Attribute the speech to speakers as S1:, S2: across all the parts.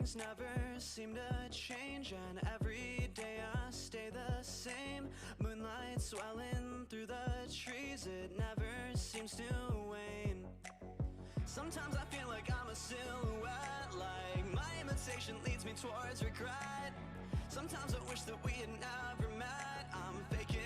S1: things never seem to change, and every day I stay the same. Moonlight swelling through the trees, it never seems to wane. Sometimes I feel like I'm a silhouette, like my imitation leads me towards regret. Sometimes I wish that we had never met. I'm faking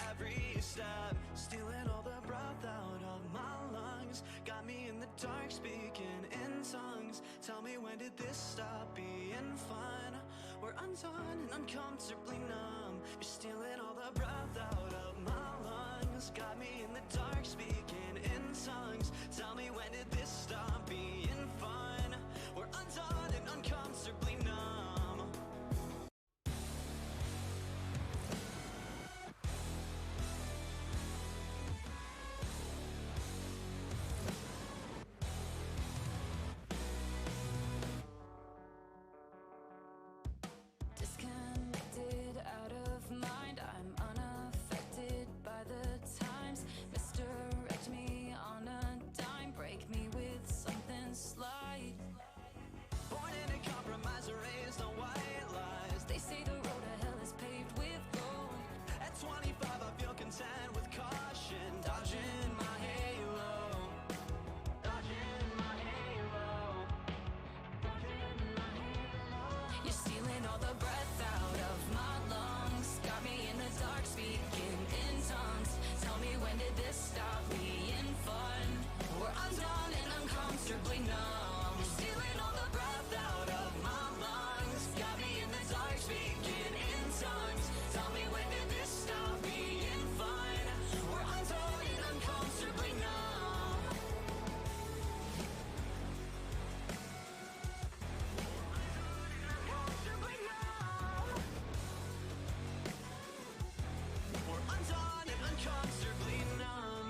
S1: every step, stealing all the breath out of my lungs. Got me in the dark speaking in tongues. Tell me, when did this stop being fun? We're undone and uncomfortably numb. You're stealing all the breath out of my lungs. Got me in the dark speaking in tongues. Tell me, when did this stop being fun? We're undone and uncomfortably numb. Disconnected, out of mind, I'm unaffected by the times. Misdirect me on a dime, break me with something slight. Born in a compromise, raised on white lies. They say the road to hell is paved with gold. At 25 I feel content with caution, dodging my halo. Dodging my halo. Dodging my halo. You're stealing all the breath out of my lungs. Got me in the dark speaking in tongues. Tell me, when did this stop being fun? We're undone and uncomfortably numb. You're stealing all the breath out of my lungs. Got me in the dark speaking in tongues. Tell me, when did this stop being fun? We're undone and uncomfortably numb. Uncomfortably numb. We're undone and uncomfortably numb.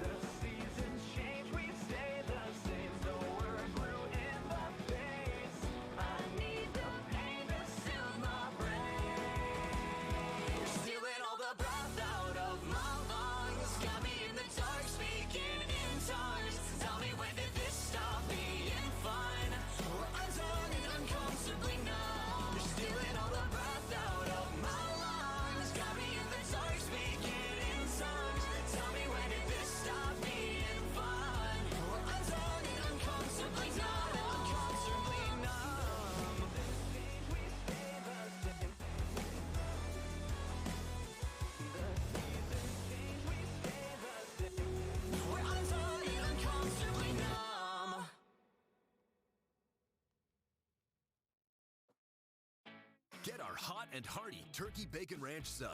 S1: The seasons change, we stay the same, so we're blue in the face. I need the pain to soothe my brain. You're stealing all the breath out of my lungs. Got me in the dark speaking in tongues. Tell me, when did this stop being fun? We're undone and uncomfortably numb. You're stealing all the breath out of my lungs. Got me in the dark speaking in tongues. Tell me, when did this stop being fun? We're undone and uncomfortably numb. Uncomfortably numb. We stay the same. The seasons change, we stay the same. We're undone and uncomfortably numb.
S2: Get our hot and hearty turkey bacon ranch sub.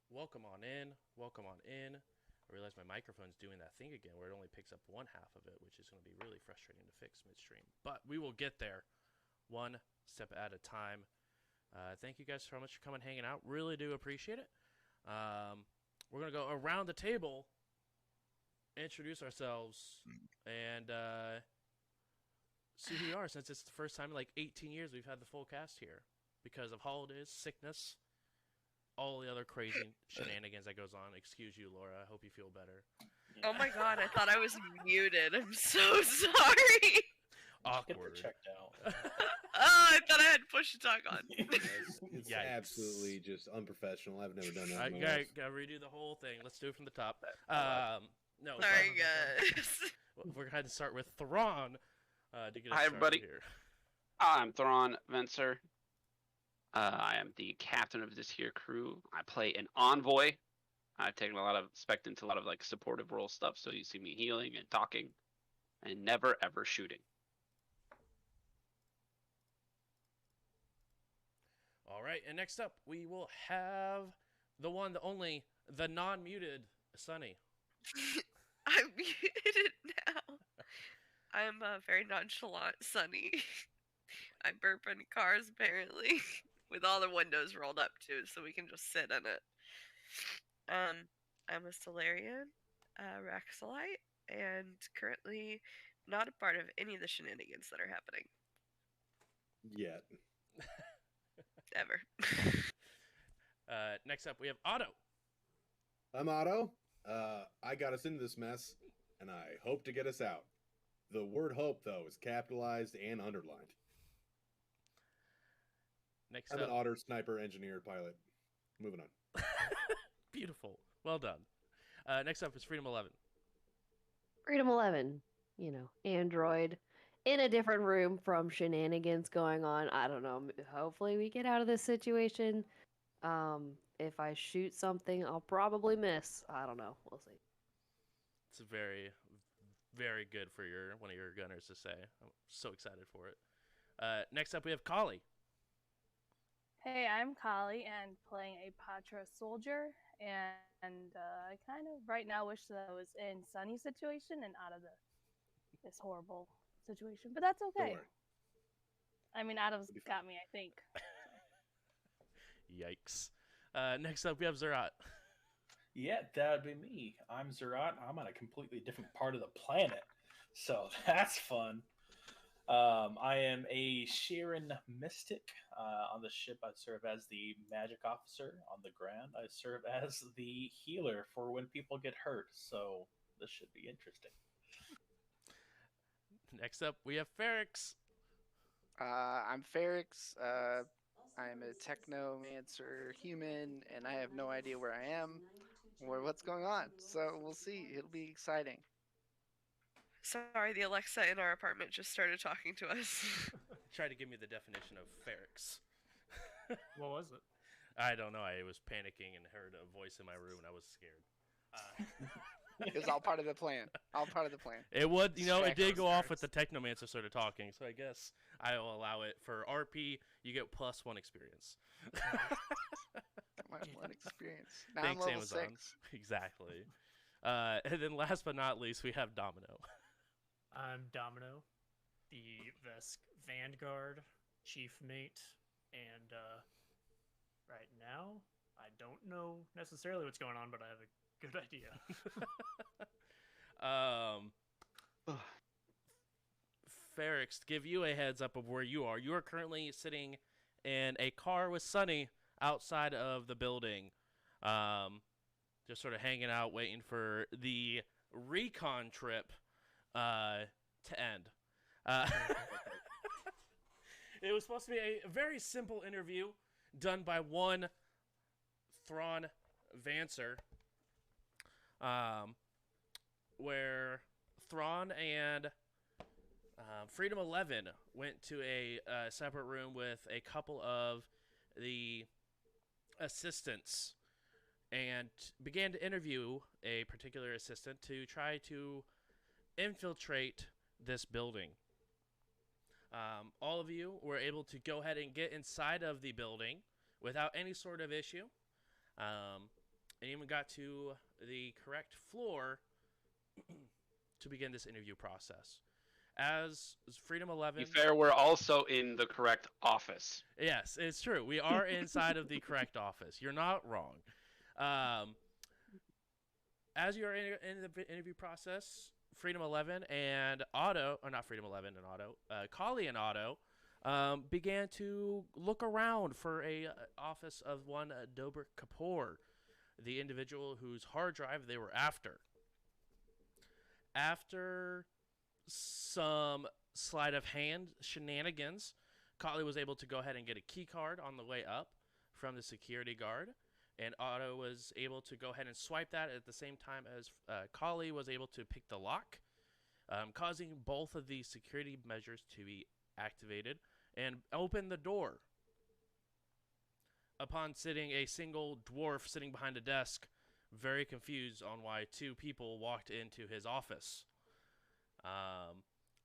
S3: Welcome on in. Welcome on in. I realize my microphone's doing that thing again where it only picks up one half of it, which is going to be really frustrating to fix midstream. But we will get there one step at a time. Thank you guys so much for coming and hanging out. Really do appreciate it. We're going to go around the table, introduce ourselves, and see who we are, since it's the first time in like 18 years we've had the full cast here because of holidays, sickness, all the other crazy shenanigans that goes on. Excuse you, Laura. I hope you feel better.
S4: Oh my god, I thought I was muted. I'm so sorry.
S5: Get her
S3: Awkward.
S5: checked out.
S4: Oh, I thought I had push to talk on.
S6: It's
S3: Yikes.
S6: absolutely just unprofessional. I've never done that.
S3: I
S6: in my life.
S3: gotta redo the whole thing. Let's do it from the top. No.
S4: Sorry, guys.
S3: We're going to start with Thrawn to get us
S7: Hi,
S3: started
S7: everybody.
S3: here.
S7: I'm Thrawn Venser. I am the captain of this here crew. I play an envoy. I've taken a lot of spec into a lot of like supportive role stuff, so you see me healing and talking, and never ever shooting.
S3: All right, and next up we will have the one, the only, the non-muted Sunny.
S4: I'm muted now. I'm very nonchalant, Sunny. I burp in cars, apparently, with all the windows rolled up, too, so we can just sit in it. I'm a Solarian, Raxolite, and currently not a part of any of the shenanigans that are happening.
S6: Yet.
S4: Ever.
S3: Next up, we have Otto.
S6: I'm Otto. I got us into this mess, and I hope to get us out. The word hope, though, is capitalized and underlined.
S3: Next
S6: I'm
S3: up,
S6: an otter sniper engineer pilot. Moving on.
S3: beautiful. Well done. Next up is Freedom 11.
S5: Freedom 11, Android in a different room from shenanigans going on. I don't know. Hopefully, we get out of this situation. If I shoot something, I'll probably miss. I don't know. We'll see.
S3: It's very, very good for one of your gunners to say. I'm so excited for it. Next up, we have Kali.
S8: Hey, I'm Kali and playing a Patra soldier, and I kind of right now wish that I was in Sunny's situation and out of this horrible situation, but that's
S6: Don't
S8: okay.
S6: worry.
S8: I mean, Adam's
S6: It'll be fine.
S8: got me, I think.
S3: Yikes. Next up, we have Zerat.
S9: Yeah, that would be me. I'm Zerat. I'm on a completely different part of the planet, so that's fun. I am a Sharon Mystic. On the ship, I serve as the magic officer. On the ground, I serve as the healer for when people get hurt. So this should be interesting.
S3: Next up, we have Ferrix.
S10: I'm Ferrix. I'm a technomancer human, and I have no idea where I am or what's going on. So we'll see. It'll be exciting.
S4: Sorry, the Alexa in our apartment just started talking to us.
S3: Try to give me the definition of Ferrix.
S11: What was it?
S3: I don't know. I was panicking and heard a voice in my room, and I was scared.
S10: It was all part of the plan. All part of the plan.
S3: It would, it did go off
S11: Ferrix.
S3: with the Technomancer started talking, so I guess I will allow it. For RP, you get +1 experience.
S10: Got my one experience. Now
S3: Thanks,
S10: I'm level
S3: Amazon.
S10: 6.
S3: Exactly. And then last but not least, we have Domino.
S11: I'm Domino, the Vesk Vanguard chief mate, and right now I don't know necessarily what's going on, but I have a good idea.
S3: Ferrix, to give you a heads up of where you are. You are currently sitting in a car with Sunny outside of the building. Just sort of hanging out, waiting for the recon trip to end. It was supposed to be a very simple interview done by one Thrawn Vancer, where Thrawn and Freedom 11 went to a separate room with a couple of the assistants and began to interview a particular assistant to try to infiltrate this building. All of you were able to go ahead and get inside of the building without any sort of issue, and even got to the correct floor to begin this interview process. As Freedom 11...
S7: To be fair, we're also in the correct office.
S3: Yes, it's true. We are inside of the correct office. You're not wrong. As you're in the interview process, Freedom 11 and Otto, or not Freedom 11 and Otto, Kali and Otto began to look around for a office of one Dobrik Kapoor, the individual whose hard drive they were after. After some sleight of hand shenanigans, Kali was able to go ahead and get a key card on the way up from the security guard, and Otto was able to go ahead and swipe that at the same time as Kali was able to pick the lock, causing both of these security measures to be activated and open the door. Upon sitting a single dwarf sitting behind a desk, very confused on why two people walked into his office.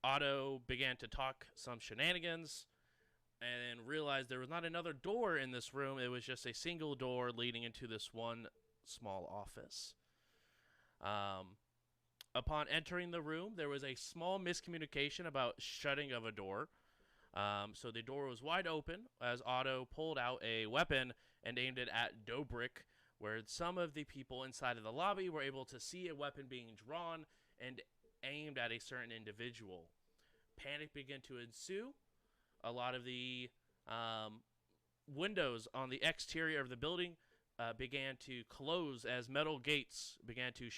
S3: Otto began to talk some shenanigans and realized there was not another door in this room. It was just a single door leading into this one small office. Upon entering the room, there was a small miscommunication about shutting of a door. So the door was wide open as Otto pulled out a weapon and aimed it at Dobrik, where some of the people inside of the lobby were able to see a weapon being drawn and aimed at a certain individual. Panic began to ensue. a lot of the windows on the exterior of the building began to close as metal gates began to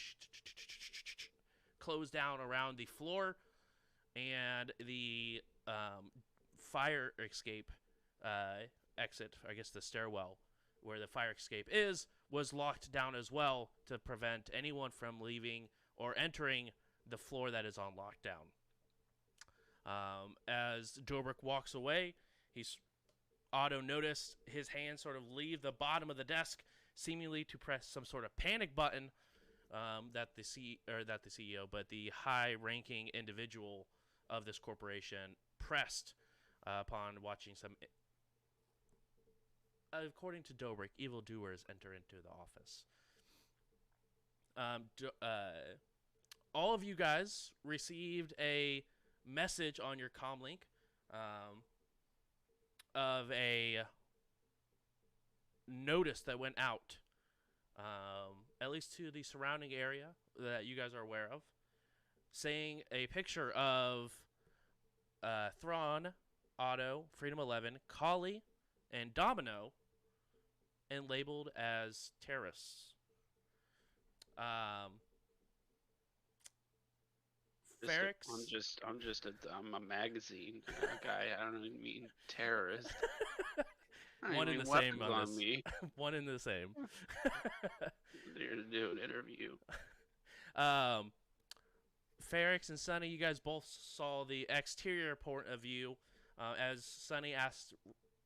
S3: close down around the floor, and the fire escape exit, I guess the stairwell where the fire escape was locked down as well to prevent anyone from leaving or entering the floor that is on lockdown. As Dobrik walks away, Otto noticed his hand sort of leave the bottom of the desk, seemingly to press some sort of panic button that the CEO, but the high-ranking individual of this corporation pressed upon watching some, according to Dobrik, evildoers enter into the office. All of you guys received a message on your comlink of a notice that went out, at least to the surrounding area that you guys are aware of, saying a picture of Thrawn, Otto, Freedom 11, Kali, and Domino, and labeled as terrorists. Ferrix.
S7: I'm a magazine guy. I don't even mean terrorist.
S3: One in the same on me. One in the same.
S7: They're gonna do an interview.
S3: Ferrix and Sunny, you guys both saw the exterior point of view. As Sunny asked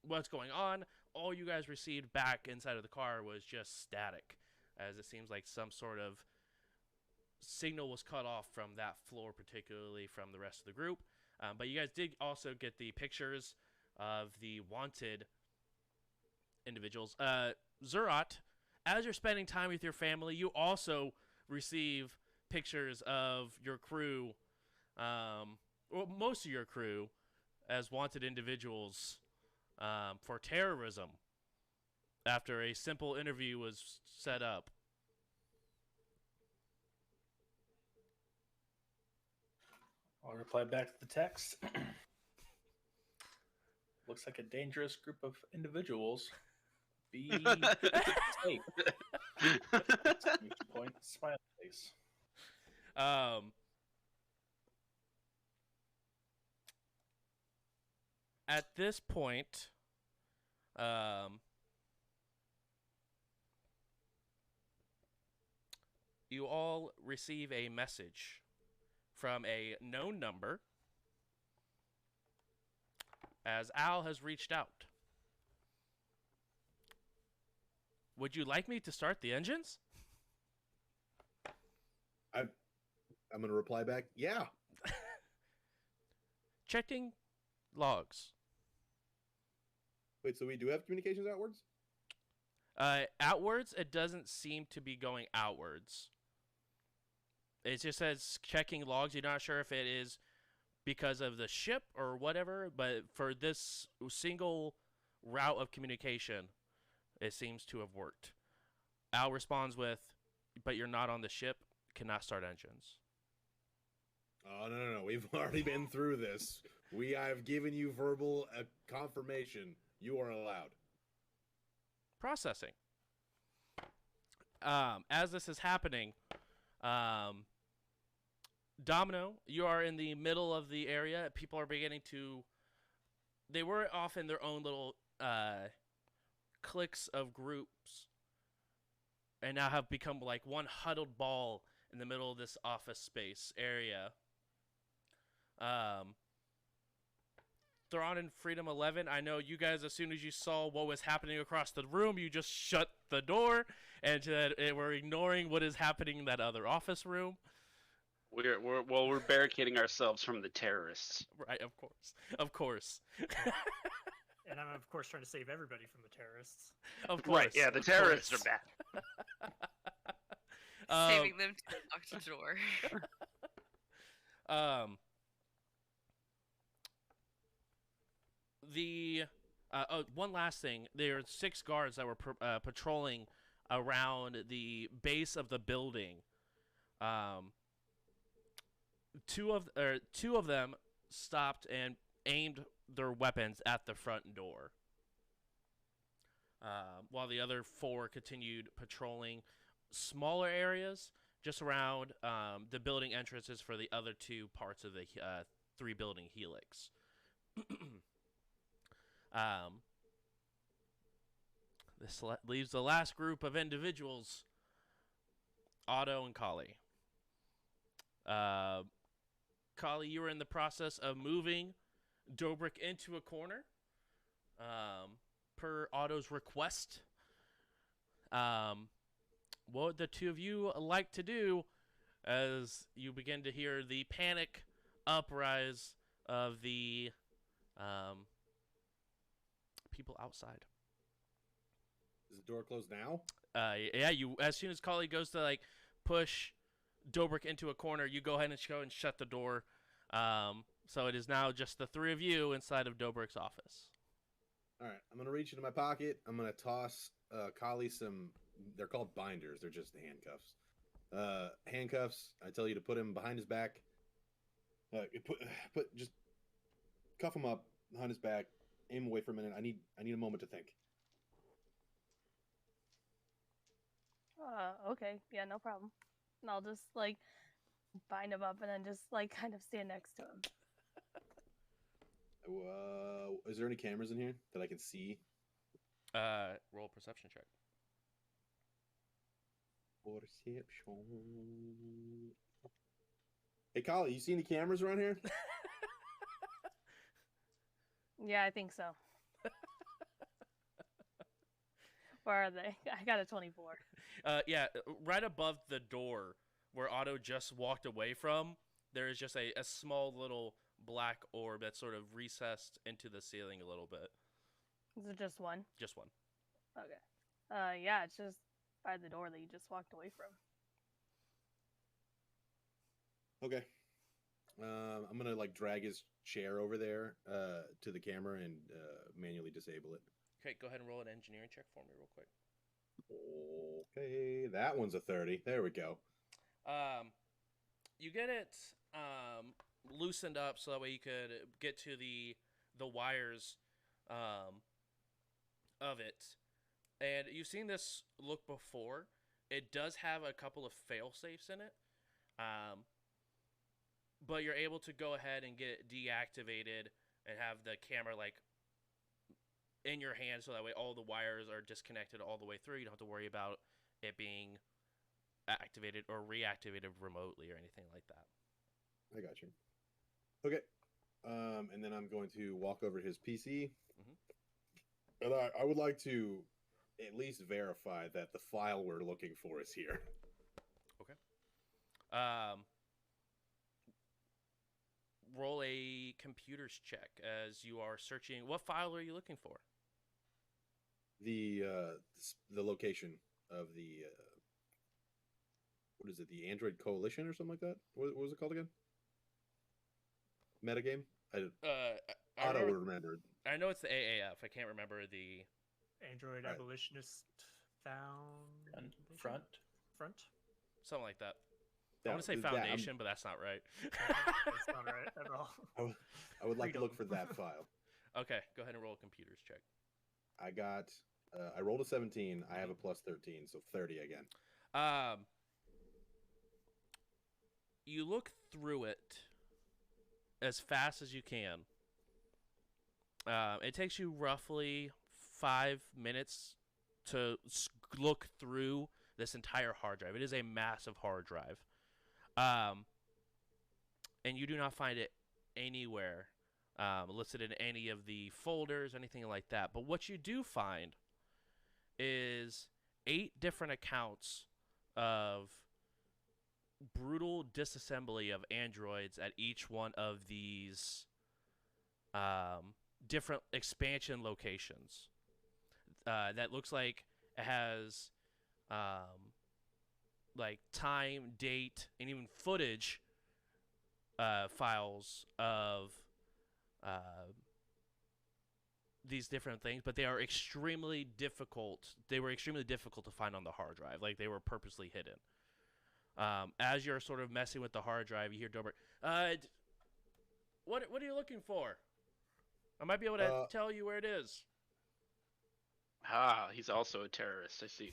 S3: what's going on, all you guys received back inside of the car was just static, as it seems like some sort of signal was cut off from that floor, particularly from the rest of the group. But you guys did also get the pictures of the wanted individuals. Zerat, as you're spending time with your family, you also receive pictures of your crew, well, most of your crew, as wanted individuals for terrorism after a simple interview was set up.
S9: I'll reply back to the text. Looks like a dangerous group of individuals. Be safe. Point, smile face.
S3: At this point, you all receive a message from a known number, as Al has reached out. Would you like me to start the engines?
S6: I'm going to reply back, yeah.
S3: Checking logs.
S6: Wait, so we do have communications outwards?
S3: Outwards, it doesn't seem to be going outwards. It just says checking logs. You're not sure if it is because of the ship or whatever, but for this single route of communication, it seems to have worked. Al responds with, but you're not on the ship, cannot start engines.
S6: Oh, no. We've already been through this. I've given you verbal confirmation. You are allowed.
S3: Processing. As this is happening, Domino, you are in the middle of the area. People are beginning to... They were off in their own little cliques of groups, and now have become like one huddled ball in the middle of this office space area. Thrawn and Freedom 11, I know you guys, as soon as you saw what was happening across the room, you just shut the door and we're ignoring what is happening in that other office room.
S7: We're barricading ourselves from the terrorists.
S3: Right, of course.
S11: And I'm of course trying to save everybody from the terrorists.
S3: Of course.
S7: Right, yeah, the terrorists are bad.
S4: Saving them to lock the door.
S3: One last thing. There are 6 guards that were patrolling around the base of the building. Two of them stopped and aimed their weapons at the front door. While the other 4 continued patrolling smaller areas just around the building entrances for the other 2 parts of the 3-building helix. This leaves the last group of individuals, Otto and Kali. Kali, you were in the process of moving Dobrik into a corner, per Otto's request. What would the 2 of you like to do as you begin to hear the panic uprise of the people outside?
S6: Is the door closed now?
S3: Yeah. You, as soon as Kali goes to like push Dobrik into a corner, you go ahead and go and shut the door. So it is now just the 3 of you inside of Dobrik's office.
S6: All right, I'm gonna reach into my pocket. I'm gonna toss Kali some. They're called binders. They're just handcuffs. Handcuffs. I tell you to put him behind his back. Just cuff him up behind his back. Aim away for a minute. I need a moment to think.
S8: Okay, yeah, no problem. And I'll just like bind him up and then just like kind of stand next to him.
S6: Is there any cameras in here that I can see?
S3: Roll a perception check.
S6: Perception. Hey, Kali, you see any cameras around here?
S8: Yeah, I think so. Where are they? I got a 24.
S3: Yeah, right above the door where Otto just walked away from, there is just a small little black orb that's sort of recessed into the ceiling a little bit.
S8: Is it just one?
S3: Just one.
S8: Okay. Yeah, it's just by the door that you just walked away from.
S6: Okay. I'm gonna like drag his chair over there to the camera and manually disable it.
S3: Okay, go ahead and roll an engineering check for me real quick.
S6: Okay, that one's a 30. There we go.
S3: You get it loosened up so that way you could get to the wires of it. And you've seen this look before. It does have a couple of fail safes in it. But you're able to go ahead and get it deactivated and have the camera like in your hand so that way all the wires are disconnected all the way through. You don't have to worry about it being activated or reactivated remotely or anything like that.
S6: I got you. Okay. And then I'm going to walk over to his PC. And I would like to at least verify that the file we're looking for is here.
S3: Okay. Roll a computers check as you are searching. What file are you looking for?
S6: The location of the what is it? The Android Coalition or something like that? What was it called again? Metagame? Otto would remember.
S3: I know it's the AAF. I can't remember the
S11: Android Abolitionist
S9: Front.
S3: Something like that.
S6: Yeah,
S3: I want to say foundation, but that's not right.
S11: That's not right at all.
S6: I would like to look for that file.
S3: Okay, go ahead and roll a computers check.
S6: I got. I rolled a 17. I have a plus 13, so 30 again.
S3: You look through it as fast as you can. It takes you roughly 5 minutes to look through this entire hard drive. It is a massive hard drive. And you do not find it anywhere listed in any of the folders, anything like that. But what you do find is 8 different accounts of brutal disassembly of androids at each one of these different expansion locations. That looks like it has like time, date, and even footage files of these different things, but they are extremely difficult. They were extremely difficult to find on the hard drive. Like they were purposely hidden. As you're sort of messing with the hard drive, you hear Dobrik, what are you looking for? I might be able to tell you where it is.
S7: Ah, he's also a terrorist. I see.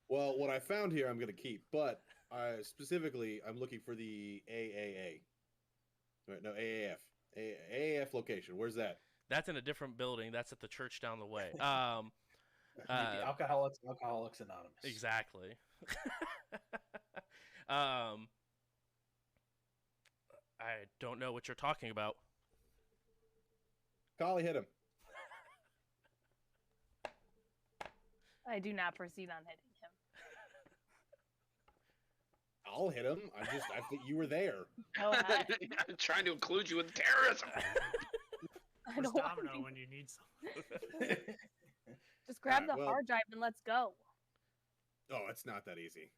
S6: Well, what I found here, I'm going to keep, but specifically, I'm looking for the AAA. Right, no, AAF. AAF location. Where's that?
S3: That's in a different building. That's at the church down the way.
S9: The Alcoholics Anonymous.
S3: Exactly. I don't know what you're talking about.
S6: Collie, hit him.
S8: I do not proceed on hitting him.
S6: I'll hit him. I think you were there.
S8: No,
S7: I'm trying to include you in terrorism.
S8: I
S11: Where's
S8: don't want
S11: Domino
S8: to.
S11: when you need someone?
S8: Just grab
S6: Alright,
S8: the
S6: well-
S8: hard drive and let's go.
S6: Oh, it's not that easy.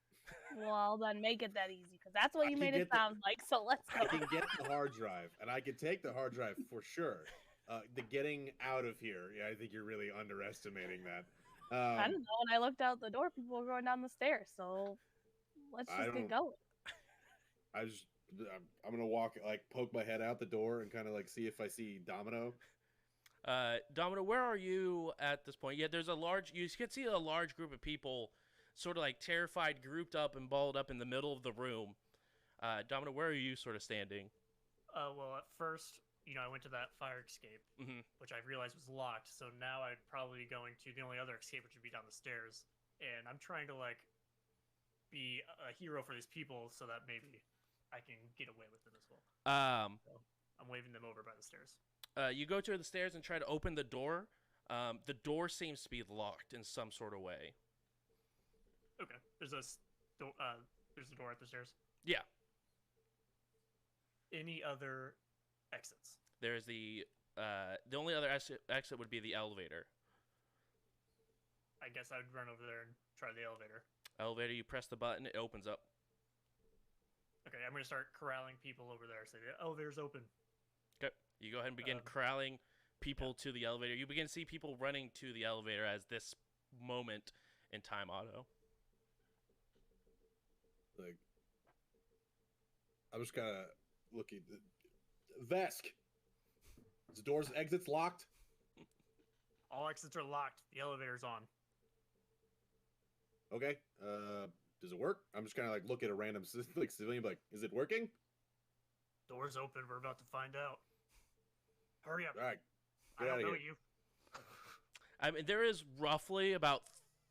S8: Well, then make it that easy, because that's what
S6: I
S8: you
S6: can
S8: made it
S6: get the-
S8: sound like. So let's
S6: I
S8: go.
S6: can get the hard drive, and I can take the hard drive for sure. The getting out of here, yeah, I think you're really underestimating that.
S8: I don't know. When I looked out the door, people were going down the stairs. So let's
S6: I
S8: just
S6: don't-
S8: get going.
S6: I'm gonna walk, like, poke my head out the door and kind of like see if I see Domino.
S3: Domino, where are you at this point? Yeah, there's you can see a large group of people sort of like terrified, grouped up and balled up in the middle of the room. Domino, where are you sort of standing?
S11: Well, at first, I went to that fire escape, which I realized was locked. So now I'd probably be going to the only other escape, which would be down the stairs. And I'm trying to like be a hero for these people, so that maybe I can get away with it as well. So I'm waving them over by the stairs.
S3: You go to the stairs and try to open the door. The door seems to be locked in some sort of way.
S11: Okay, there's a door at the stairs.
S3: Yeah.
S11: Any other exits?
S3: There's the only other exit would be the elevator.
S11: I guess I would run over there and try the elevator.
S3: Elevator, you press the button, it opens up.
S11: Okay, I'm gonna start corralling people over there. Say the elevator's open.
S3: Okay, you go ahead and begin corralling people to the elevator. You begin to see people running to the elevator as this moment in time, Otto.
S6: Like, I'm just kind of looking. Vesk. Is the doors and exits locked?
S11: All exits are locked. The elevator's on.
S6: Okay. Does it work? I'm just kind of like look at a random like civilian, like, is it working?
S11: Door's open. We're about to find out. Hurry up.
S6: All right.
S11: I
S6: Get
S11: don't
S6: outta
S11: know
S6: here.
S11: you.
S3: I mean, there is roughly about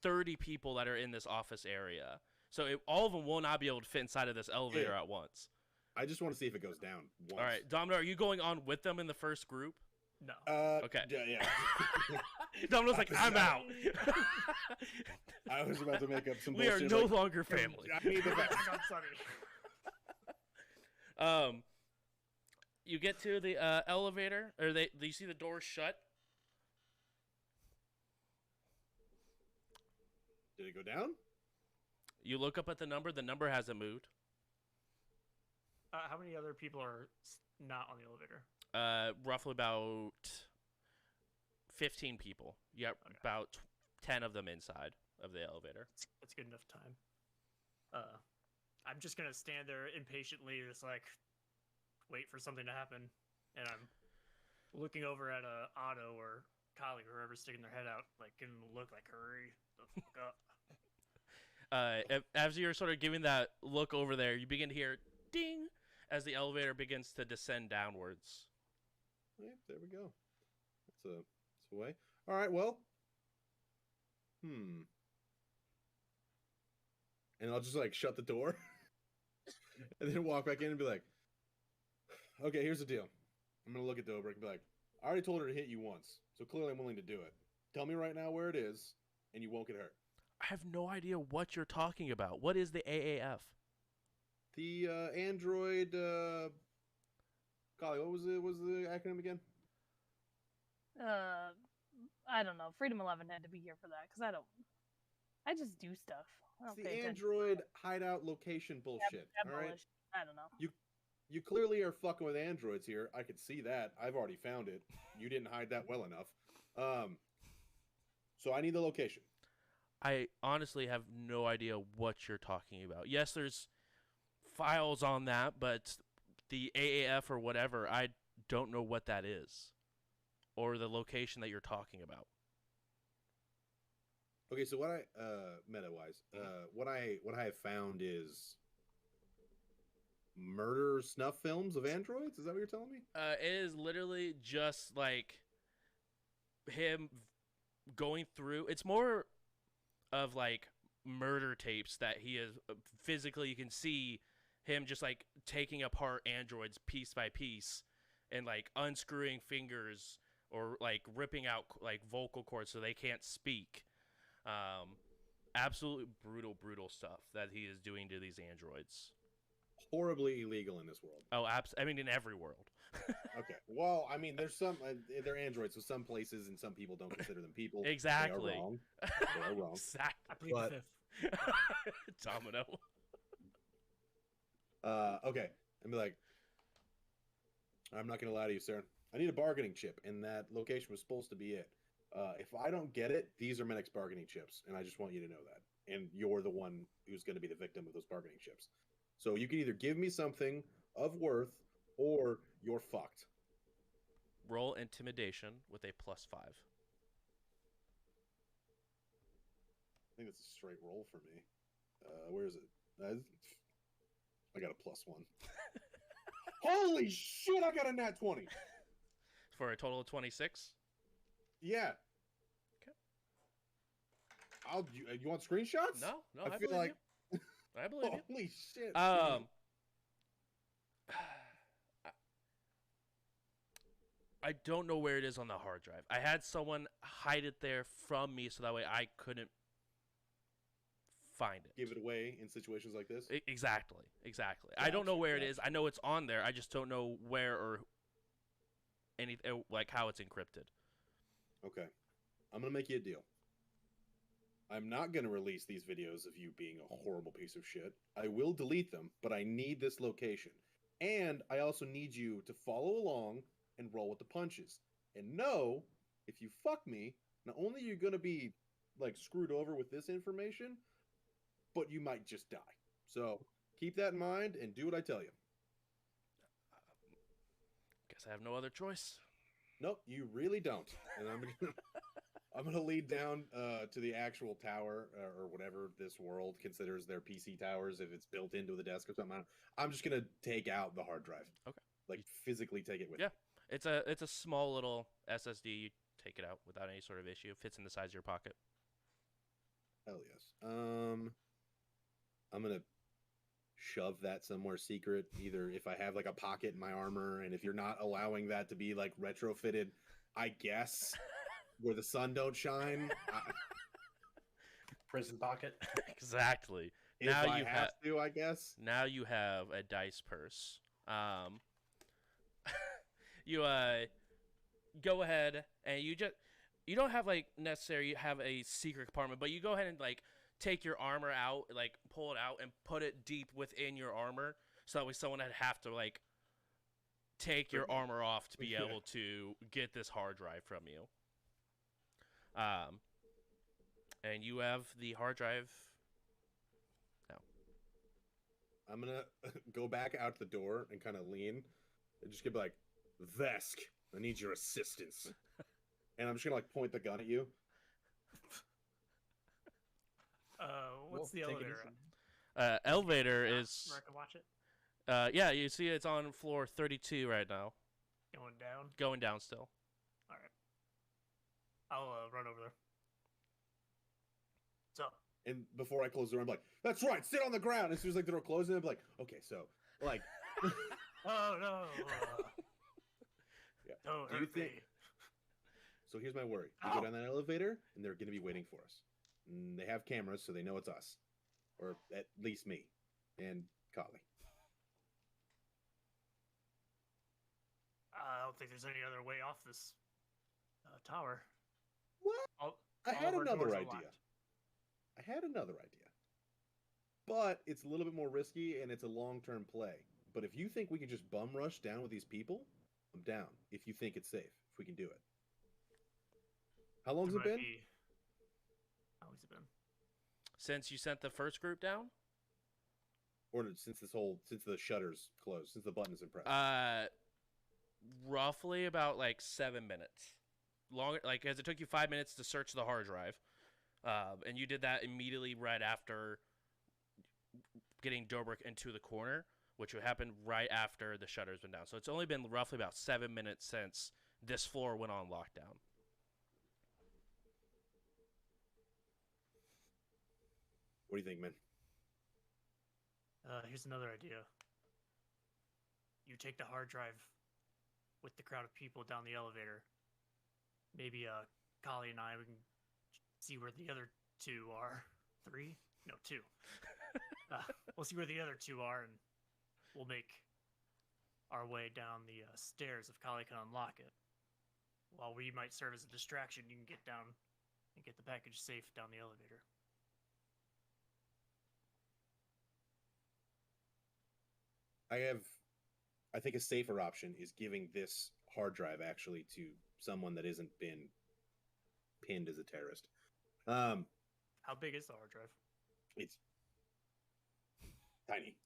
S3: 30 people that are in this office area. So all of them will not be able to fit inside of this elevator at once.
S6: I just want to see if it goes down once.
S3: All right, Domino, are you going on with them in the first group?
S11: No.
S3: Okay.
S6: Yeah.
S3: Domino's like, I'm out.
S6: I was about to make up some
S3: We are
S6: bullshit,
S3: no
S6: like,
S3: longer family.
S6: I need the
S11: I
S6: Vesk.
S11: got Sunny.
S3: You get to the elevator, or do you see the door shut?
S6: Did it go down?
S3: You look up at the number. The number hasn't moved.
S11: How many other people are not on the elevator?
S3: Roughly about 15 people. You got about 10 of them inside of the elevator.
S11: That's good enough time. I'm just gonna stand there impatiently, just like wait for something to happen, and I'm looking over at Otto or Kali, or whoever's sticking their head out, like giving them a look, like hurry the fuck up.
S3: As you're sort of giving that look over there, you begin to hear ding as the elevator begins to descend downwards.
S6: Yeah, there we go. That's a way. All right, well. And I'll just like shut the door and then walk back in and be like, okay, here's the deal. I'm going to look at Dobrik and be like, I already told her to hit you once, so clearly I'm willing to do it. Tell me right now where it is, and you won't get hurt.
S3: I have no idea what you're talking about. What is the AAF?
S6: The Android. Golly, what was the acronym again?
S8: I don't know. Freedom 11 had to be here for that, because I just do stuff. I
S6: It's
S8: don't
S6: the
S8: pay attention.
S6: Android hideout location bullshit. All right.
S8: Demolition. I don't know.
S6: You clearly are fucking with androids here. I could see that. I've already found it. You didn't hide that well enough. So I need the location.
S3: I honestly have no idea what you're talking about. Yes, there's files on that, but the AAF or whatever, I don't know what that is, or the location that you're talking about.
S6: Okay, so what I meta wise, what I have found is murder snuff films of androids. Is that what you're telling me?
S3: It is literally just like him going through. It's more of like murder tapes that he is physically. You can see him just like taking apart androids piece by piece and like unscrewing fingers or like ripping out like vocal cords so they can't speak. Absolutely brutal stuff that he is doing to these androids.
S6: Horribly illegal in this world.
S3: Oh, I mean, in every world.
S6: Okay. Well, I mean, there's some they're androids, so some places and some people don't consider them people.
S3: Exactly.
S6: They are wrong. They are wrong.
S3: Exactly.
S11: I plead
S6: But-
S11: the fifth.
S3: Domino.
S6: Okay. And be like, I'm not gonna lie to you, sir. I need a bargaining chip, and that location was supposed to be it. If I don't get it, these are Medic's bargaining chips, and I just want you to know that. And you're the one who's going to be the victim of those bargaining chips. So you can either give me something of worth, or you're fucked.
S3: Roll intimidation with a +5.
S6: I think that's a straight roll for me. Where is it? I got a +1. Holy shit! I got a nat 20.
S3: For a total of 26.
S6: Yeah.
S3: Okay.
S6: You want screenshots?
S3: No,
S6: I
S3: I
S6: feel
S3: believe
S6: like.
S3: you. I believe you.
S6: Holy shit!
S3: I don't know where it is on the hard drive. I had someone hide it there from me so that way I couldn't find it.
S6: Give it away in situations like this.
S3: Exactly. I don't know
S6: Gotcha,
S3: where it
S6: gotcha.
S3: is. I know it's on there. I just don't know where or like how it's encrypted.
S6: Okay. I'm going to make you a deal. I'm not going to release these videos of you being a horrible piece of shit. I will delete them, but I need this location. And I also need you to follow along and roll with the punches. And know, if you fuck me, not only are you going to be like screwed over with this information, but you might just die. So keep that in mind and do what I tell you.
S3: Guess I have no other choice.
S6: Nope, you really don't. And I'm gonna lead down to the actual tower or whatever this world considers their PC towers if it's built into the desk or something. I'm just gonna take out the hard drive.
S3: Okay.
S6: Like physically take it with
S3: Yeah.
S6: me.
S3: It's a small little SSD. You take it out without any sort of issue. It fits in the size of your pocket.
S6: Hell yes. I'm gonna shove that somewhere secret. Either if I have like a pocket in my armor, and if you're not allowing that to be like retrofitted, I guess where the sun don't shine.
S9: Prison pocket.
S3: Exactly.
S6: If
S3: Now
S6: I
S3: you
S6: have to, I guess.
S3: Now you have a dice purse. You go ahead and you don't have like necessarily have a secret compartment, but you go ahead and like take your armor out, like pull it out and put it deep within your armor, so that way someone would have to like take your armor off to be
S6: Yeah.
S3: able to get this hard drive from you. And you have the hard drive.
S6: I'm gonna go back out the door and kind of lean and just get like, Vesk, I need your assistance. And I'm just gonna like point the gun at you.
S11: What's the
S9: Take it
S11: elevator?
S9: easy.
S3: Elevator
S11: at?
S3: is
S11: Where I can watch it.
S3: yeah, you see it's on floor 32 right now.
S11: Going down.
S3: Going down still.
S11: All right. I'll run over there. So,
S6: And before I close the door, I'm like, that's right, sit on the ground. As soon as like the door closes, I'm like, okay, so like,
S11: oh no!
S6: yeah.
S11: Don't
S6: Do you
S11: hurt
S6: think?
S11: me.
S6: So here's my worry: we
S11: Ow.
S6: go down that elevator, and they're gonna be waiting for us. And they have cameras, so they know it's us, or at least me and Kali.
S11: I don't think there's any other way off this tower.
S6: What?
S11: All,
S6: I
S11: all
S6: had
S11: of our
S6: another
S11: doors are
S6: idea.
S11: locked.
S6: I had another idea. But it's a little bit more risky and it's a long-term play. But if you think we can just bum rush down with these people, I'm down. If you think it's safe, if we can do it. How long's
S11: There
S6: it
S11: might
S6: been?
S11: be- How long's it been?
S3: Since you sent the first group down?
S6: Or since the shutters closed, since the button isn't pressed?
S3: Roughly about like 7 minutes. Longer, like, as it took you 5 minutes to search the hard drive, and you did that immediately right after getting Dobrik into the corner, which would happen right after the shutters been down. So it's only been roughly about 7 minutes since this floor went on lockdown.
S6: What do you think, man?
S11: Here's another idea. You take the hard drive with the crowd of people down the elevator. Maybe Kali and I, we can see where the other two are. 3? No, 2. We'll see where the other 2 are, and we'll make our way down the stairs if Kali can unlock it. While we might serve as a distraction, you can get down and get the package safe down the elevator.
S6: I think a safer option is giving this hard drive actually to someone that isn't been pinned as a terrorist.
S11: How big is the hard drive?
S6: It's tiny.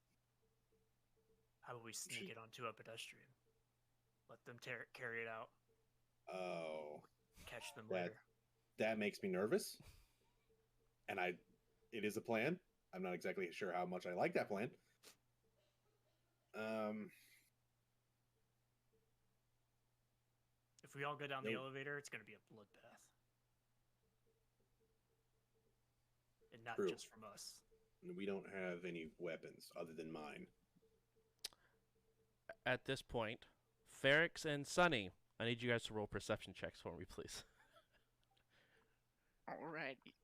S11: How about we sneak it onto a pedestrian? Let them carry it out.
S6: Oh.
S11: Catch them later.
S6: That makes me nervous. And it is a plan. I'm not exactly sure how much I like that plan.
S11: If we all go down the elevator, it's going to be a bloodbath. And not just from us.
S6: We don't have any weapons other than mine.
S3: At this point, Ferrix and Sunny, I need you guys to roll perception checks for me, please.
S10: Alrighty.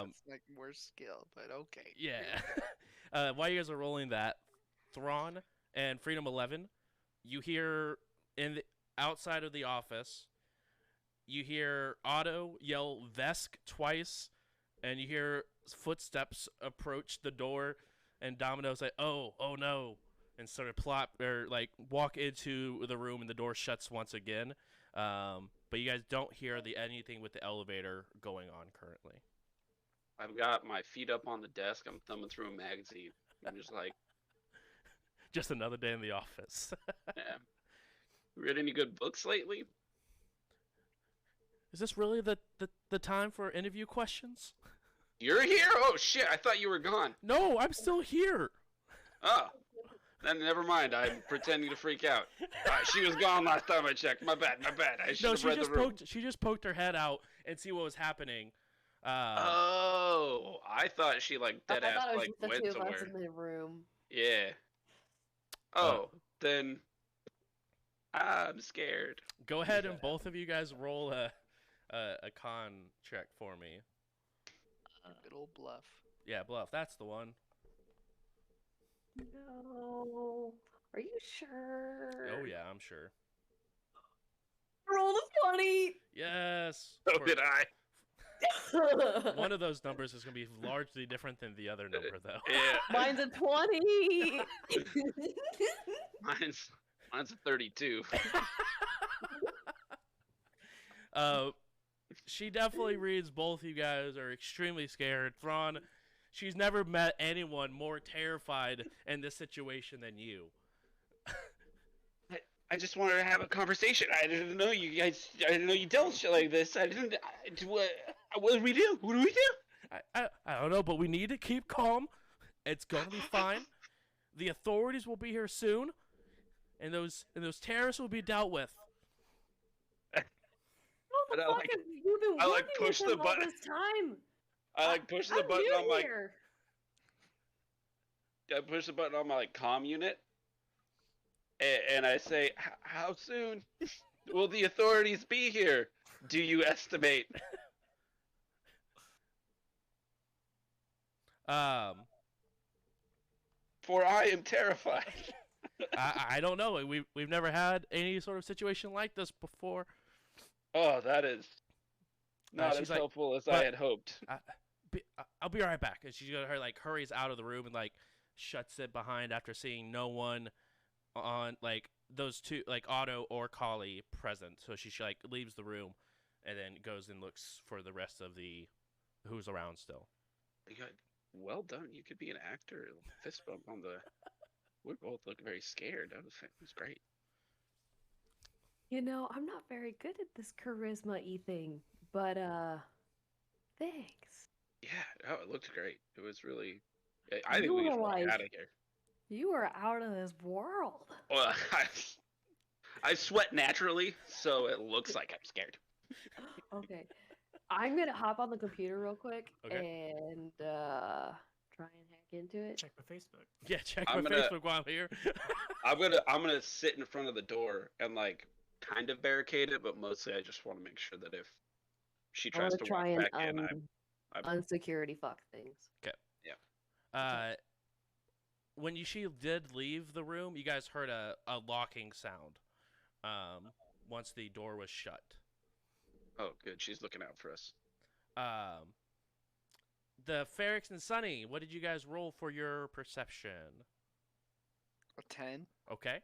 S10: It's like more skill, but okay.
S3: Yeah. While you guys are rolling that, Thrawn and Freedom 11, you hear outside of the office, you hear Otto yell Vesk twice, and you hear footsteps approach the door, and Domino's like, oh no, and sort of walk into the room, and the door shuts once again. But you guys don't hear anything with the elevator going on currently.
S7: I've got my feet up on the desk. I'm thumbing through a magazine. I'm just like,
S3: just another day in the office.
S7: Yeah. Read any good books lately?
S3: Is this really the time for interview questions?
S7: You're here? Oh shit! I thought you were gone.
S3: No, I'm still here.
S7: Oh, then never mind. I'm pretending to freak out. She was gone last time I checked. My bad. I should have read the room.
S3: She just poked her head out and see what was happening.
S7: Oh, I thought she dead ass
S5: went
S7: somewhere.
S5: The 2 of us in the room.
S7: Yeah. Oh, then I'm scared.
S3: Go ahead and both of you guys roll a con check for me.
S10: Good old bluff.
S3: Yeah, bluff. That's the one.
S5: No. Are you sure?
S3: Oh yeah, I'm sure.
S5: Roll the 20.
S3: Yes.
S7: So did I.
S3: One of those numbers is going to be largely different than the other number, though.
S7: Yeah.
S5: Mine's a 20.
S7: Mine's a 32.
S3: She definitely reads both you guys are extremely scared. Thrawn, she's never met anyone more terrified in this situation than you.
S7: I just wanted to have a conversation. I didn't know you guys. I didn't know you dealt with shit like this. What do we do? What do we do?
S3: I don't know, but we need to keep calm. It's gonna be fine. The authorities will be here soon, and those terrorists will be dealt with.
S7: But
S5: You've been
S7: I push the
S5: all
S7: button.
S5: this time.
S7: I push the button on my. I push the button on my comm unit, and I say, "How soon will the authorities be here? Do you estimate?" For I am terrified.
S3: I don't know. We've never had any sort of situation like this before.
S7: Oh, that is not as helpful as I had hoped.
S3: I'll be right back. And she's gonna hurries out of the room and shuts it behind after seeing no one on those two Otto or Kali present. So she leaves the room and then goes and looks for the rest of the who's around still.
S7: Well done. You could be an actor. Fist bump on the. We both look very scared. That was great.
S5: You know, I'm not very good at this charisma-y thing, but thanks.
S7: Yeah. Oh, it looked great. It was really. I think
S5: You
S7: we
S5: were
S7: should walk
S5: like,
S7: out of here.
S5: you are out of this world.
S7: Well, I sweat naturally, so it looks like I'm scared.
S5: Okay. I'm gonna hop on the computer real quick
S3: Okay.
S5: and try and hack into it.
S11: Check my Facebook.
S3: Yeah, check
S7: I'm
S3: my
S7: gonna-
S3: Facebook while I'm here.
S7: I'm gonna sit in front of the door and like kind of barricade it, but mostly I just want to make sure that if she
S5: I
S7: tries
S5: want
S7: to
S5: to try
S7: walk
S5: and
S7: back in, I'm
S5: unsecurity fuck things.
S3: When she did leave the room, you guys heard a locking sound. Once the door was shut.
S7: oh good, she's looking out for us.
S3: The Ferrix and Sunny, what did you guys roll for your perception?
S10: A 10.
S3: Okay.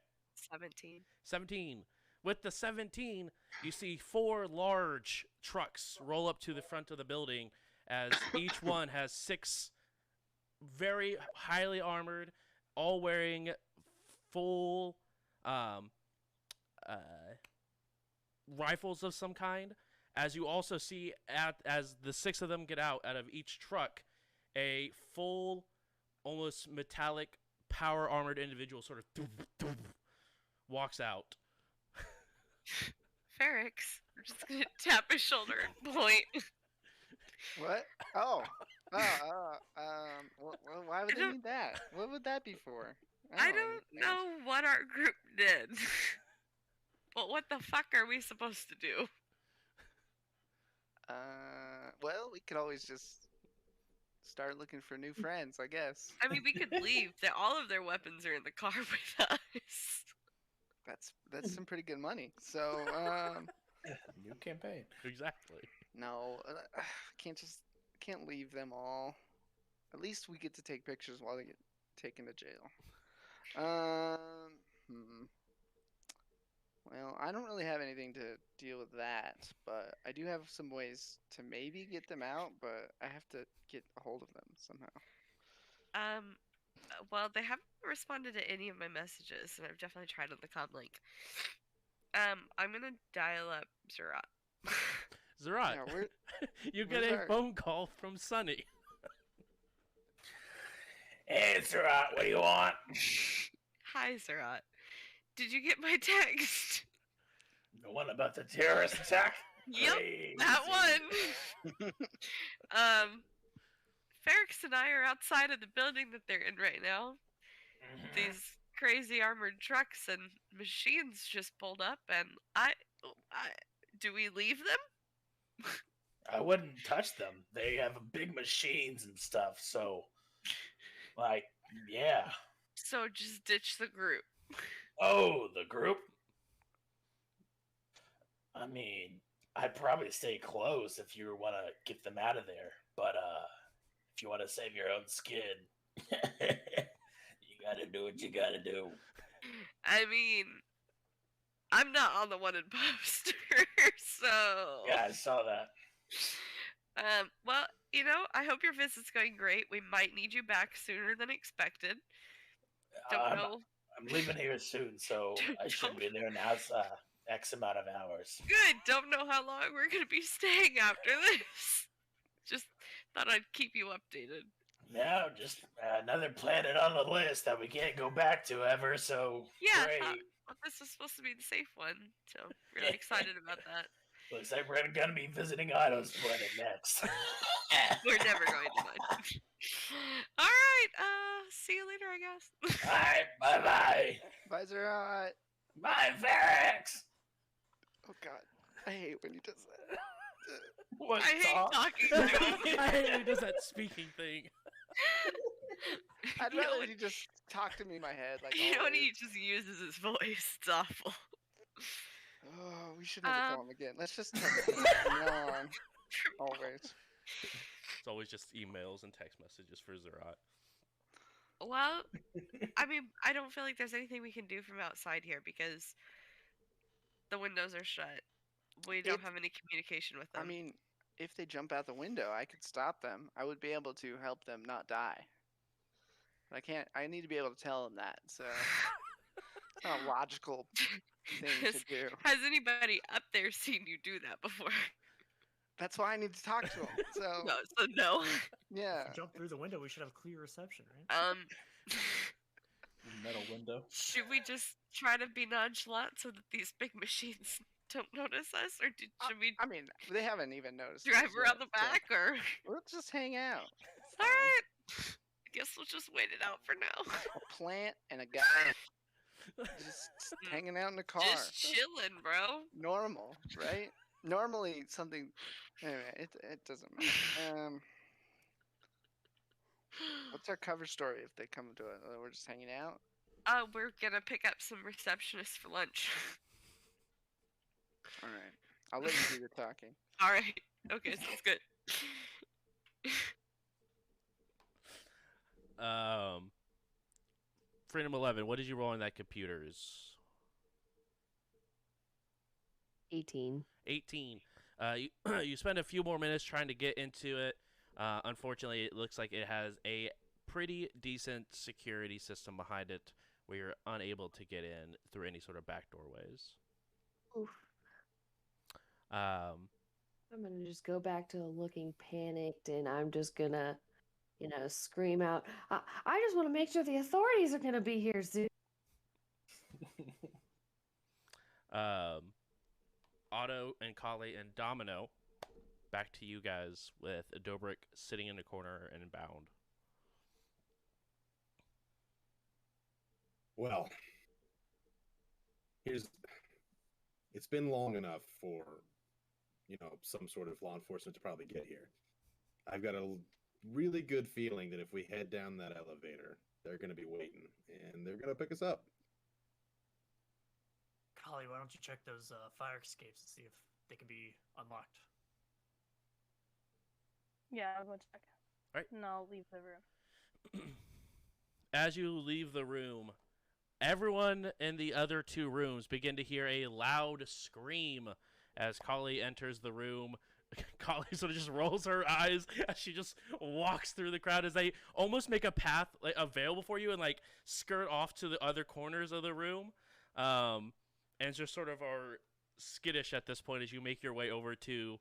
S4: 17.
S3: 17. With the 17, you see 4 large trucks roll up to the front of the building as each one has 6 very highly armored, all wearing full rifles of some kind. As you also see, as the 6 of them get out of each truck, a full, almost metallic, power armored individual sort of walks out.
S4: Ferrix. I'm just gonna tap his shoulder and point.
S10: What? Oh. Why would they
S4: don't-
S10: need that? What would that be for?
S4: I don't know what our group did. But what the fuck are we supposed to do?
S10: Well, we could always just start looking for new friends, I guess.
S4: I mean, we could leave. All of their weapons are in the car with us.
S10: That's some pretty good money. So,
S9: New campaign.
S3: Exactly.
S10: no, can't leave them all. At least we get to take pictures while they get taken to jail. Well, I don't really have anything to deal with that, but I do have some ways to maybe get them out, but I have to get a hold of them somehow.
S4: Well, they haven't responded to any of my messages, and I've definitely tried on the comm link. I'm gonna dial up Zerat.
S3: Zerat,
S10: Yeah,
S3: you get
S10: where's
S3: a
S10: our-
S3: phone call from Sunny.
S9: Hey, it's alright. What do you want?
S4: Hi, Zerat. Did you get my text?
S9: The one about the terrorist attack?
S4: Yep,
S9: Crazy.
S4: that one. Ferrix and I are outside of the building that they're in right now.
S9: Mhm.
S4: These crazy armored trucks and machines just pulled up, and do we leave them?
S9: I wouldn't touch them. They have big machines and stuff, so like, yeah.
S4: So just ditch the group.
S9: Oh, the group? I mean, I'd probably stay close if you want to get them out of there, but if you want to save your own skin, you gotta do what you gotta do.
S4: I mean, I'm not on the wanted poster, so.
S9: Yeah, I saw that.
S4: Well, I hope your visit's going great. We might need you back sooner than expected. Don't know.
S9: I'm leaving here soon, so I should be there in X amount of hours.
S4: Good. Don't know how long we're gonna be staying after this. Just thought I'd keep you updated.
S9: Now, just another planet on the list that we can't go back to ever, so
S4: Yeah,
S9: great.
S4: thought this was supposed to be the safe one, so really excited about that.
S9: Looks like we're gonna be visiting Otto's planet next.
S4: We're never going to mind. All right. See you later, I guess.
S9: Alright, bye-bye.
S10: Bye, Zerat.
S9: Bye, Ferrix.
S10: Oh God, I hate when he does that.
S9: What
S4: I hate
S9: talk?
S4: talking to him.
S3: I hate when he does that speaking thing.
S10: I'd
S4: You know
S10: rather
S4: when-
S10: he just talk to me in my head. Like,
S4: You know when he
S10: always.
S4: just uses his voice? It's awful.
S10: Oh, we should never call him again. Let's just text him from now on. Always.
S3: It's always just emails and text messages for Zerat.
S4: Well, I mean, I don't feel like there's anything we can do from outside here because the windows are shut. We don't
S10: It's-
S4: have any communication with them.
S10: I mean, if they jump out the window, I could stop them. I would be able to help them not die. But I can't. I need to be able to tell them that. So it's not a logical thing to do.
S4: Has anybody up there seen you do that before?
S10: That's why I need to talk to them. So
S4: No, so no.
S10: yeah.
S11: Jump through the window. We should have clear reception, right?
S9: Metal window.
S4: Should we just try to be nonchalant so that these big machines don't notice us, or should we
S10: I mean, they haven't even noticed.
S4: drive
S10: us
S4: around
S10: yet,
S4: the back,
S10: so
S4: or?
S10: we'll just hang out. It's
S4: All
S10: fine.
S4: right. I guess we'll just wait it out for now.
S10: A plant and a guy just hanging out in the car.
S4: Just chilling, bro.
S10: Normal, right? Normally something. Anyway, it doesn't matter. What's our cover story if they come to it? We're just hanging out.
S4: We're gonna pick up some receptionists for lunch.
S10: All right, I'll let you do the talking.
S4: All right. Okay, sounds good.
S3: Freedom 11, what did you roll on that computer's?
S5: 18.
S3: 18. You spend a few more minutes trying to get into it. Unfortunately, it looks like it has a pretty decent security system behind it where you're unable to get in through any sort of back doorways.
S5: Oof. I'm going to just go back to looking panicked, and I'm just going to, scream out, I just want to make sure the authorities are going to be here soon.
S3: Otto and Kali and Domino, back to you guys with Dobrik sitting in the corner and bound.
S6: Well, it's been long enough for, some sort of law enforcement to probably get here. I've got a really good feeling that if we head down that elevator, they're going to be waiting, and they're going to pick us up.
S11: Kali, why don't you check those fire escapes and see if they can be unlocked?
S8: Yeah, I'll go check.
S3: All right.
S8: And I'll leave the room.
S3: As you leave the room, everyone in the other two rooms begin to hear a loud scream as Kali enters the room. Kali sort of just rolls her eyes as she just walks through the crowd as they almost make a path available for you and skirt off to the other corners of the room. And just sort of are skittish at this point as you make your way over to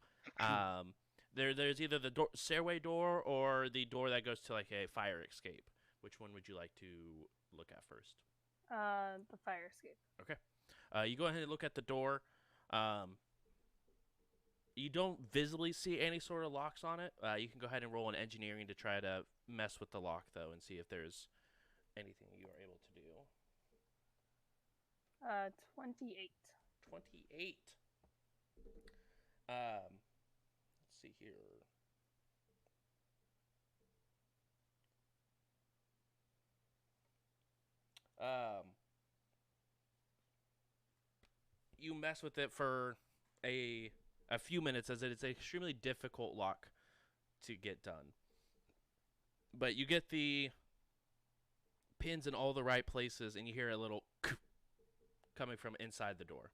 S3: there's either the stairway door or the door that goes to a fire escape. Which one would you like to look at first?
S8: The fire escape.
S3: Okay. You go ahead and look at the door. You don't visibly see any sort of locks on it. You can go ahead and roll an engineering to try to mess with the lock, though, and see if there's anything you are able to do.
S8: 28.
S3: 28. Let's see here. You mess with it for a few minutes as it is an extremely difficult lock to get done. But you get the pins in all the right places, and you hear a little coming from inside the door.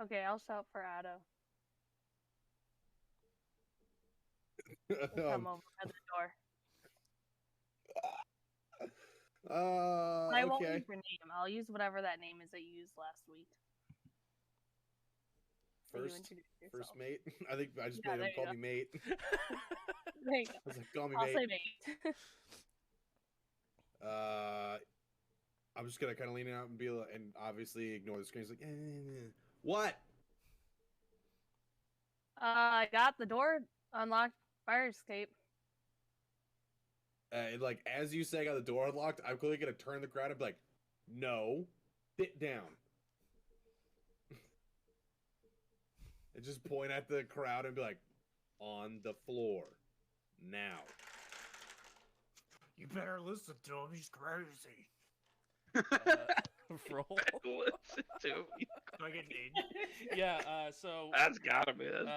S8: Okay, I'll shout for Otto. Come over at the door. I won't use your name. I'll use whatever that name is that you used last week.
S6: First mate. I think I just made him call me mate.
S8: There you go.
S6: I was like, call me
S8: I'll
S6: mate.
S8: say mate.
S6: I'm just gonna kind of lean out and be and obviously ignore the screen. He's like, what?
S8: I got the door unlocked. Fire escape.
S6: As you say, I got the door unlocked. I'm clearly gonna turn the crowd and be like, no, sit down. And just point at the crowd and be like, on the floor, now.
S11: You better listen to him. He's crazy.
S3: Roll.
S7: Listen to me.
S11: Do I get an aid?
S3: Yeah. So
S7: That's gotta be it.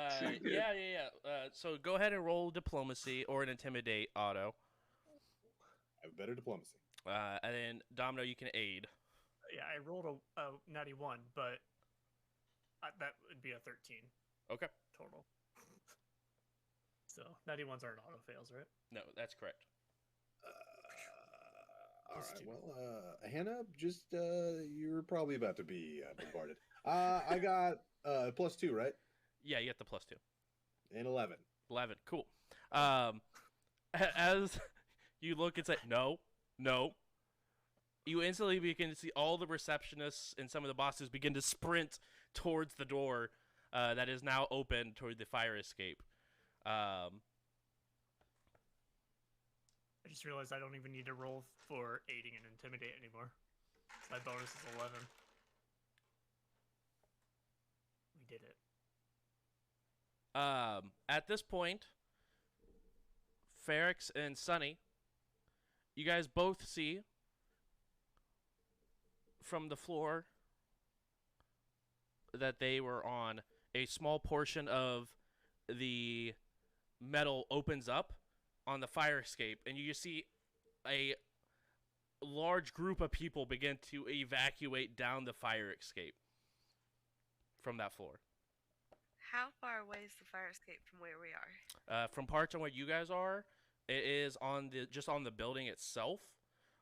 S3: yeah. So go ahead and roll diplomacy or an intimidate, Otto.
S6: I have better diplomacy.
S3: And then Domino, you can aid.
S11: Yeah, I rolled a 91, but That would be a 13
S3: Okay.
S11: total. So 91s aren't auto fails, right?
S3: No, that's correct.
S6: All
S11: Plus
S6: right.
S11: two.
S6: Well, Hannah, just you're probably about to be bombarded. I got +2, right?
S3: Yeah, you get the +2.
S6: And 11.
S3: 11. Cool. As you look and say, no, you instantly begin to see all the receptionists and some of the bosses begin to sprint towards the door that is now open toward the fire escape.
S11: I just realized I don't even need to roll for aiding and intimidate anymore. My bonus is 11. We did it.
S3: At this point, Ferrix and Sunny, you guys both see from the floor that they were on, a small portion of the metal opens up on the fire escape, and you just see a large group of people begin to evacuate down the fire escape from that floor.
S4: How far away is the fire escape from where we are?
S3: From parts on where you guys are, it is on just on the building itself.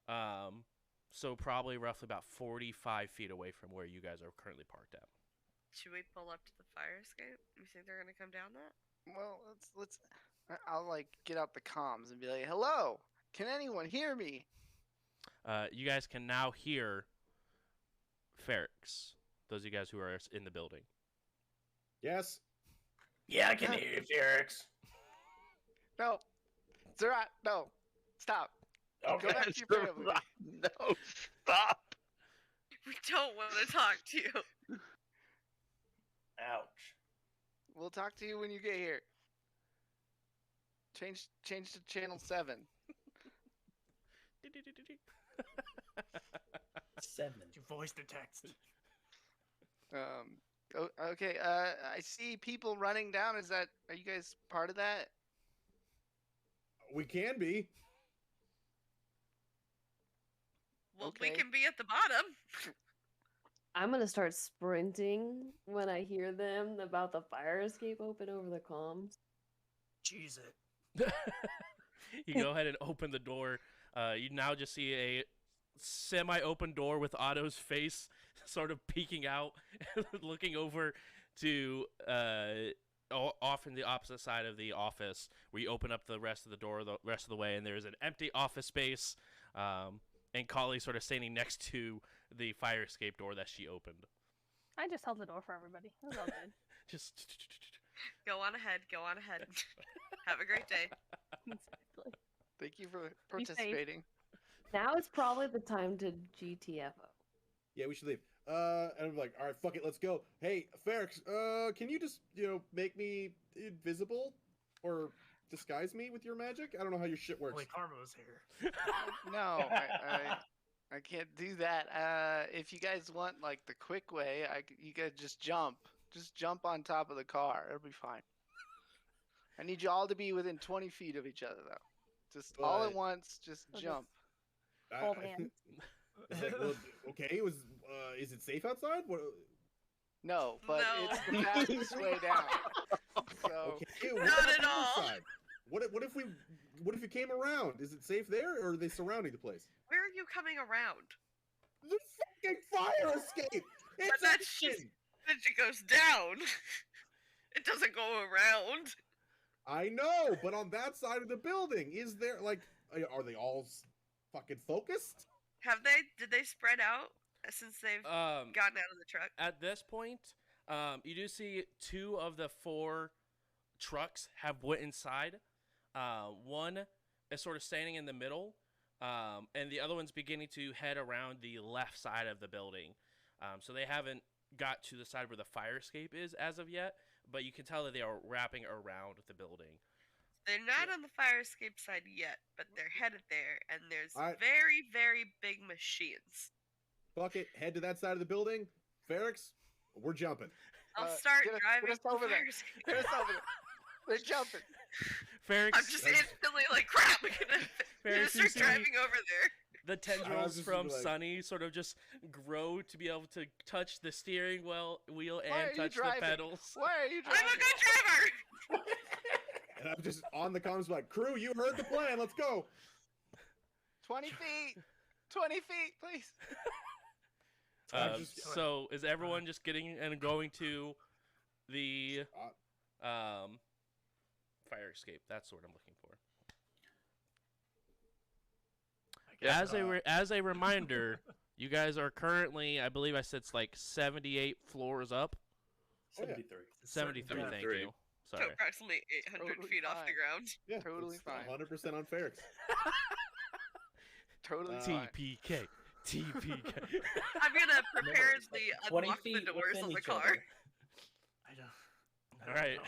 S3: So probably roughly about 45 feet away from where you guys are currently parked at.
S4: Should we pull up to the fire escape? You think they're gonna come down that?
S10: Well, let's. I'll like get out the comms and be like, "Hello, can anyone hear me?"
S3: You guys can now hear Ferrix. Those of you guys who are in the building.
S6: Yes.
S9: Yeah, I can hear you, Ferrix.
S10: No, Zerat, no, stop.
S9: Okay.
S10: Go back to your family.
S7: No, stop.
S4: We don't want to talk to you.
S9: Ouch.
S10: We'll talk to you when you get here. Change to channel 7.
S9: 7.
S11: Your voice to text.
S10: Okay. I see people running down. Are you guys part of that?
S6: We can be.
S4: Well, we
S10: Okay.
S4: can be at the bottom.
S5: I'm gonna start sprinting when I hear them about the fire escape open over the comms.
S11: Jeez it.
S3: You go ahead and open the door. You now just see a semi-open door with Otto's face sort of peeking out, looking over to off in the opposite side of the office, where you open up the rest of the door the rest of the way, and there's an empty office space, and Kali sort of standing next to the fire escape door that she opened.
S8: I just held the door for everybody. It was all good.
S3: Just
S4: Go on ahead. Go on ahead. Have a great day.
S8: Exactly.
S10: Thank you for
S8: Be safe.
S10: participating.
S5: Now is probably the time to GTFO.
S6: Yeah, we should leave. And I'm like, all right, fuck it, let's go. Hey, Ferrix, can you just, make me invisible or disguise me with your magic? I don't know how your shit works.
S11: Holy Karma's here.
S10: No, I can't do that. If you guys want like the quick way, you guys just jump on top of the car. It'll be fine. I need you all to be within 20 feet of each other though. Just all at
S6: But-
S10: once, just
S8: So
S10: jump.
S8: Hold hands.
S6: It's like, well, okay, is it safe outside? What?
S10: No, but
S4: No.
S10: it's the fastest way down. So
S6: Okay,
S4: Not
S6: about
S4: at
S6: the
S4: all.
S6: other side? What if you came around? Is it safe there, or are they surrounding the place?
S4: Where are you coming around?
S6: The fucking fire escape! It's
S4: that's just-
S6: open!
S4: Then it goes down. It doesn't go around.
S6: I know, but on that side of the building, is there are they all fucking focused?
S4: Did they spread out since they've gotten out of the truck?
S3: At this point, you do see 2 of the 4 trucks have went inside. One is sort of standing in the middle, and the other one's beginning to head around the left side of the building. So they haven't got to the side where the fire escape is as of yet, but you can tell that they are wrapping around the building.
S4: They're not on the fire escape side yet, but they're headed there, and there's
S6: Alright.
S4: very, very big machines.
S6: Fuck it, head to that side of the building. Ferrix, we're jumping.
S4: I'll
S10: Uh,
S4: start
S10: get us
S4: driving to the
S10: over there.
S4: fire escape.
S10: Get us over there. They're jumping.
S3: Ferrix,
S4: I'm just instantly like, crap, I'm gonna
S3: Ferris,
S4: start
S3: you see-
S4: driving over there.
S3: the tendrils
S6: just
S3: from
S6: like-
S3: Sunny sort of just grow to be able to touch the steering wheel
S10: Why are
S3: and
S10: you
S3: touch the
S10: driving?
S3: pedals.
S10: Why are you
S4: I'm a
S10: driving?
S4: good driver.
S6: And I'm just on the comms like, crew, you heard the plan. Let's go.
S10: 20 feet. 20 feet, please.
S3: So is everyone just getting and going to the fire escape? That's what I'm looking for. As a reminder, you guys are currently, I believe I said it's like 78 floors up.
S9: 73.
S3: 73, thank
S6: 73.
S3: you.
S4: So
S3: Sorry.
S4: approximately 800
S10: Totally
S4: feet off the
S10: fine.
S4: ground.
S6: Yeah,
S10: Totally
S6: it's
S10: fine.
S6: 100% on Ferrex.
S10: Totally fine.
S3: TPK. TPK.
S4: I'm gonna prepare
S9: it's like
S4: the
S9: 20
S4: unlock the
S9: feet
S4: doors
S9: within
S4: on the
S9: each
S4: car.
S9: other.
S11: I don't.
S3: All right.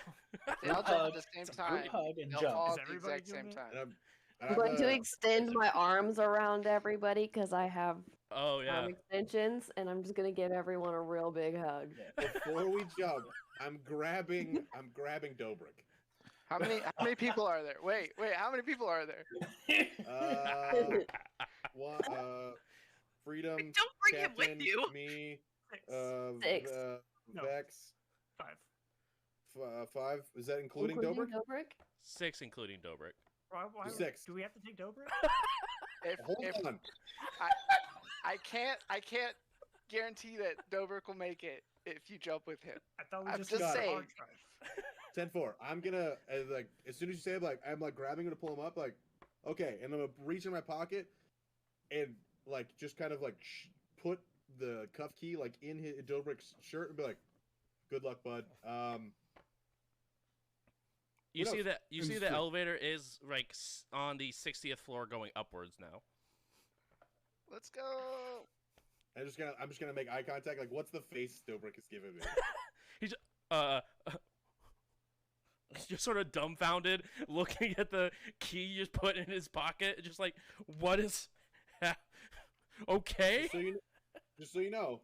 S10: They all
S9: Group
S10: jump
S9: hug,
S10: at the same
S9: it's a group
S10: time.
S9: hug and
S10: They'll
S9: jump.
S10: fall
S11: Is
S10: at the
S11: everybody
S10: exact same
S11: doing it?
S10: time.
S5: I'm going to extend my arms around everybody because I have
S3: Oh yeah.
S5: arm extensions, and I'm just going to give everyone a real big hug.
S6: Before we jump, I'm grabbing Dobrik.
S10: How many people are there? Wait, how many people are there?
S6: One, Freedom,
S4: Don't bring him
S6: Captain,
S4: with you.
S6: me,
S5: Six.
S11: No.
S6: Vex,
S11: 5.
S6: 5. Is that including Dobrik?
S3: 6 including Dobrik.
S11: Why
S6: 6.
S11: do we have to take Dobrik?
S6: Hold on.
S10: I can't guarantee that Dobrik will make it if you jump with him.
S11: I thought we
S10: I'm
S11: just
S10: just
S11: got
S10: saying.
S6: 10-4. I'm gonna as soon as you say it, I'm grabbing him to pull him up, okay, and I'm gonna reach in my pocket and just kind of put the cuff key in Dobrik's shirt and be like, "Good luck, bud."
S3: You see that
S6: Who's
S3: the
S6: free?
S3: elevator is on the 60th floor going upwards now.
S10: Let's go.
S6: I'm just gonna make eye contact. What's the face Dobrik is giving me?
S3: He's just sort of dumbfounded, looking at the key you just put in his pocket, just like, what is okay?
S6: Just so you know,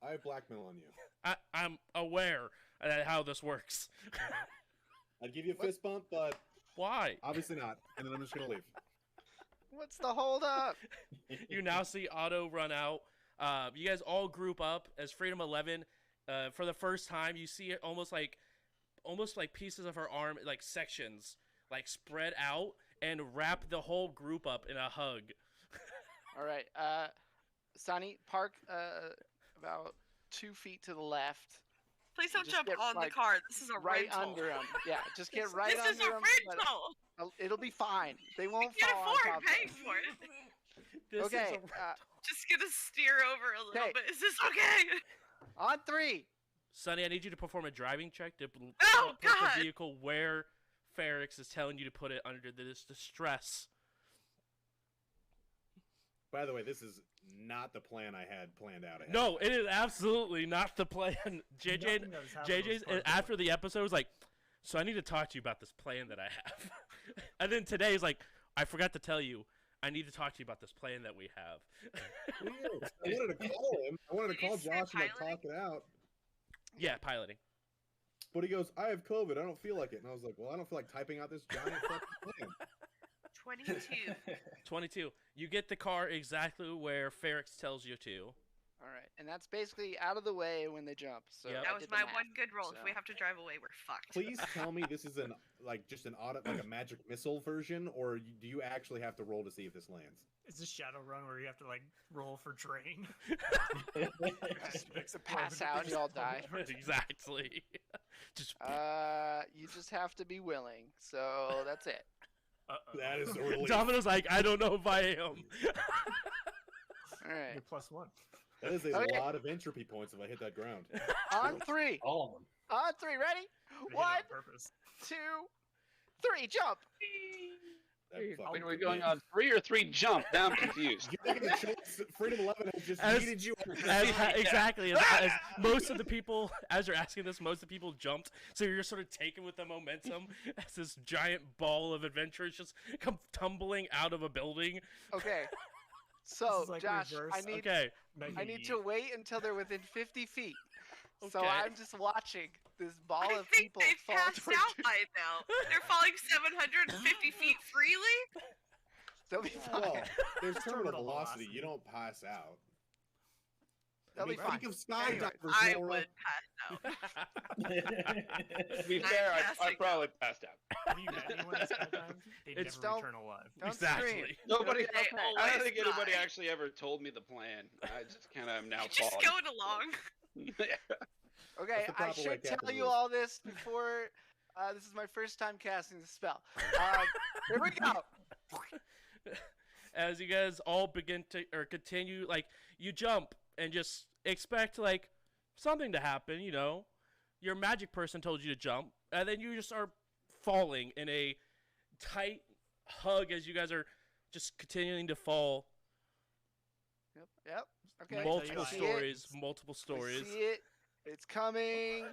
S6: I have blackmail on you.
S3: I'm aware of how this works.
S6: I'd give you a fist bump, but
S3: Why?
S6: obviously not. And then I'm just gonna leave.
S10: What's the hold up?
S3: You now see Otto run out. You guys all group up as Freedom 11. For the first time, you see it almost like pieces of her arm, sections, spread out and wrap the whole group up in a hug.
S10: All right, Sonny, park about 2 feet to the left.
S4: Please don't
S10: Just
S4: jump
S10: get,
S4: on the car. This is a
S10: right
S4: rental.
S10: under him. Yeah, just get right
S4: This is
S10: under
S4: a
S10: him.
S4: rental.
S10: It'll be fine. They
S4: We
S10: won't
S4: can't
S10: fall on
S4: afford
S10: top
S4: paying
S10: of
S4: for it.
S3: This
S10: Okay,
S3: is a
S4: Just gonna steer over a little
S10: Okay.
S4: bit. Is this okay?
S10: on 3.
S3: Sonny, I need you to perform a driving check to
S4: Oh,
S3: put
S4: God!
S3: the vehicle where Ferrex is telling you to put it under this distress.
S6: By the way, this is not the plan I had planned out ahead.
S3: No, it is absolutely not the plan. JJ's after the episode was like, so I need to talk to you about this plan that I have. And then today he's like, I forgot to tell you, I need to talk to you about this plan that we have.
S6: Weird. I wanted to call him. I wanted to
S4: Did you
S6: call
S4: say
S6: Josh and
S4: piloting?
S6: talk it out.
S3: Yeah, piloting.
S6: But he goes, I have COVID. I don't feel like it. And I was like, well, I don't feel like typing out this giant fucking plan.
S4: 22.
S3: 22. You get the car exactly where Ferrex tells you to.
S10: All right, and that's basically out of the way when they jump. So
S3: Yep.
S10: I
S4: That was
S10: did the
S4: my
S10: math,
S4: one good roll.
S10: so.
S4: If we have to drive away, we're fucked.
S6: Please tell me this is just an auto, a magic missile version, or do you actually have to roll to see if this lands?
S11: Is this Shadowrun where you have to roll for drain?
S10: To pass out and you all die.
S3: Exactly. Just
S10: You just have to be willing. So that's it.
S6: That is a relief.
S3: Domino's like, I don't know if I am.
S10: All right.
S11: You're +1.
S6: That is a
S10: Okay.
S6: lot of entropy points if I hit that ground.
S10: On 3.
S9: All of them.
S10: On 3. Ready?
S11: They hit it
S10: 1,
S11: on purpose.
S10: 2, 3. Jump.
S6: That fucking
S7: Are we going
S6: did.
S7: on 3 or 3 jump? Now I'm confused.
S6: You're making a choice. Freedom 11 has just
S3: As-
S6: needed you.
S3: Exactly. As most of the people, as you're asking this, most of the people jumped. So you're sort of taken with the momentum as this giant ball of adventure is just come tumbling out of a building.
S10: Okay. So,
S11: is like
S10: Josh,
S11: reverse.
S3: Okay.
S10: I need to wait until they're within 50 feet. So
S3: Okay.
S10: I'm just watching this ball
S4: I
S10: of
S4: think
S10: people
S4: they've
S10: fall
S4: passed
S10: towards
S4: out
S10: you.
S4: by now. They're falling 750 feet freely.
S10: They'll be fine.
S6: Well, there's terminal
S11: Terminal
S6: velocity.
S11: velocity.
S6: You don't pass out.
S10: They'll be fine.
S6: Think of
S10: Anyway,
S6: skydivers,
S4: I
S6: Laura.
S4: would pass out.
S7: To be
S4: I'm
S7: fair, I
S4: passing
S7: probably passed out.
S11: Have you met anyone that's skydived? They
S3: It's-
S11: never
S10: Don't-
S11: return alive.
S10: Don't
S3: Exactly.
S10: scream.
S7: Nobody.
S4: They
S7: I
S4: always
S7: don't think anybody
S4: die.
S7: actually ever told me the plan. I just kind of am now
S4: Just
S7: following.
S4: going along.
S10: Okay,
S6: the
S10: I
S6: proper way
S10: should tell
S6: Captain
S10: you
S6: moves.
S10: all this before. This is my first time casting the spell. Here we go.
S3: As you guys all begin to or continue, like you jump and just expect like something to happen. You know, your magic person told you to jump, and then you just are falling in a tight hug as you guys are just continuing to fall.
S10: Yep. Okay.
S3: Multiple
S10: I see
S3: stories,
S10: it.
S3: multiple
S10: I
S3: stories.
S10: see it. It's coming.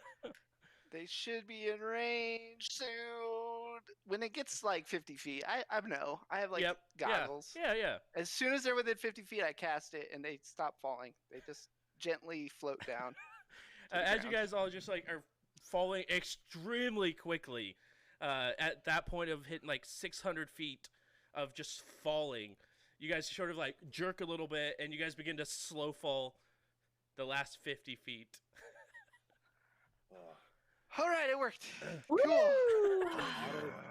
S10: They should be in range soon. When it gets like 50 feet, I know. I have like
S3: Yep.
S10: goggles.
S3: Yeah.
S10: As soon as they're within 50 feet, I cast it and they stop falling. They just gently float down. to the
S3: As you
S10: ground.
S3: guys all just like are falling extremely quickly, at that point of hitting like 600 feet of just falling, you guys sort of like jerk a little bit and you guys begin to slow fall the last 50 feet.
S10: All right, it worked.
S5: Woo!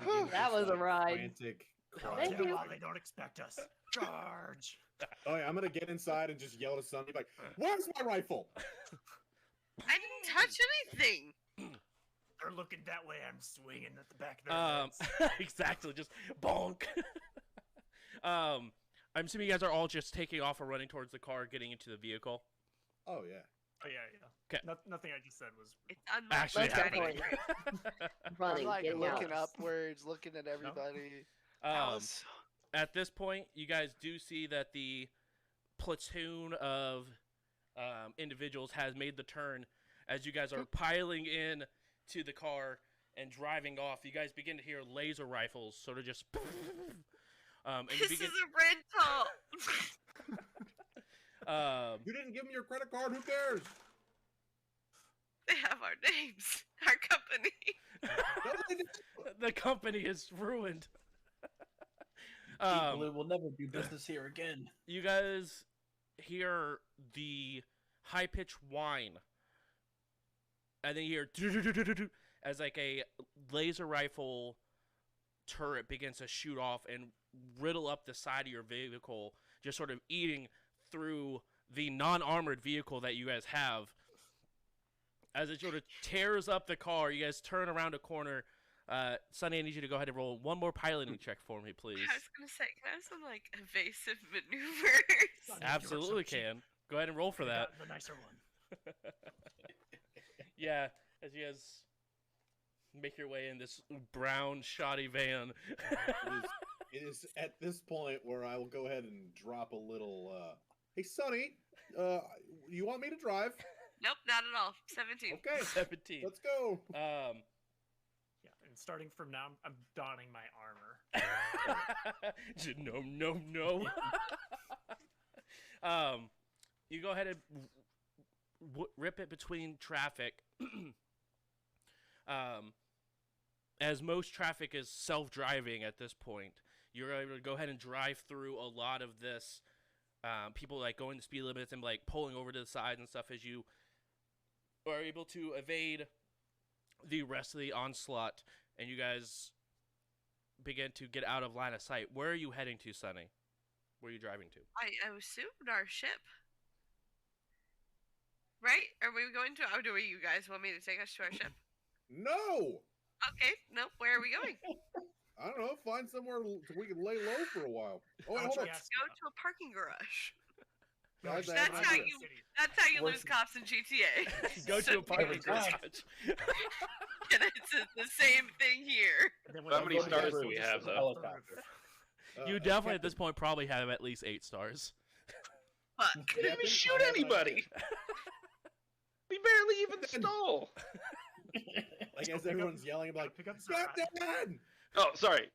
S10: Whew.
S5: That was a ride.
S6: Frantic
S5: Thank
S11: Get 'em
S5: you.
S11: while they don't expect us. Charge!
S6: Oh yeah, I'm gonna get inside and just yell to Sonny like, "Where's my rifle?"
S4: I didn't touch anything.
S11: They're looking that way. I'm swinging at the back of their heads.
S3: Exactly, just bonk. I'm assuming you guys are all just taking off or running towards the car, getting into the vehicle.
S6: Oh yeah.
S11: Oh yeah.
S3: 'Kay.
S11: Nothing I just said was.
S4: It's unmarked.
S3: Actually
S5: Let's go
S3: happening.
S10: I'm
S5: Running,
S10: like
S5: getting
S10: looking
S5: out.
S10: upwards, looking at everybody. That
S3: Um,
S10: was-
S3: at this point, you guys do see that the platoon of individuals has made the turn. As you guys are piling in to the car and driving off, you guys begin to hear laser rifles sort of just. And you
S4: This
S3: begin.
S4: is a rental.
S6: You didn't give me your credit card. Who cares?
S4: They have our names. Our company.
S6: No, they didn't.
S3: The company is ruined.
S9: Deep Blue will never do business here again.
S3: You guys hear the high pitched whine, and then you hear as like a laser rifle turret begins to shoot off and riddle up the side of your vehicle, just sort of eating through the non-armored vehicle that you guys have. As it sort of tears up the car, you guys turn around a corner. Sunny, I need you to go ahead and roll one more piloting check for me, please.
S4: I was gonna say, can I have some like evasive maneuvers?
S11: Sonny,
S3: Absolutely
S11: you're so cheap.
S3: can. Go ahead and roll for
S11: I
S3: that.
S11: got the nicer one.
S3: Yeah, as you guys make your way in this brown, shoddy van.
S6: It is at this point where I will go ahead and drop a little. Hey, Sonny, you want me to drive?
S4: Nope, not at all. 17.
S6: Okay,
S3: 17.
S6: let's go.
S11: Yeah, and starting from now, I'm donning my armor.
S3: No. You go ahead and rip it between traffic. As most traffic is self-driving at this point, you're able to go ahead and drive through a lot of this. People like going the speed limits and like pulling over to the side and stuff as you are able to evade the rest of the onslaught, and you guys begin to get out of line of sight. Where are you heading to, Sunny? Where are you driving to?
S4: I assumed our ship. Right? Are we going to? Oh, do you guys want me to take us to our ship?
S6: No,
S4: Okay. Nope. Where are we going?
S6: I don't know. Find somewhere we can lay low for a while. Oh, wait,
S11: How'd
S6: hold on.
S11: you ask
S4: Go
S11: me
S4: to a parking garage.
S6: Guys, I have
S4: That's
S6: an
S4: how
S6: idea.
S4: you. That's how you
S9: Works-
S4: lose cops in GTA.
S3: Go to a parking
S9: time.
S3: garage.
S4: And it's the same thing here.
S11: And then
S7: How
S11: when
S7: many
S11: you
S9: go to
S11: go
S7: stars
S11: to
S7: do we
S11: the
S7: have,
S11: roof,
S7: though?
S9: Helicopter.
S3: You definitely at this point probably have at least 8 stars.
S4: Fuck.
S7: We didn't even
S6: Captain,
S7: shoot
S6: I have an
S7: anybody. We barely even stole.
S6: Like as everyone's yelling, I'm like,
S11: pick up Zara.
S6: Captain!
S7: Oh, sorry.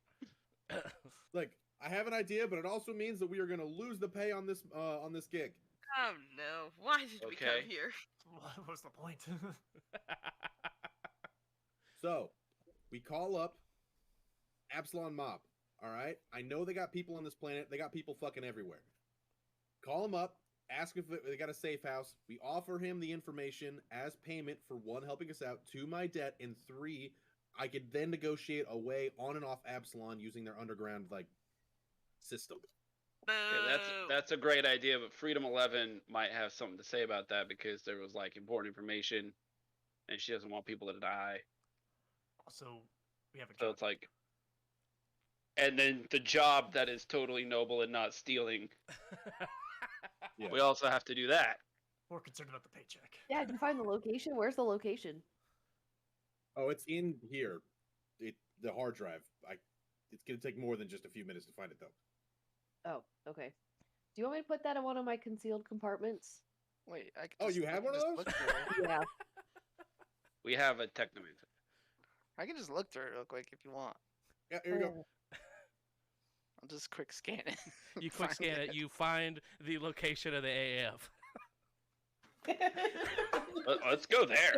S6: Like, I have an idea, but it also means that we are going to lose the pay on this gig.
S4: Oh no! Why did we come
S7: Okay.
S4: here?
S11: What was the point?
S6: So, we call up Absalon Mob. All right, I know they got people on this planet. They got people fucking everywhere. Call them up. Ask if they got a safe house. We offer him the information as payment for 1, helping us out, 2, my debt, and 3, I could then negotiate a way on and off Absalon using their underground system.
S7: Yeah, that's a great idea, but Freedom 11 might have something to say about that because there was important information, and she doesn't want people to die.
S11: Also, we have a
S7: So
S11: job.
S7: it's like, and then the job that is totally noble and not stealing.
S6: Yeah.
S7: We also have to do that.
S11: More concerned about the paycheck.
S5: Yeah, did you find the location? Where's the location?
S6: Oh, it's in here. The hard drive. It's gonna take more than just a few minutes to find it, though.
S5: Oh, okay. Do you want me to put that in one of my concealed compartments?
S10: Wait, I could
S6: Oh,
S10: just
S6: you have one of
S10: just
S6: those?
S10: look through it.
S5: Yeah.
S7: We have a technomancer.
S10: I can just look through it real quick if you want.
S6: Yeah, here we go.
S10: I'll just quick scan it.
S3: You quick
S10: Find
S3: scan it. You find the location of the AF.
S7: Let's go there.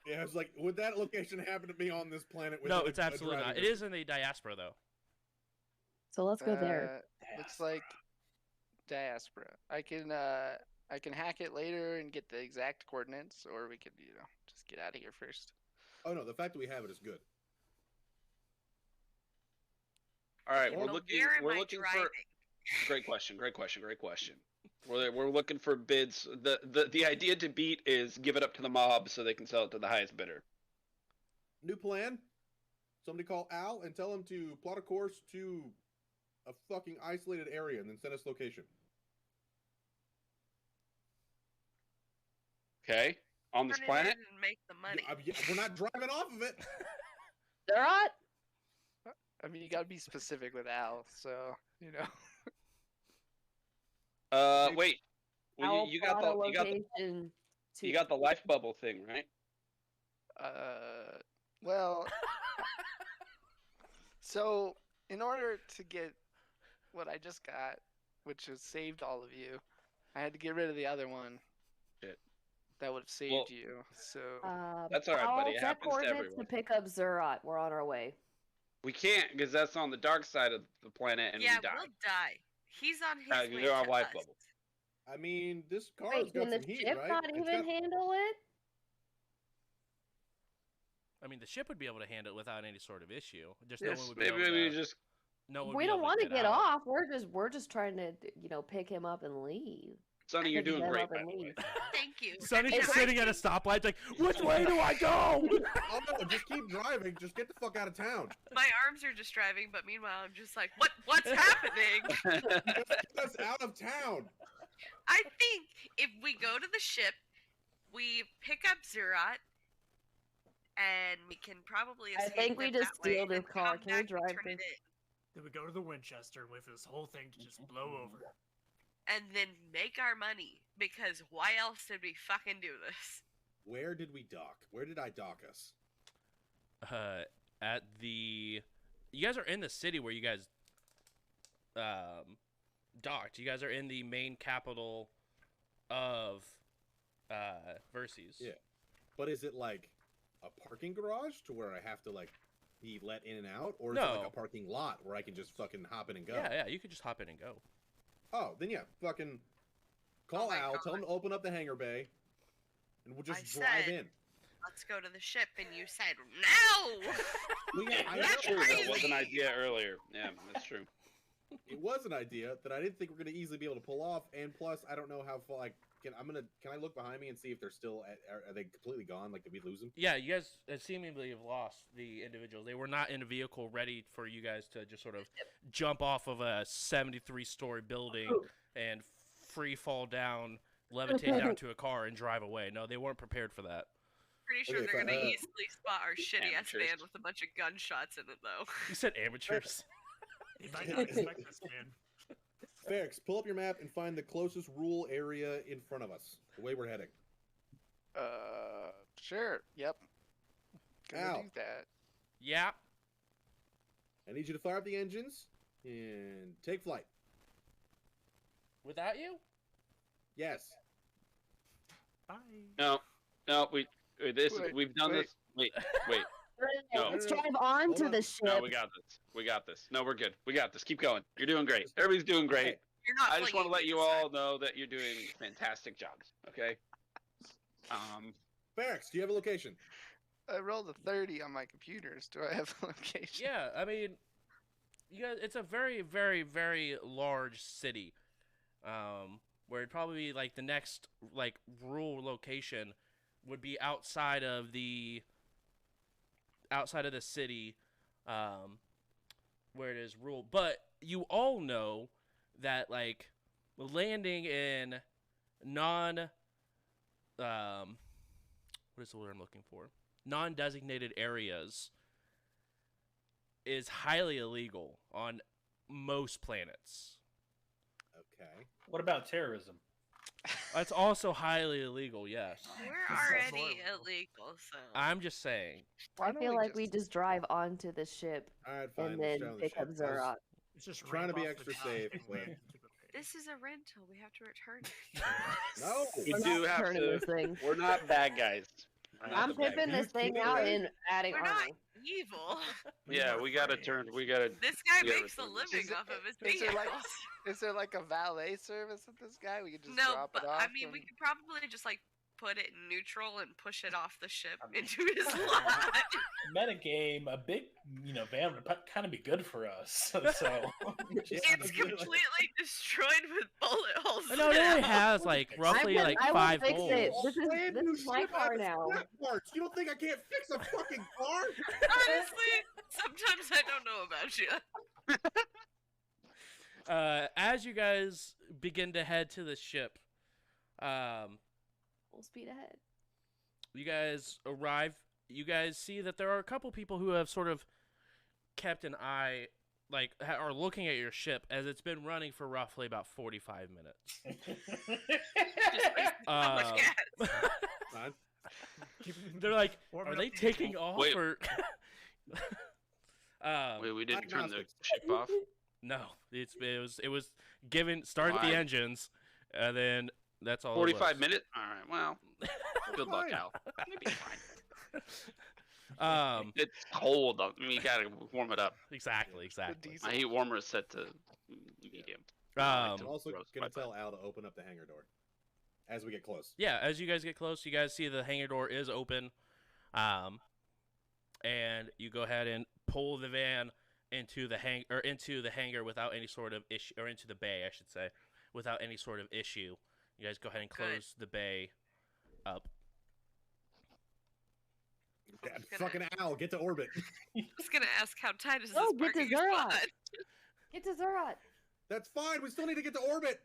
S6: Yeah, it's like, would that location happen to be on this planet? With
S3: No,
S6: a
S3: it's absolutely not.
S6: driving
S3: It is in the diaspora, though.
S5: So let's go there.
S10: Looks like diaspora. I can hack it later and get the exact coordinates, or we could, just get out of here first.
S6: Oh no, the fact that we have it is good.
S7: All right,
S4: Okay,
S7: we're
S4: but
S7: looking.
S4: where am
S7: We're
S4: I
S7: looking
S4: driving?
S7: for. Great question. We're looking for bids. The idea to beat is give it up to the mob so they can sell it to the highest bidder.
S6: New plan. Somebody call Al and tell him to plot a course to a fucking isolated area and then send us location.
S7: Okay, on this
S4: Turn it
S7: planet.
S4: in and make the money.
S6: We're not driving off of it.
S5: They're hot.
S10: I mean, you gotta be specific with Al, so
S7: Wait. Well,
S5: I'll
S7: you got
S5: plot a
S7: the
S5: location to-
S7: you got the life bubble thing, right?
S10: Well, so in order to get what I just got, which has saved all of you, I had to get rid of the other one.
S7: Shit.
S10: That would have saved
S7: Well,
S10: you. So
S7: That's all right,
S5: I'll
S7: buddy. It
S5: set
S7: happens to
S5: coordinates
S7: everyone.
S5: to pick up Zurat. We're on our way.
S7: We can't because that's on the dark side of the planet, and
S4: yeah,
S7: we die.
S4: we'll die. He's on his way
S7: They're on
S4: to
S7: life
S4: us.
S7: bubble.
S6: I mean, this car's
S5: Wait,
S6: got
S5: can the
S6: some heat,
S5: ship
S6: right?
S5: not
S6: It's
S5: even
S6: got-
S5: handle it?
S3: I mean, the ship would be able to handle it without any sort of issue. Just
S7: Yes,
S3: no one would be
S7: maybe
S3: able
S7: we
S3: to.
S7: just.
S3: No one would
S5: We
S3: be
S5: don't
S3: able
S5: want to
S3: get
S5: get
S3: out.
S5: off. We're just trying to pick him up and leave.
S7: Sonny, you're
S5: Pick
S7: doing
S5: him
S7: great,
S5: up
S7: by
S5: and
S7: the way.
S5: leave.
S4: Thank you.
S3: Sonny's
S5: It's
S3: just sitting at a stoplight, like, which way do I go?
S6: Oh no, just keep driving. Just get the fuck out of town.
S4: My arms are just driving, but meanwhile I'm just like, what's happening?
S6: Just get us out of town.
S4: I think if we go to the ship, we pick up Zurat, and we can probably
S5: I
S4: escape
S5: think we
S4: them
S5: just
S4: that way,
S5: steal this
S4: and
S5: car.
S4: come
S5: Can we
S4: back and
S5: drive
S4: turn
S5: this?
S4: it in.
S11: Then we go to the Winchester and wait for this whole thing to just blow over.
S4: And then make our money, because why else did we fucking do this?
S6: Where did we dock? Where did I dock us?
S3: At the, you guys are in the city where you guys, docked. You guys are in the main capital of, Verces.
S6: Yeah. But is it like a parking garage to where I have to be let in and out, or is it like
S3: No.
S6: a parking lot where I can just fucking hop in and go?
S3: Yeah, you could just hop in and go.
S6: Oh, then yeah, fucking call
S4: Oh my
S6: Al, tell him
S4: God.
S6: to open up the hangar bay, and we'll just
S4: I
S6: drive
S4: said-
S6: in.
S4: Let's go to the ship, and you said, no!
S6: Well, yeah, I
S4: That's
S6: know.
S7: True, that was an
S4: crazy.
S7: idea earlier. Yeah, that's true.
S6: It was an idea that I didn't think we're gonna easily be able to pull off, and plus, I don't know how far. Can I look behind me and see if they're still? Are they completely gone? Like, did we lose them?
S3: Yeah, you guys seemingly have lost the individuals. They were not in a vehicle ready for you guys to just sort of jump off of a 73-story building and free fall down, levitate down to a car, and drive away. No, they weren't prepared for that.
S4: Pretty sure
S6: Okay,
S4: they're
S6: fine,
S4: gonna
S6: uh,
S4: easily spot our shitty-ass
S7: Amateurs.
S4: van with a bunch of gunshots in it, though.
S3: You said amateurs.
S11: They might not expect this, man.
S6: Ferrex, pull up your map and find the closest rural area in front of us. The way we're heading.
S10: Sure. Yep. Gonna
S6: Al.
S10: do that.
S3: Yeah.
S6: I need you to fire up the engines and take flight.
S3: Without you?
S6: Yes.
S11: Bye.
S7: No, we've done
S10: Wait,
S7: this. Wait. No.
S5: let's
S6: No, no,
S5: drive
S6: no.
S5: onto
S6: Hold
S5: the
S6: on.
S5: ship.
S7: No, we got this. We got this. No, we're good. We got this. Keep going. You're doing great. Everybody's doing great.
S6: Okay.
S4: You're not
S7: I just want to
S4: flinging
S7: let
S4: me
S7: you
S4: this
S7: all
S4: time.
S7: know that you're doing fantastic jobs. Okay.
S6: Barracks, do you have a location?
S10: I rolled a 30 on my computers. Do I have a location?
S3: Yeah, I mean, you guys, it's a very, very, very large city. Where it'd probably be like the next like rural location would be outside of the city, where it is rural. But you all know that like landing in non what is the word I'm looking for? Non-designated areas is highly illegal on most planets.
S6: Okay.
S9: What about terrorism?
S3: That's also highly illegal, yes.
S4: We're
S11: That's
S4: already
S11: horrible.
S4: illegal, so.
S3: I'm just saying.
S10: Why
S5: I
S10: don't
S5: feel
S10: we
S5: like we just drive onto the ship
S6: All right, fine.
S5: and
S6: we'll
S5: then
S6: stay on the
S5: pick
S6: ship.
S5: up
S6: I was
S5: Zerat.
S11: It's just
S6: trying to
S11: ramp
S6: be
S11: off
S6: extra
S11: the top
S6: safe,
S11: and
S6: but-
S11: land into the base.
S4: This is a rental. We have to return it.
S6: No.
S7: We
S5: We're
S7: do
S5: not
S7: have
S5: turning
S7: to.
S5: this thing.
S7: We're not bad guys. We're not
S5: I'm
S7: the bad
S5: pipping
S6: guys.
S5: this thing
S6: You
S5: out
S6: kidding?
S5: and adding
S4: We're
S5: armor.
S4: not evil.
S7: Yeah, we gotta turn. We gotta.
S4: This guy
S7: Yeah,
S4: makes a
S7: return this.
S4: living
S10: Is it-
S4: off of his
S10: is there like-
S4: vehicles.
S10: Is there like a valet service with this guy? We could just
S4: No,
S10: drop
S4: but
S10: it off.
S4: I mean, we
S10: and-
S4: could probably just like put it in neutral and push it off the ship
S9: I mean-
S4: into his lot.
S9: Metagame, a big, van would kind of be good for us. So
S4: It's completely destroyed with bullet holes.
S3: I know it
S4: now.
S3: only has like roughly like
S5: I will
S3: 5
S5: fix
S3: holes.
S5: it. This
S6: Brand new
S5: is my
S6: ship
S5: car
S6: has
S5: now.
S6: scrap parts. You don't think I can't fix a fucking car?
S4: Honestly, sometimes I don't know about you.
S3: As you guys begin to head to the ship,
S5: Full speed ahead.
S3: you guys arrive. You guys see that there are a couple people who have sort of kept an eye, like are looking at your ship as it's been running for roughly about 45 minutes.
S4: Just wasted so much
S3: Um,
S4: gas.
S6: Fine.
S3: They're like,
S11: Warming
S3: are
S11: up
S3: they
S11: the
S3: taking
S11: engine.
S3: off
S7: Wait.
S3: or?
S7: Wait, we didn't turn the
S6: Diagnostics.
S7: ship off.
S3: No, it was given started the
S7: Why?
S3: engines, and then that's all. it
S7: 45
S3: was.
S7: minutes. All right. Well, good luck,
S6: Fine.
S7: Al. Maybe fine.
S3: It's
S7: It's cold. I mean, you gotta warm it up.
S3: exactly.
S10: The diesel.
S7: My heat warmer is set to medium.
S3: Um,
S6: I'm also
S7: Roast
S6: gonna
S7: by
S6: tell Al to open up the hangar door as we get close.
S3: yeah, as you guys get close, you guys see the hangar door is open, and you go ahead and pull the van into the hangar without any sort of issue, or into the bay, I should say, without any sort of issue. You guys go ahead and
S4: Good.
S3: close the bay up.
S6: Yeah,
S4: I'm just gonna-
S6: fucking Al, get to orbit.
S4: I was gonna ask how tight is this
S5: Oh, get to
S4: parking
S5: Zerat.
S4: spot?
S5: Get to Zerat.
S6: That's fine. We still need to get to orbit.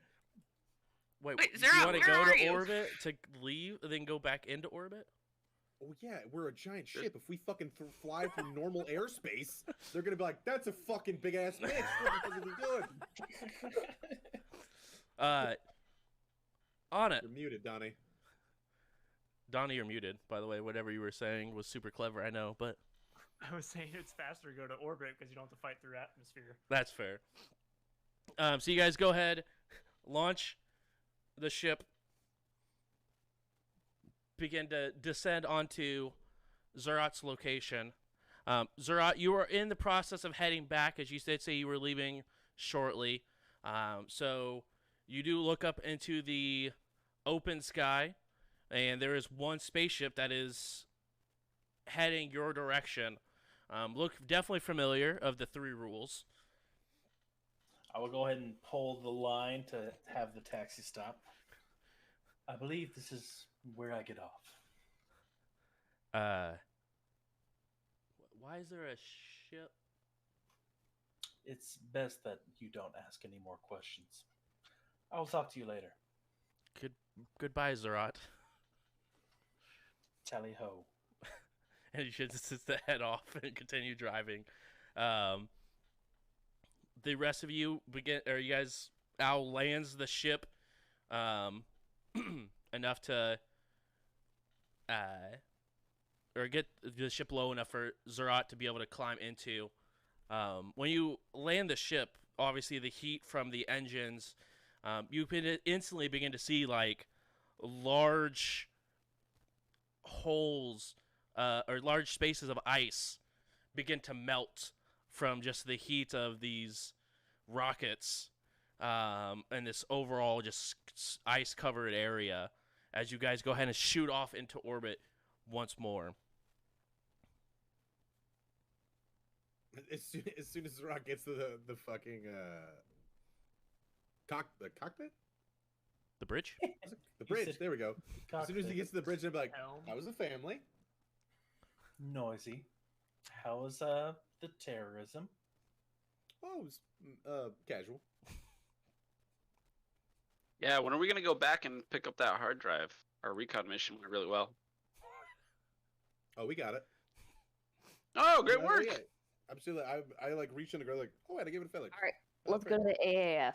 S3: Wait,
S4: Wait,
S3: do you
S4: Zerat,
S3: want to
S4: where
S3: go
S4: are
S3: to
S4: you?
S3: orbit to leave, then go back into orbit?
S6: Oh yeah, we're a giant ship. If we fucking fly through normal airspace, they're gonna be like, "That's a fucking big ass bitch." What the fuck are we doing?
S3: On it.
S6: You're muted, Donnie.
S3: Donnie, you're muted, by the way. Whatever you were saying was super clever, I know, but
S11: I was saying it's faster to go to orbit because you don't have to fight through atmosphere.
S3: that's fair. So you guys go ahead, launch the ship, begin to descend onto Zerat's location. Zerat, you are in the process of heading back, as you did say you were leaving shortly. So you do look up into the open sky, and there is one spaceship that is heading your direction. Look definitely familiar of the 3 rules.
S9: I will go ahead and pull the line to have the taxi stop. I believe this is where I get off.
S3: Why is there a ship?
S9: It's best that you don't ask any more questions. I will talk to you later.
S3: Goodbye, Zerat.
S9: Tally ho.
S3: And you should just head off and continue driving. The rest of you you guys, Al lands the ship enough to or get the ship low enough for Zerat to be able to climb into. When you land the ship, obviously the heat from the engines, you can instantly begin to see like large holes or large spaces of ice begin to melt from just the heat of these rockets and this overall just ice-covered area as you guys go ahead and shoot off into orbit once more.
S6: As soon as Rock gets to the fucking cockpit?
S3: The bridge?
S6: The bridge, there we go. As soon as he
S9: Cockpit.
S6: gets to the bridge, I'm like,
S11: Helm.
S6: how was the family?
S9: Noisy. How was the terrorism?
S6: Oh, it was casual.
S7: Yeah, when are we gonna go back and pick up that hard drive? Our recon mission went really well.
S6: Oh, we got it.
S7: Oh, great
S6: Yeah,
S7: work!
S6: yeah. I'm still I like reached in to go like, oh wait, I gave it a fail. Like,
S5: All right,
S6: oh,
S5: let's go
S6: great.
S5: to the AAF.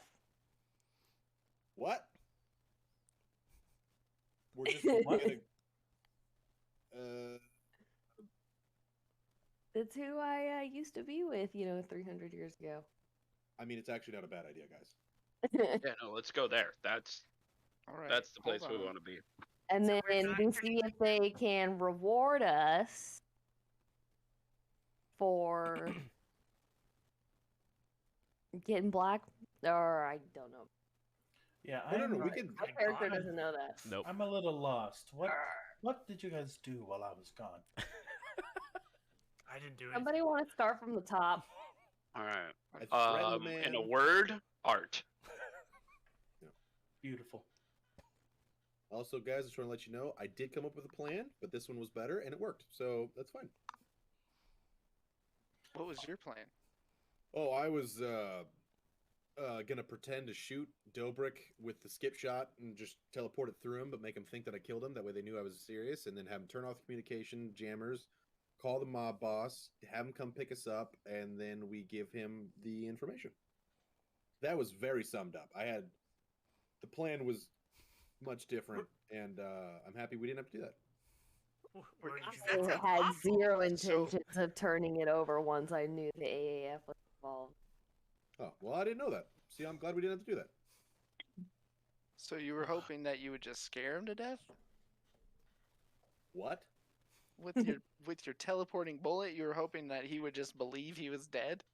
S6: What? We're just
S9: What?
S6: gonna.
S5: That's who I used to be with, 300 years ago.
S6: I mean, it's actually not a bad idea, guys.
S7: Yeah, no, let's go there. That's
S10: All right.
S7: that's the place
S10: hold
S7: we
S10: on.
S7: want to be.
S5: And
S4: So
S5: then
S4: we're
S5: we
S4: not
S5: see if they can reward us for getting black, or I don't know.
S9: Yeah,
S6: No, we
S9: I'm-
S6: can.
S5: My character doesn't know that.
S3: Nope.
S9: I'm a little lost. What did you guys do while I was gone?
S11: I didn't do anything.
S5: Somebody want to start from the top?
S7: All right.
S6: I threatened the
S7: In a
S6: man.
S7: word, art.
S9: Beautiful.
S6: Also, guys, I just want to let you know I did come up with a plan, but this one was better and it worked, so that's fine.
S10: What was your plan?
S6: Oh, I was gonna pretend to shoot Dobrik with the skip shot and just teleport it through him, but make him think that I killed him. That way they knew I was serious, and then have him turn off the communication jammers, call the mob boss, have him come pick us up, and then we give him the information. That was very summed up. The plan was much different, and I'm happy we didn't have to do that.
S11: Where did you
S4: That
S5: I
S4: sounds
S5: had
S4: awful.
S5: zero
S10: So-
S5: intentions of turning it over once I knew the AAF was involved.
S6: Oh, well, I didn't know that. See, I'm glad we didn't have to do that.
S10: So you were hoping that you would just scare him to death
S6: What?
S10: with your teleporting bullet? You were hoping that he would just believe he was dead.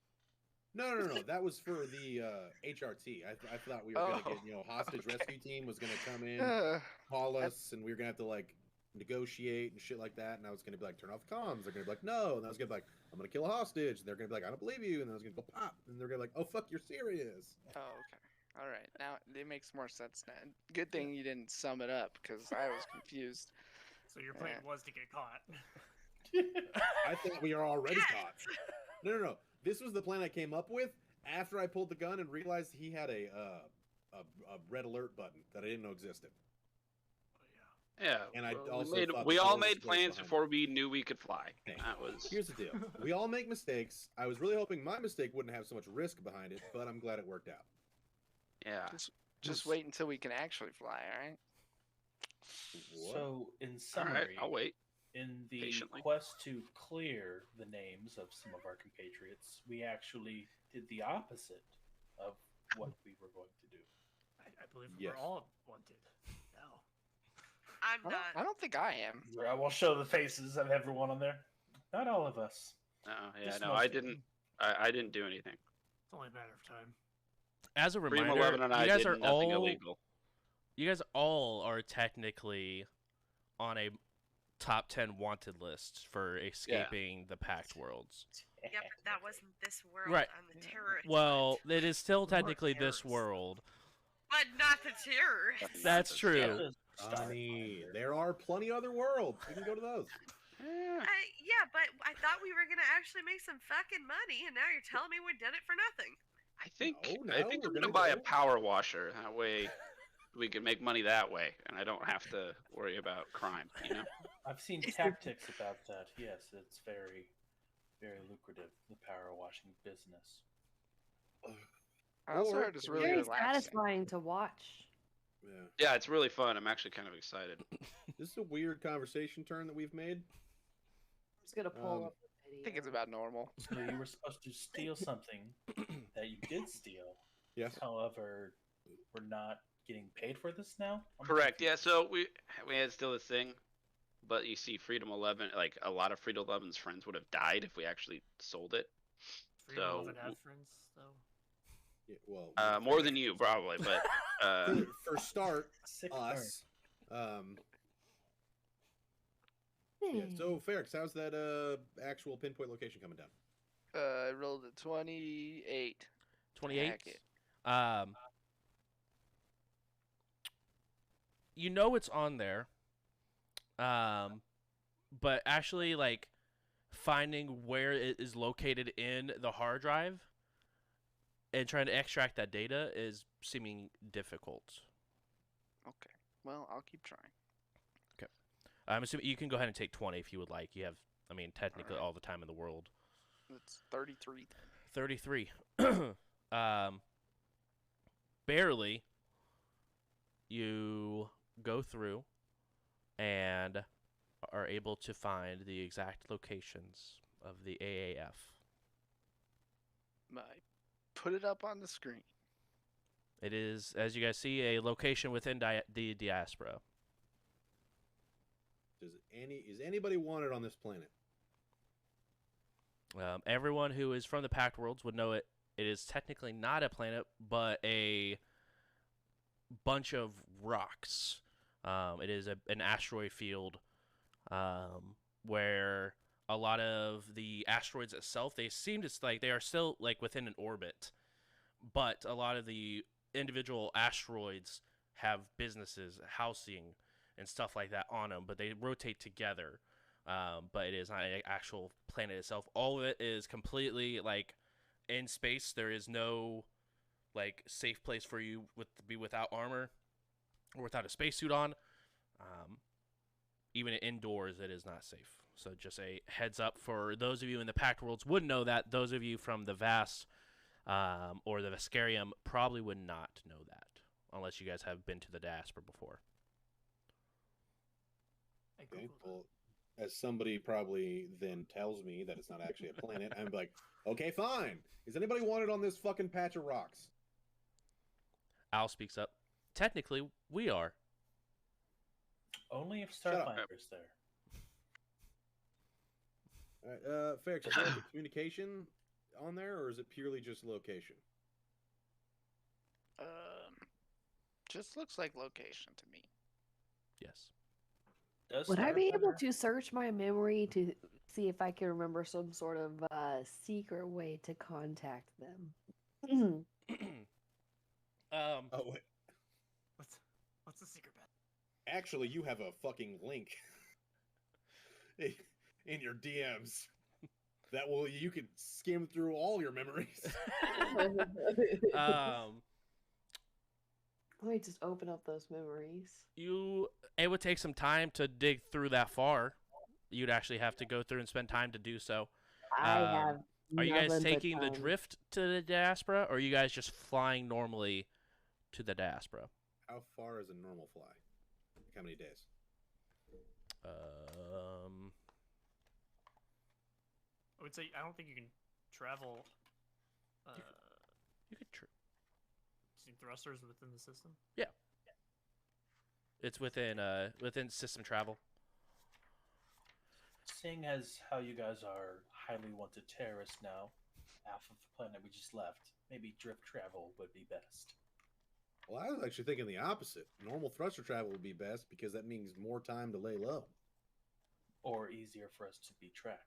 S6: No. That was for the HRT. I thought we were gonna
S10: Oh,
S6: get, hostage
S10: okay.
S6: rescue team was gonna come in,
S10: Uh,
S6: call us, and we were gonna have to like negotiate and shit like that. And I was gonna be like, turn off the comms. They're gonna be like, no. And I was gonna be like, I'm gonna kill a hostage. And they're gonna be like, I don't believe you. And I was gonna go pop. And they're gonna be like, oh fuck, you're serious.
S10: oh, okay. All right. Now it makes more sense now. Good thing you didn't sum it up because I was confused.
S11: So your plan
S10: Yeah.
S11: was to get caught.
S6: I thought we are already
S4: Yes.
S6: caught. No. This was the plan I came up with after I pulled the gun and realized he had a red alert button that I didn't know existed.
S7: Yeah.
S6: And I
S7: well,
S6: also
S7: we, made,
S6: thought
S7: we
S6: the
S7: all
S6: door was
S7: made
S6: closed
S7: plans
S6: behind
S7: before we knew we could fly.
S6: Hey,
S7: That was.
S6: Here's the deal. We all make mistakes. I was really hoping my mistake wouldn't have so much risk behind it, but I'm glad it worked out.
S7: Yeah.
S10: Just wait until we can actually fly. All right.
S6: What?
S9: So, in
S7: All right.
S9: summary,
S7: I'll wait.
S9: in the
S7: Patiently.
S9: quest to clear the names of some of our compatriots, we actually did the opposite of what we were going to do.
S11: I believe
S6: Yes.
S11: we're all wanted. No.
S4: I'm
S10: I
S4: not.
S10: don't think I am.
S9: I will show the faces of everyone on there. Not all of us.
S7: No, yeah,
S9: Just
S7: no,
S9: most
S7: I
S9: of them.
S7: didn't. I didn't do anything.
S11: It's only a matter of time.
S3: As a
S7: Dream
S3: reminder,
S7: 11 and I
S3: you guys
S7: did
S3: are
S7: nothing
S3: all
S7: illegal.
S3: you guys all are technically on a top 10 wanted list for escaping the Pact Worlds.
S4: Yeah, but that wasn't this world.
S3: Right.
S4: I'm the terrorist.
S3: Well, it is still
S11: We weren't
S3: technically this
S11: terrorists.
S3: world.
S4: But not the terrorists.
S3: That's true.
S9: Just start
S6: Honey,
S9: fire.
S6: there are plenty other worlds. We can go to those.
S7: Yeah.
S4: Yeah, but I thought we were gonna actually make some fucking money, and now you're telling me we did it for nothing.
S7: I think
S6: No,
S7: I think
S6: we're
S7: I'm gonna
S6: gonna
S7: buy a
S6: go.
S7: power washer. That way, we can make money that way, and I don't have to worry about crime. You know.
S9: I've seen tactics about that. Yes, it's very, very lucrative, the power washing business.
S10: I also
S6: Or
S10: heard it's really
S5: Very
S10: relaxing.
S5: satisfying to watch.
S6: Yeah.
S7: Yeah, it's really fun. I'm actually kind of excited.
S6: This is a weird conversation turn that we've made.
S5: I'm just gonna pull
S6: Um,
S5: up the
S10: I
S5: video.
S10: think it's about normal.
S9: So you were supposed to steal something that you did steal.
S6: Yes.
S9: However, we're not getting paid for this now. I'm
S7: Correct.
S9: confused.
S7: Yeah. So we had still this thing. But you see, Freedom 11, like a lot of Freedom 11's friends would have died if we actually sold it.
S11: Freedom
S7: So
S11: 11 have friends, though?
S6: Yeah, well,
S7: more than you probably, but
S6: for start,
S9: Sick
S6: us. Yeah. So, Ferrex, how's that actual pinpoint location coming down?
S10: I rolled a 28.
S3: 28.
S10: Hack it.
S3: You know it's on there. But actually, like, finding where it is located in the hard drive and trying to extract that data is seeming difficult.
S10: Okay. Well, I'll keep trying.
S3: I'm assuming you can go ahead and take 20 if you would like. You have, I mean, technically
S10: Alright.
S3: all the time in the world.
S10: It's 33 then.
S3: 33. Barely. You go through and are able to find the exact locations of the AAF.
S10: I put it up on the screen.
S3: It is, as you guys see, a location within the diaspora.
S6: Is anybody wanted on this planet?
S3: Everyone who is from the Pact Worlds would know it. It is technically not a planet, but a bunch of rocks. It is an asteroid field where a lot of the asteroids itself, they seem to like they are still like within an orbit, but a lot of the individual asteroids have businesses, housing, and stuff like that on them, but they rotate together. But it is not an actual planet itself. All of it is completely like in space. There is no like safe place for you to be without armor or without a spacesuit on. Even indoors, it is not safe. So just a heads up for those of you in the Pact Worlds would know that. Those of you from the Vast or the Vescarium probably would not know that unless you guys have been to the diaspora before.
S6: Okay, well, as somebody probably then tells me that it's not actually a planet, I'm like, okay, fine. Is anybody wanted on this fucking patch of rocks?
S3: Al speaks up. Technically, we are.
S9: Only if
S6: Shut up.
S9: Starfinder's there.
S6: All right, Ferrex, is there like a communication on there, or is it purely just location?
S10: Just looks like location to me.
S3: Yes.
S5: Would I be able to search my memory to see if I can remember some sort of secret way to contact them?
S6: Oh wait.
S11: What's the secret bet?
S6: Actually, you have a fucking link in your DMs that you can skim through all your memories.
S5: Let me just open up those memories.
S3: It would take some time to dig through that far. You'd actually have to go through and spend time to do so.
S5: I have.
S3: Are you guys
S5: nothing but
S3: taking the
S5: time.
S3: drift to the diaspora, or are you guys just flying normally to the diaspora?
S6: How far is a normal fly? Like how many days?
S11: I would say I don't think you can travel.
S3: You could
S11: Using thrusters within the system.
S3: Yeah. It's within system travel.
S9: Seeing as how you guys are highly wanted terrorists now, half of the planet we just left, maybe drift travel would be best.
S6: Well, I was actually thinking the opposite. Normal thruster travel would be best because that means more time to lay low.
S9: Or easier for us to be tracked.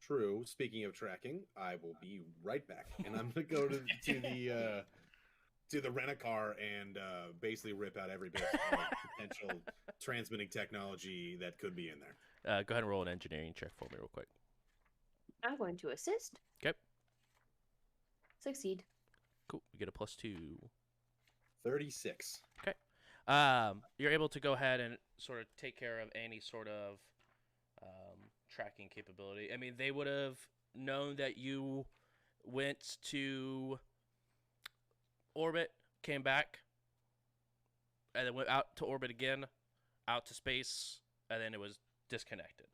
S6: True. Speaking of tracking, I will be right back, and I'm gonna go to the rent-a-car and basically rip out every bit of potential transmitting technology that could be in there.
S3: Go ahead and roll an engineering check for me real quick.
S5: I'm going to assist.
S3: Okay.
S5: Succeed.
S3: Cool. You get a +2.
S6: 36.
S3: Okay. You're able to go ahead and sort of take care of any sort of tracking capability. I mean, they would have known that you went to orbit, came back, and then went out to orbit again, out to space, and then it was disconnected.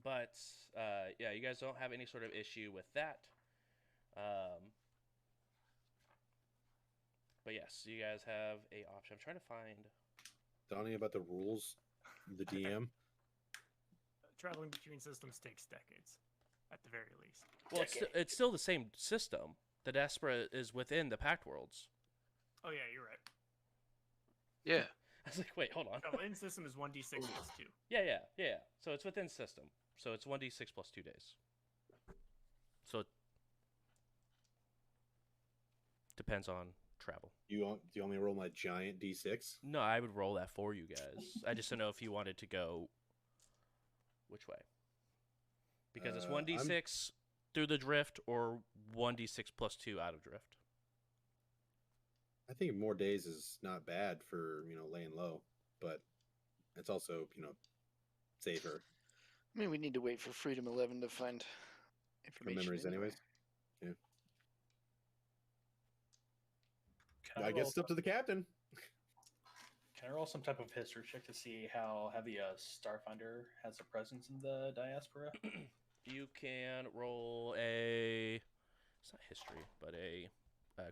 S3: But yeah, you guys don't have any sort of issue with that. But yes, you guys have a option. I'm trying to find
S6: Donnie, about the rules? The DM?
S11: Traveling between systems takes decades, at the very least.
S3: Well, it's still the same system. The Despera is within the Pact Worlds.
S11: Oh yeah, you're right.
S7: Yeah.
S3: I was like, wait, hold on.
S11: No, in system is 1d6 plus 2.
S3: Yeah. So it's within system. So it's 1d6 plus 2 days. So it depends on travel.
S6: Do you want me to roll my giant D6?
S3: No, I would roll that for you guys. I just don't know if you wanted to go which way. Because it's 1d6 through the drift or 1d6 plus 2 out of drift.
S6: I think more days is not bad for, laying low, but it's also, safer.
S10: I mean, we need to wait for Freedom 11 to find
S6: For
S10: information.
S6: memories anyways. Yeah.
S9: Can
S6: I guess it's up to the captain.
S9: Can I roll some type of history check to see how heavy a Starfinder has a presence in the diaspora?
S3: You can roll it's not history, but a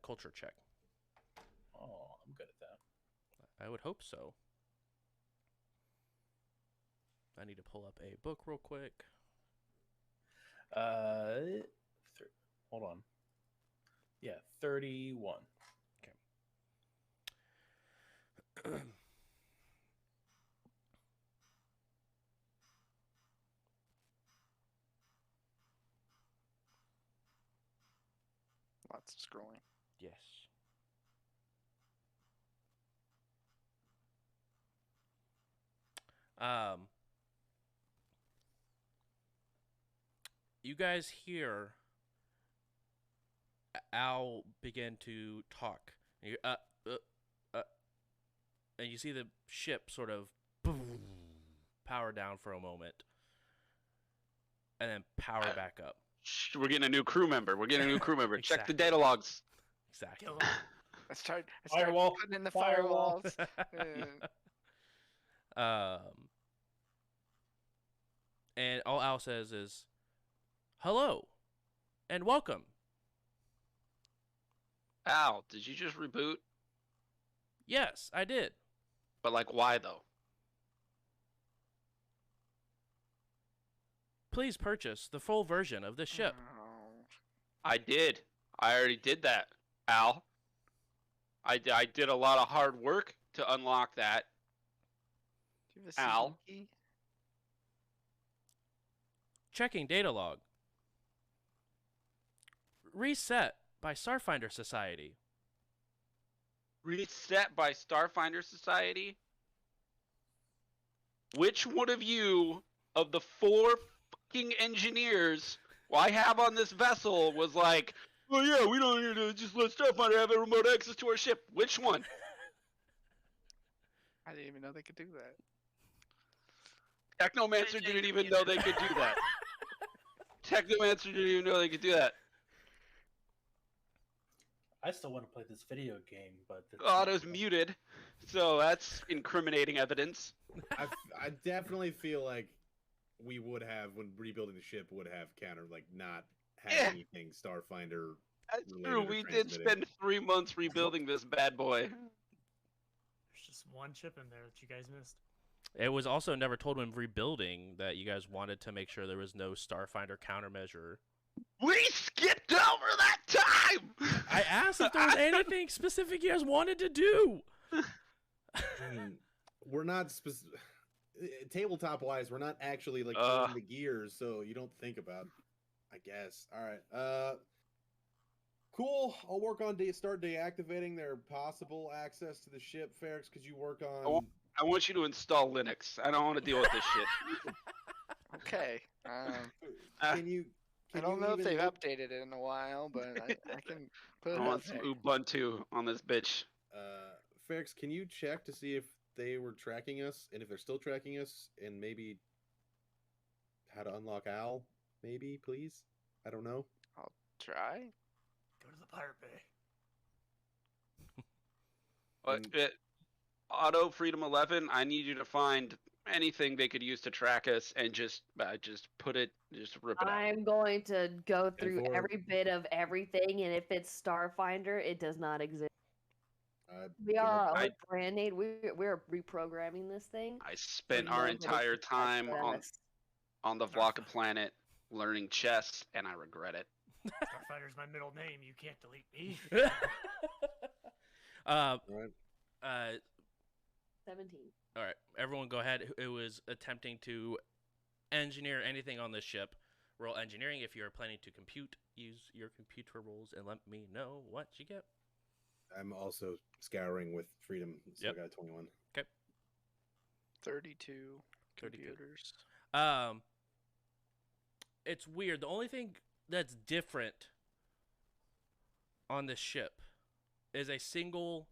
S3: culture check.
S9: Oh, I'm good at that.
S3: I would hope so. I need to pull up a book real quick.
S9: Hold on. Yeah, 31.
S3: Okay.
S10: Lots of scrolling.
S3: Yes. You guys hear Al begin to talk. And you and you see the ship sort of boom, power down for a moment, and then power back up.
S7: We're getting a new crew member.
S3: Exactly.
S7: Check the data logs.
S3: Exactly.
S10: I start
S9: Firewall.
S10: putting in the
S9: Firewall.
S10: firewalls.
S3: And all Al says is, "Hello, and welcome."
S7: Al, did you just reboot?
S3: Yes, I did.
S7: But like, why though?
S3: Please purchase the full version of this ship.
S7: I did. I already did that, Al. I did a lot of hard work to unlock that.
S10: Do you have a
S7: Al.
S10: CD key?
S3: Checking data log. Reset by Starfinder Society.
S7: Reset by Starfinder Society? Which one of you, of the 4 fucking engineers I have on this vessel, was like, oh yeah, we don't need to just let Starfinder have a remote access to our ship? Which one?
S10: I didn't even know they could do that.
S7: Technomancer didn't even know they could do that. Technomancer didn't even know they could do that.
S9: I still want to play this video game, but
S7: Otto's muted, so that's incriminating evidence.
S6: I definitely feel like we would have, when rebuilding the ship, would have not had anything Starfinder.
S7: That's true. We did spend 3 months rebuilding this bad boy.
S11: There's just one chip in there that you guys missed.
S3: It was also never told when rebuilding that you guys wanted to make sure there was no Starfinder countermeasure.
S7: We skipped over that time!
S3: I asked if there was anything specific you guys wanted to do.
S6: We're not tabletop wise. We're not actually in the gears, so you don't think about. I guess. All right. Cool. I'll work on start deactivating their possible access to the ship, Ferrex. Could you work on?
S7: I want you to install Linux. I don't want to deal with this shit.
S10: Okay.
S6: Can you?
S10: I don't know if they've updated it in a while, but I can put it
S7: I
S10: up
S7: want some
S10: there.
S7: Ubuntu on this bitch.
S6: Ferrex, can you check to see if they were tracking us, and if they're still tracking us, and maybe how to unlock Al? Maybe, please. I don't know.
S10: I'll try.
S11: Go to the pirate bay.
S7: Auto Freedom 11, I need you to find anything they could use to track us and just rip it out.
S5: I'm going to go through every bit of everything, and if it's Starfinder, it does not exist. We are our
S7: I-
S5: own brand name. We're reprogramming this thing.
S7: I
S5: so
S7: spent our
S5: nobody
S7: entire
S5: can touch
S7: time
S5: us.
S7: on the Vlaka planet learning chess, and I regret it.
S11: Starfighter's my middle name. You can't delete me.
S6: Right.
S5: 17.
S3: All right, everyone, go ahead. Who was attempting to engineer anything on this ship? Roll engineering. If you're planning to compute, use your computer rolls and let me know what you get.
S6: I'm also scouring with freedom, so
S3: Yep.
S6: I got 21.
S10: 32
S3: 32.
S10: computers.
S3: It's weird. The only thing that's different on this ship is a single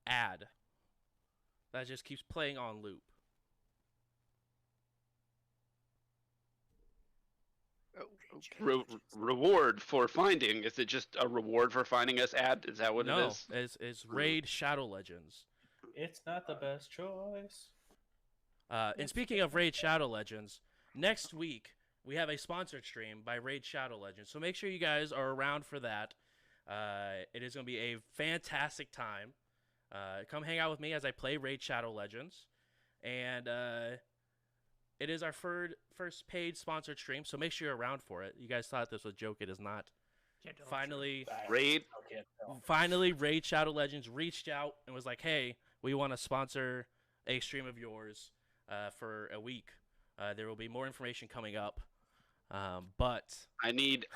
S3: ad that just keeps playing on loop.
S10: Oh, okay.
S7: Reward for finding. Is it just a reward for finding us ad? Is that what it is?
S3: No, it's Raid Shadow Legends.
S9: It's not the best choice.
S3: And speaking of Raid Shadow Legends, next week we have a sponsored stream by Raid Shadow Legends. So make sure you guys are around for that. It is going to be a fantastic time. Come hang out with me as I play Raid Shadow Legends. And it is our first paid sponsored stream, so make sure you're around for it. You guys thought this was a joke. It is not.
S11: Can't tell
S3: Finally,
S7: Raid.
S3: Raid Shadow Legends reached out and was like, hey, we want to sponsor a stream of yours for a week. There will be more information coming up. But
S7: I need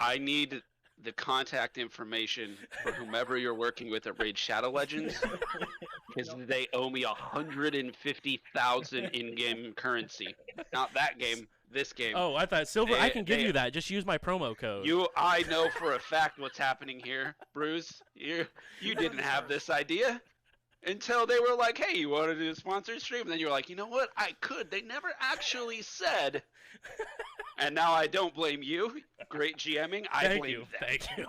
S7: the contact information for whomever you're working with at Raid Shadow Legends, because they owe me 150,000 in-game currency. Not that game, this game.
S3: oh, I thought Silver. I can give you that. Just use my promo code.
S7: I know for a fact what's happening here, Bruce. You didn't have this idea until they were like, "Hey, you want to do a sponsored stream?" And then you're like, "You know what? I could." They never actually said. And now I don't blame you. Great GMing. I blame them.
S3: Thank you.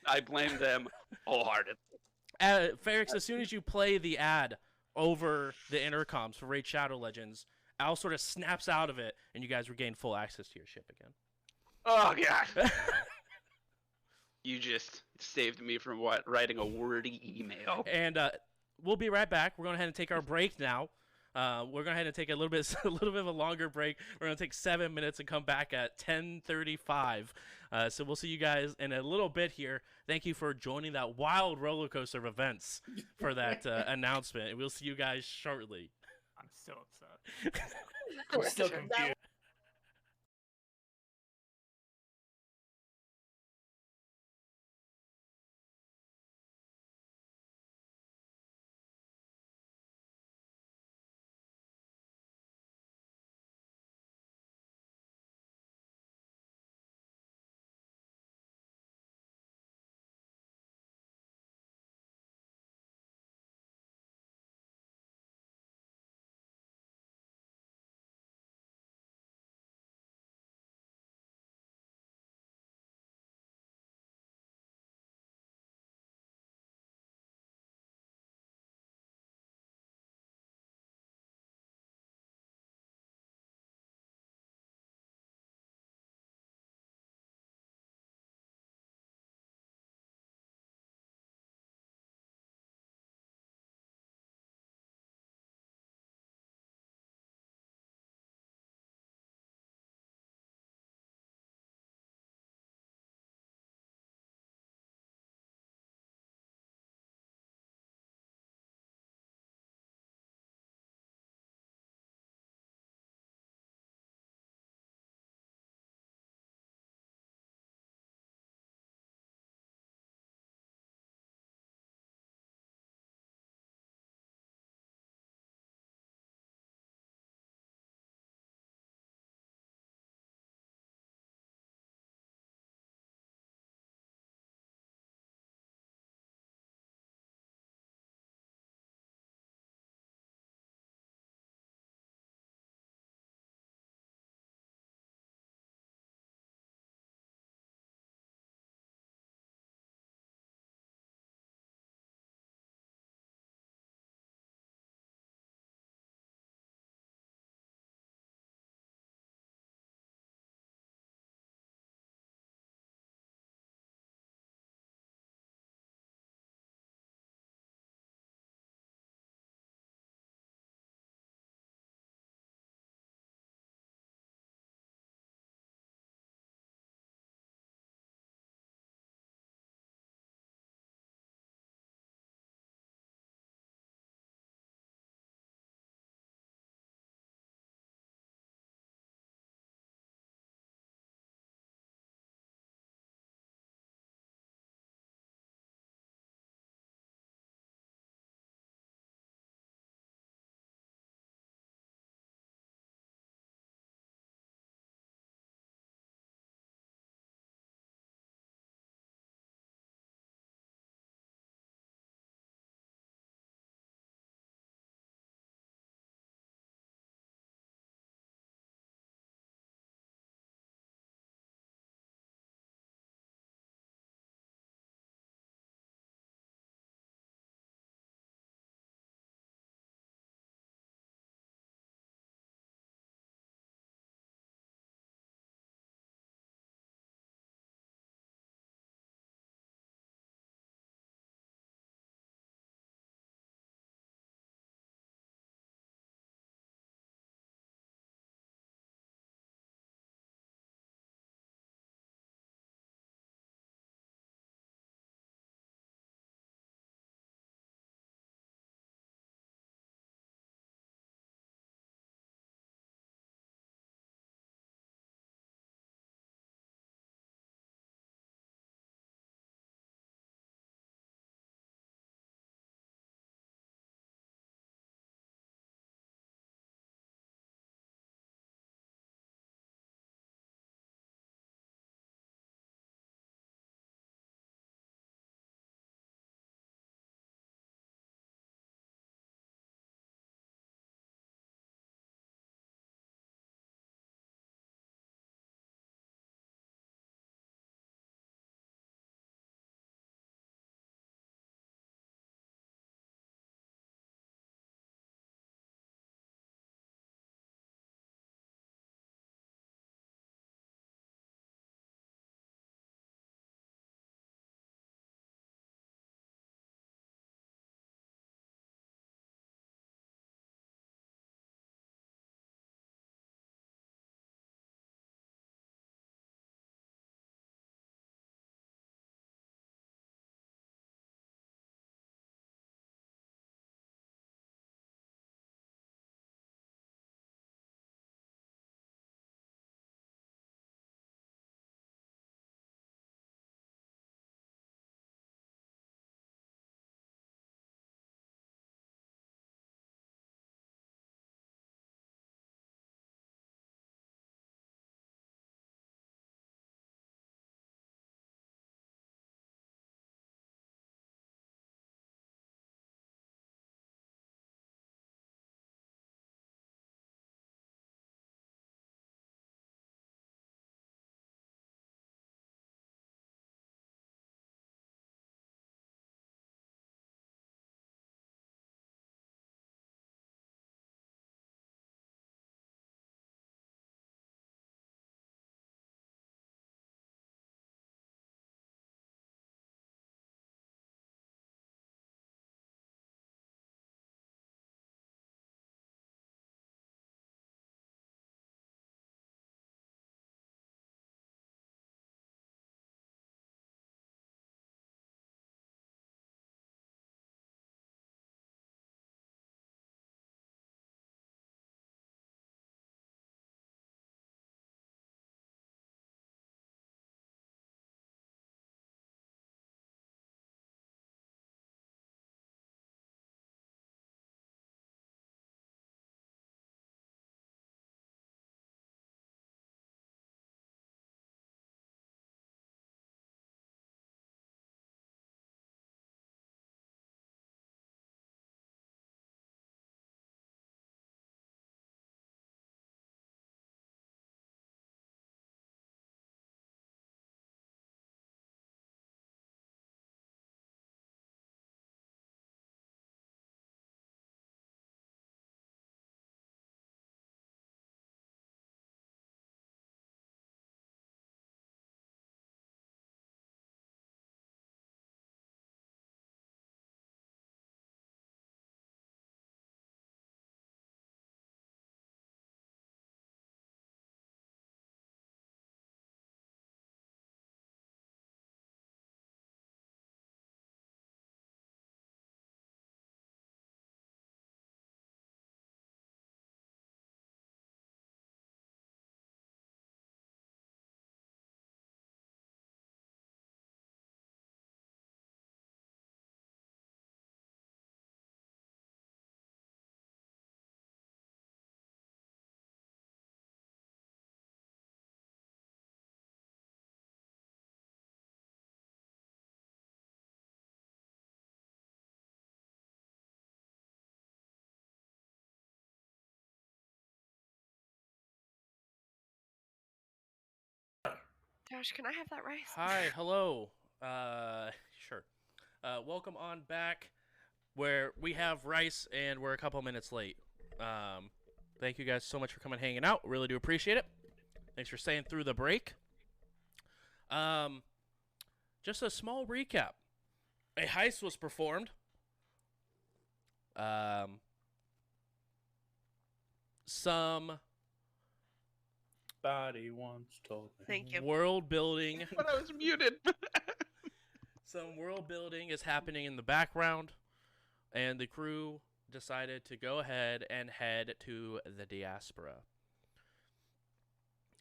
S7: I blame them wholeheartedly.
S3: Ferrix, as soon as you play the ad over the intercoms for Raid Shadow Legends, Al sort of snaps out of it, and you guys regain full access to your ship again.
S7: Oh, God. You just saved me from writing a wordy email.
S3: And we'll be right back. We're going ahead and take our break now. We're going ahead and take a little bit of a longer break. We're going to take 7 minutes and come back at 10:35. So we'll see you guys in a little bit here. Thank you for joining that wild roller coaster of events for that announcement. And we'll see you guys shortly.
S11: I'm so upset. I'm still confused.
S4: Josh, can I have that rice?
S3: Hi, hello. Sure. Welcome on back, where we have rice and we're a couple minutes late. Thank you guys so much for coming hanging out. Really do appreciate it. Thanks for staying through the break. Just a small recap. A heist was performed. Some
S9: Body once told me.
S4: Thank you.
S3: world building.
S7: But I was muted.
S3: Some world building is happening in the background, and the crew decided to go ahead and head to the diaspora.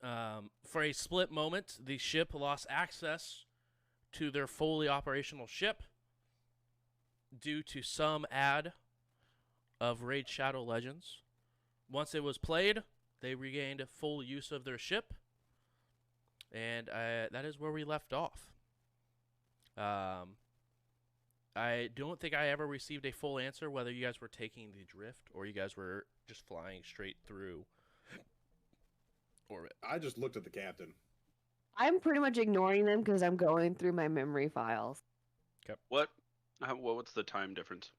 S3: For a split moment, the ship lost access to their fully operational ship due to some ad of Raid Shadow Legends. Once it was played, they regained full use of their ship, and that is where we left off. I don't think I ever received a full answer whether you guys were taking the drift or you guys were just flying straight through orbit.
S6: I just looked at the captain.
S5: I'm pretty much ignoring them because I'm going through my memory files.
S7: What's the time difference?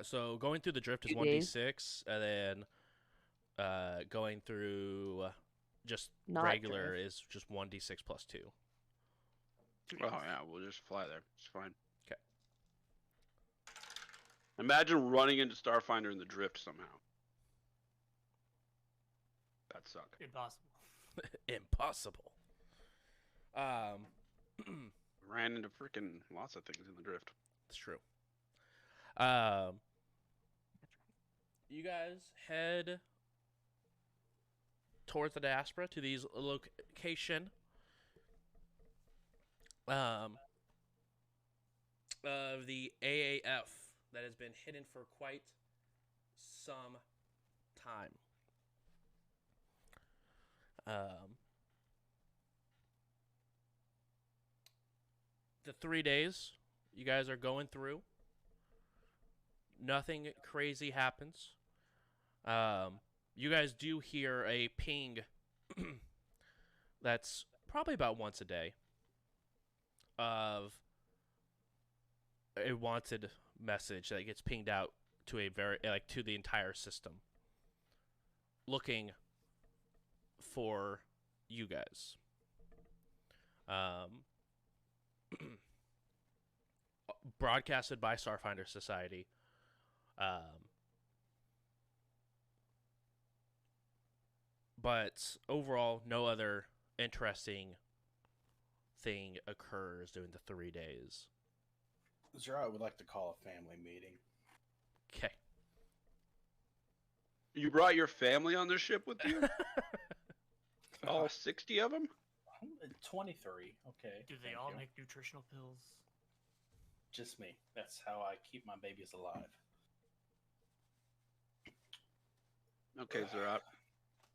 S3: So going through the drift is 1d6, and then going through just
S5: Not
S3: regular
S5: drift.
S3: is just 1d6 plus 2.
S7: Oh yeah, we'll just fly there. It's fine.
S3: Okay.
S7: Imagine running into Starfinder in the drift somehow. That'd suck.
S11: Impossible.
S3: Impossible.
S7: Ran into freaking lots of things in the drift.
S3: It's true. You guys head towards the diaspora to these location of the AAF that has been hidden for quite some time. The 3 days you guys are going through, nothing crazy happens. You guys do hear a ping that's probably about once a day of a wanted message that gets pinged out to to the entire system, looking for you guys. Broadcasted by Starfinder Society. But overall, no other interesting thing occurs during the 3 days.
S9: Zara would like to call a family meeting.
S3: Okay.
S7: You brought your family on this ship with you? All 60 of them?
S9: 23. Okay.
S11: Do they
S9: thank
S11: all
S9: you.
S11: make nutritional pills?
S9: Just me. That's how I keep my babies alive.
S7: Okay, Zerat.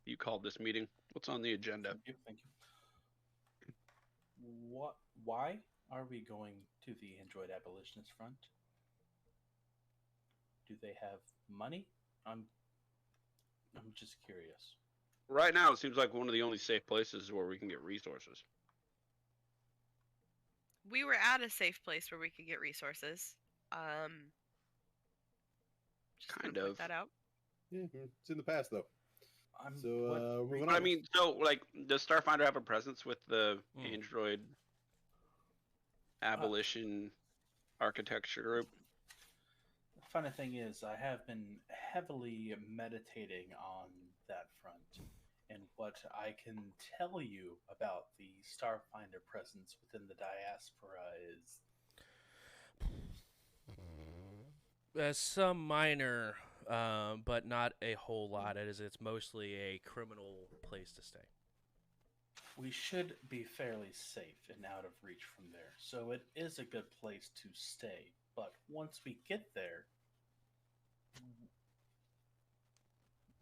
S7: You called this meeting. What's on the agenda?
S9: Thank you. Thank you. Why are we going to the Android Abolitionist Front? Do they have money? I'm just curious.
S7: Right now, it seems like one of the only safe places where we can get resources.
S4: We were at a safe place where we could get resources. Just gonna
S7: Kind
S4: point
S7: of.
S4: that out.
S6: Yeah, it's in the past though. So
S9: what-
S6: moving
S7: I
S6: on.
S7: mean, so, like, does Starfinder have a presence with the Android abolition architecture group?
S9: The funny thing is, I have been heavily meditating on that front. And what I can tell you about the Starfinder presence within the diaspora is
S3: Some minor, but not a whole lot. It's mostly a criminal place to stay.
S9: we should be fairly safe and out of reach from there. So it is a good place to stay. But once we get there,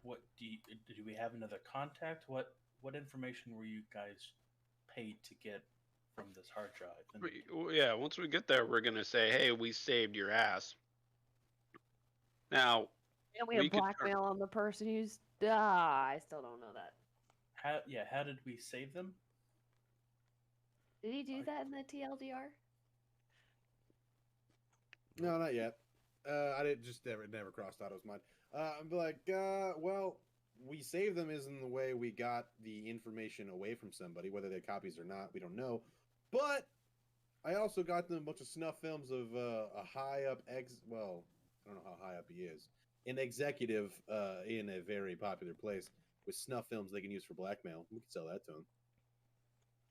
S9: what do we have another contact? What information were you guys paid to get from this hard drive? And
S7: Yeah, once we get there, we're going to say, hey, we saved your ass. Now,
S5: And we have
S7: we could
S5: blackmail on the person who's. I still don't know that.
S9: how did we save them?
S5: Did he do that in the TLDR?
S6: No, not yet. I didn't just never crossed Otto's mind. I'm like, well, we saved them isn't the way we got the information away from somebody, whether they're copies or not, we don't know. But I also got them a bunch of snuff films of a high up well, I don't know how high up he is, an executive in a very popular place with snuff films they can use for blackmail. We can sell that to them.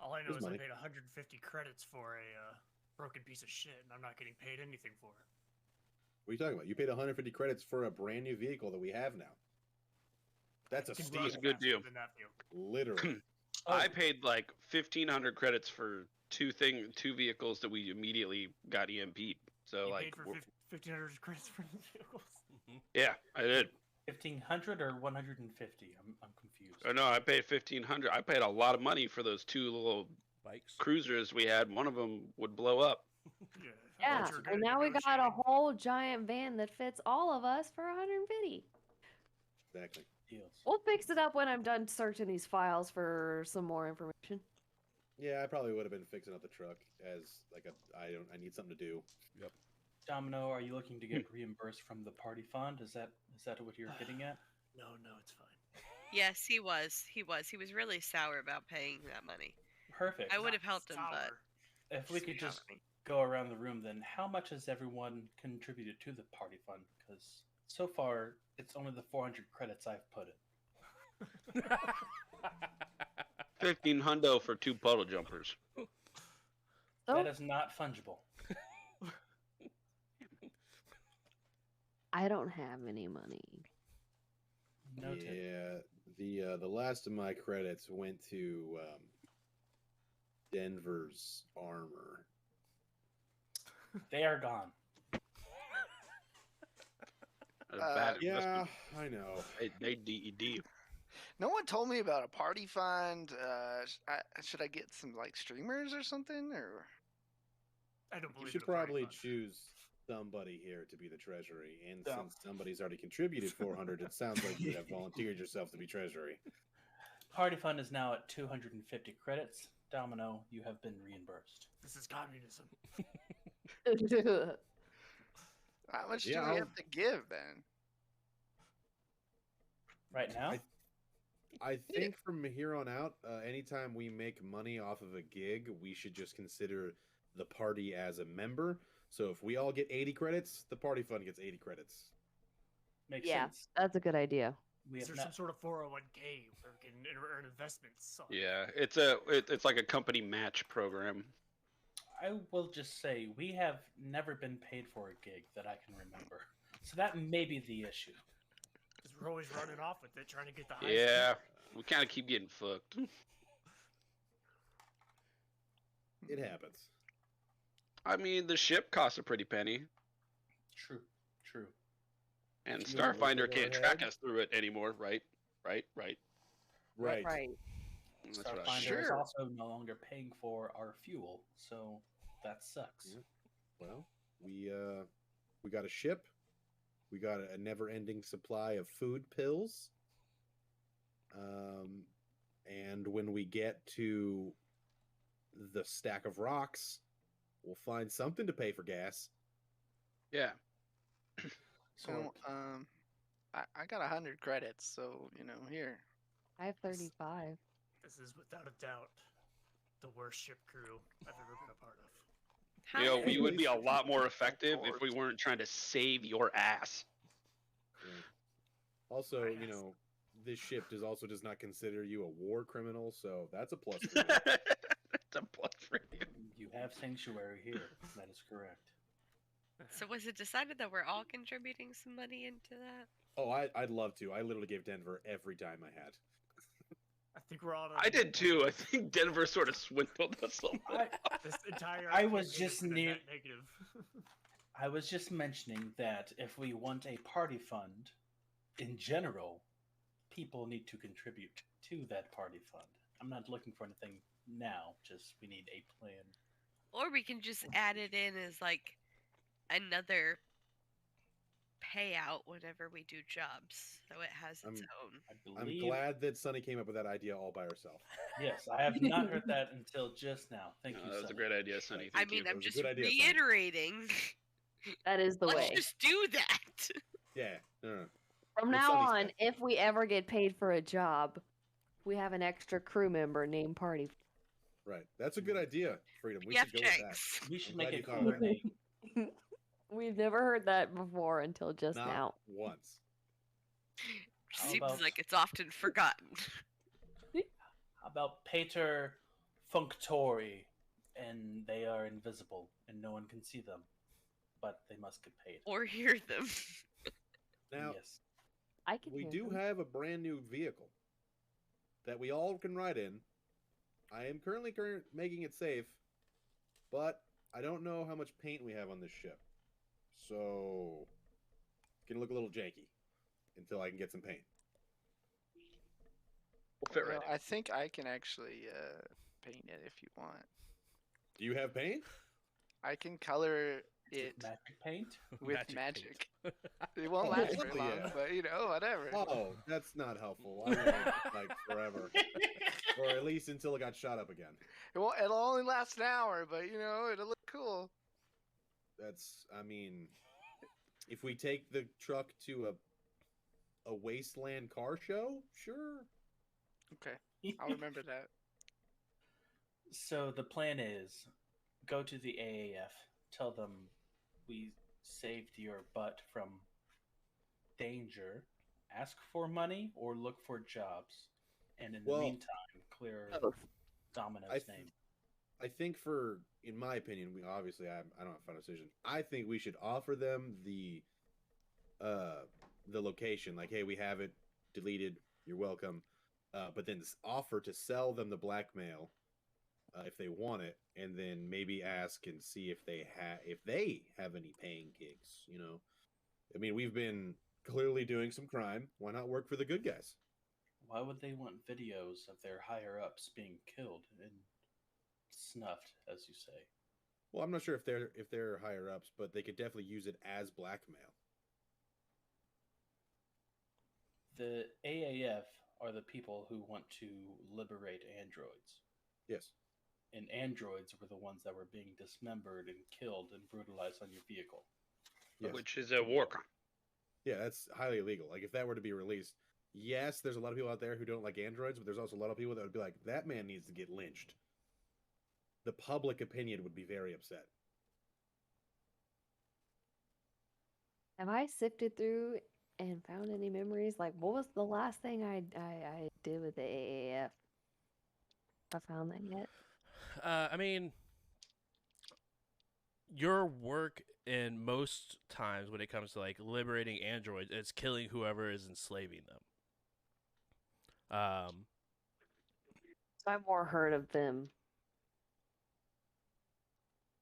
S11: All I know
S6: Here's
S11: is
S6: money.
S11: I paid 150 credits for a broken piece of shit, and I'm not getting paid anything for it.
S6: What are you talking about? You paid 150 credits for a brand new vehicle that we have now. That's a
S11: Can
S6: steal.
S11: run
S7: That's a good
S11: faster
S7: deal.
S11: than that vehicle.
S6: Literally.
S7: I paid like 1,500 credits for two vehicles that we immediately got EMP'd. So
S11: You
S7: like,
S11: paid for 1,500 credits for the vehicles.
S7: yeah, I did.
S9: 1,500 or 150? I'm confused.
S7: Oh no, I paid 1,500. I paid a lot of money for those two little
S3: Bikes.
S7: cruisers we had. One of them would blow up.
S11: Yeah, I
S5: Yeah,
S11: thought you were good
S5: and
S11: at
S5: now we got a
S11: negotiating.
S5: whole giant van that fits all of us for 150.
S6: Exactly.
S9: Deals.
S5: We'll fix it up when I'm done searching these files for some more information.
S6: Yeah, I probably would have been fixing up the truck as like I need something to do.
S3: Yep.
S9: Domino, are you looking to get reimbursed from the party fund? Is that what you're getting at?
S11: No, it's fine.
S4: Yes, he was. He was really sour about paying that money.
S9: Perfect.
S4: I would have helped him, but
S11: Sour.
S9: If we could
S4: Sweet
S9: just
S4: homie.
S9: go around the room, then how much has everyone contributed to the party fund? Because so far, it's only the 400 credits I've put in.
S7: 1,500 for two puddle jumpers.
S5: So
S9: That is not fungible.
S5: I don't have any money.
S9: Noted.
S6: Yeah, the last of my credits went to Denver's armor.
S9: They are gone.
S7: A bad
S6: Yeah,
S7: investment.
S6: I know.
S7: They DED.
S10: No one told me about a party fund. Should I get some like streamers or something? Or
S11: I don't
S6: You
S11: believe
S6: should
S11: in a party
S6: probably
S11: fund.
S6: choose somebody here to be the treasury. And
S9: Yeah.
S6: since somebody's already contributed 400, it sounds like you have volunteered yourself to be treasury.
S9: Party fund is now at 250 credits. Domino, you have been reimbursed.
S11: This is communism.
S10: how much
S6: Yeah,
S10: do we
S6: I'll-
S10: have to give then?
S9: Right now?
S6: I think from here on out, anytime we make money off of a gig, we should just consider the party as a member. So if we all get 80 credits, the party fund gets 80 credits.
S9: Makes
S5: Yeah.
S9: sense.
S5: That's a good idea.
S9: We
S11: Is
S9: have
S11: there some
S9: not,
S11: sort of 401k where we can earn investments? On?
S7: Yeah, it's like a company match program.
S9: I will just say we have never been paid for a gig that I can remember. So that may be the issue.
S11: Because we're always running off with it, trying to get the highest.
S7: Yeah, we kind of keep getting fucked.
S6: It happens.
S7: I mean, the ship costs a pretty penny,
S9: True.
S7: and
S6: You wanna look
S7: Starfinder
S6: at
S7: can't
S6: our
S7: track
S6: head?
S7: us through it anymore, right?
S6: Right.
S5: Right.
S7: That's what I
S9: Starfinder is
S10: Sure.
S9: also no longer paying for our fuel, so that sucks.
S6: Yeah. Well, we got a ship. We got a never-ending supply of food pills. And when we get to the stack of rocks, we'll find something to pay for gas.
S7: Yeah.
S10: So I got 100 credits, so here.
S5: I have 35.
S11: This is without a doubt the worst ship crew I've ever been a part of.
S4: How
S7: You know,
S4: many-
S7: we would be a lot more effective
S10: Of
S7: if we
S10: course.
S7: weren't trying to save your ass.
S6: Also,
S11: Right.
S6: this ship does not consider you a war criminal, so that's a plus for me.
S7: That's a plus for you.
S9: You have sanctuary here. That is correct.
S4: So was it decided that we're all contributing some money into that?
S6: Oh, I'd love to. I literally gave Denver every dime I had.
S11: I think we're all.
S7: I did too. I think Denver sort of swindled us a little.
S11: This entire.
S9: I was
S11: campaign has
S9: just
S11: been a
S9: near-
S11: net negative.
S9: I was just mentioning that if we want a party fund, in general, people need to contribute to that party fund. I'm not looking for anything now, just we need a plan.
S4: Or we can just add it in as like another payout whenever we do jobs, so it has its own.
S9: I
S6: I'm
S9: believe.
S6: glad that Sunny came up with that idea all by herself.
S9: Yes, I have not heard that until just now. Thank you,
S7: That was a
S9: Sonny.
S7: great idea, Sonny.
S4: I
S7: Thank
S4: mean,
S7: you.
S4: I'm
S6: was a
S4: just
S6: good idea, Sonny.
S4: reiterating.
S5: That is the
S4: Let's
S5: way.
S4: just do that.
S6: Yeah. No.
S5: From
S6: What
S5: now
S6: Sonny
S5: on,
S6: said.
S5: if we ever get paid for a job, we have an extra crew member named Party.
S6: Right. That's a good idea, Freedom. We
S4: Jeff
S6: should go with that.
S4: Jenks.
S9: We should
S6: I'm
S9: make
S6: glad
S9: a
S6: you thought of
S9: cooler
S6: that.
S9: name.
S5: We've never heard that before until just
S6: Not
S5: now.
S6: once.
S9: How
S4: Seems
S9: about-
S4: like it's often forgotten.
S9: How about Pater Functori, and they are invisible, and no one can see them, but they must get paid.
S4: Or hear them.
S6: Now,
S9: Yes.
S5: I can
S6: we
S5: hear
S6: do
S5: them.
S6: have a brand new vehicle that we all can ride in. I am currently making it safe, but I don't know how much paint we have on this ship. So, it's going to look a little janky until I can get some paint.
S7: We'll fit right
S10: Well, I think I can actually paint it if you want.
S6: Do you have paint?
S10: I can color it
S9: Magic paint?
S10: with
S3: Magic
S10: magic.
S3: paint.
S10: It won't
S6: Oh,
S10: last very
S6: hell
S10: long,
S6: yeah.
S10: but whatever.
S6: Oh, that's not helpful. I want it, like forever, or at least until it got shot up again.
S10: It'll only last an hour, but it'll look cool.
S6: That's, I mean, if we take the truck to a wasteland car show, sure.
S10: Okay, I'll remember that.
S9: So the plan is go to the AAF, tell them we saved your butt from danger, ask for money, or look for jobs. And in the
S6: Well,
S9: meantime, clear
S5: Both.
S9: Domino's
S6: I th-
S9: name.
S6: I think in my opinion, we obviously I don't have a final decision. I think we should offer them the location, like, hey, we have it deleted. You're welcome. But then offer to sell them the blackmail if they want it, and then maybe ask and see if they have any paying gigs. I mean, we've been clearly doing some crime. Why not work for the good guys?
S9: Why would they want videos of their higher ups being killed and snuffed, as you say?
S6: Well, I'm not sure if they're higher ups, but they could definitely use it as blackmail.
S9: The AAF are the people who want to liberate androids.
S6: Yes.
S9: And androids were the ones that were being dismembered and killed and brutalized on your vehicle.
S6: Yes.
S7: Which is a war crime.
S6: Yeah, that's highly illegal. Like, if that were to be released, yes, there's a lot of people out there who don't like androids, but there's also a lot of people that would be like, that man needs to get lynched. The public opinion would be very upset.
S5: Have I sifted through and found any memories? Like, what was the last thing I did with the AAF? I found that yet?
S3: I mean, your work in most times when it comes to like liberating androids, it's killing whoever is enslaving them.
S5: So I've more heard of them.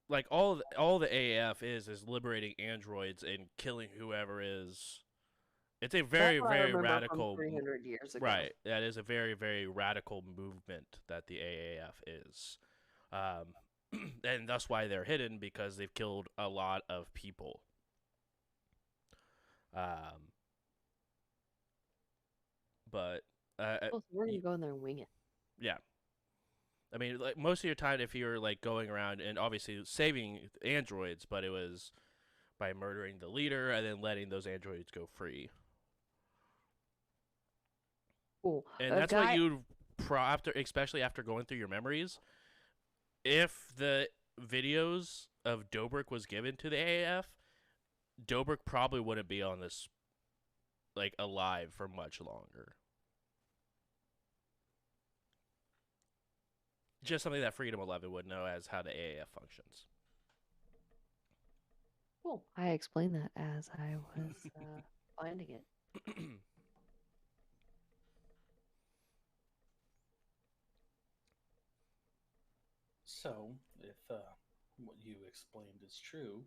S3: Like all the AAF is liberating androids and killing whoever is. It's a very
S5: That's what I
S3: very
S5: remember from
S3: radical
S5: 300 years ago.
S3: Right, that is a very very radical movement that the AAF is. And that's why they're hidden, because they've killed a lot of people. But
S5: Oh, so we're gonna go in there and wing it.
S3: yeah, I mean, like most of your time, if you're like going around and obviously saving androids, but it was by murdering the leader and then letting those androids go free.
S5: Cool.
S3: And
S5: A
S3: that's what
S5: guy-
S3: you especially after going through your memories. If the videos of Dobrik was given to the AAF, Dobrik probably wouldn't be on this, like, alive for much longer. Just something that Freedom 11 would know as how the AAF functions.
S5: Cool. I explained that as I was finding it.
S9: So, if what you explained is true,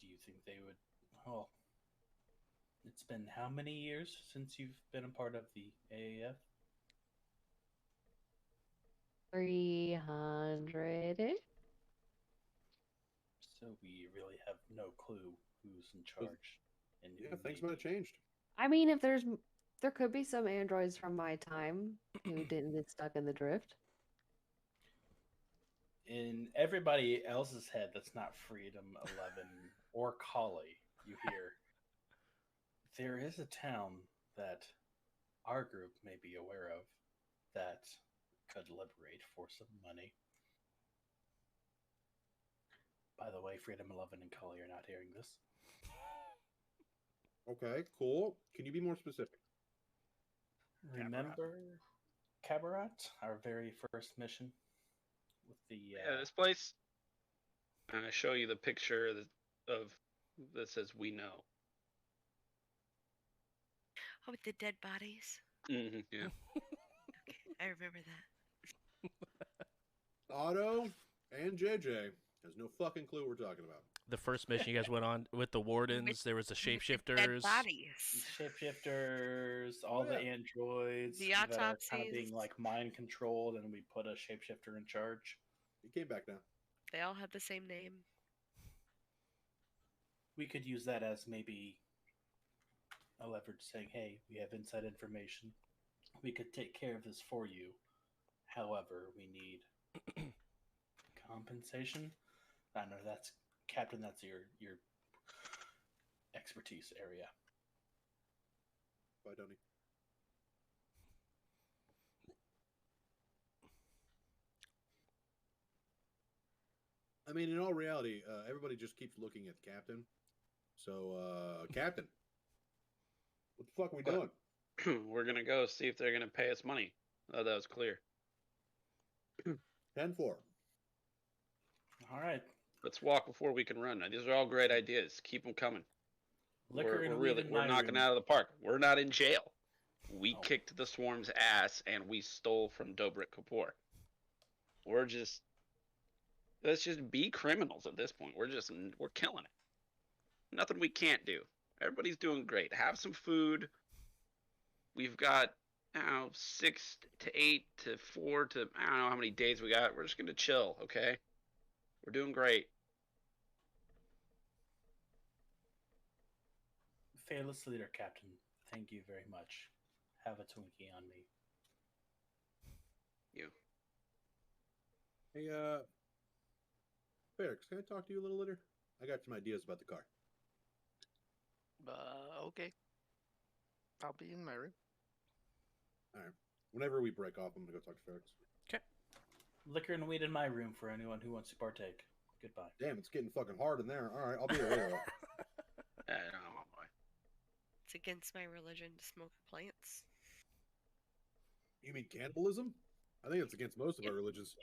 S9: do you think they would? Oh, it's been how many years since you've been a part of the AAF?
S5: 300.
S9: So we really have no clue who's in charge. And
S6: Yeah,
S9: who
S6: things
S9: we-
S6: might have changed.
S5: I mean, if there could be some androids from my time who didn't get stuck in the drift.
S9: In everybody else's head that's not Freedom 11 or Collie, you hear there is a town that our group may be aware of that could liberate for some money. By the way, Freedom 11 and Collie are not hearing this.
S6: Okay, cool. Can you be more specific?
S9: Remember Cabaret, our very first mission with the
S7: Yeah, this place. And I show you the picture that says "We know."
S4: Oh, with the dead bodies.
S7: Yeah.
S4: Okay, I remember that.
S6: Otto and JJ has no fucking clue what we're talking about.
S3: The first mission you guys went on with the wardens, there was the
S4: Dead
S3: shapeshifters.
S4: bodies.
S9: shapeshifters, all the androids
S4: The
S9: that are kind of
S4: autopsies.
S9: being like mind controlled, and we put a shapeshifter in charge.
S6: He came back now.
S4: They all have the same name.
S9: We could use that as maybe a leverage saying, hey, we have inside information. We could take care of this for you. However, we need compensation. I know that's Captain, that's your expertise area.
S6: Bye, Tony. I mean, in all reality, everybody just keeps looking at the captain. So, Captain, what the fuck are we doing?
S7: We're gonna go see if they're gonna pay us money. Oh, that was clear.
S6: 10-4.
S9: All right.
S7: Let's walk before we can run. Now, these are all great ideas. Keep them coming.
S9: Liquor and weed in
S7: we're
S9: my
S7: knocking
S9: room.
S7: out of the park. We're not in jail. We
S9: Oh.
S7: kicked the swarm's ass and we stole from Dobrik Kapoor. Let's just be criminals at this point. We're killing it. Nothing we can't do. Everybody's doing great. Have some food. We've got 6 to 8 to 4 to I don't know how many days we got. We're just gonna chill, okay? We're doing great.
S9: Fearless leader, Captain. Thank you very much. Have a Twinkie on me.
S7: You.
S6: Hey, Ferrix, can I talk to you a little later? I got some ideas about the car.
S10: Okay. I'll be in my room.
S6: All right. Whenever we break off, I'm gonna go talk to Ferrix.
S9: Liquor and weed in my room for anyone who wants to partake. Goodbye.
S6: Damn, it's getting fucking hard in there. All right, I'll be there later.
S7: I don't know, boy.
S4: It's against my religion to smoke plants.
S6: You mean cannibalism? I think it's against most of our religions.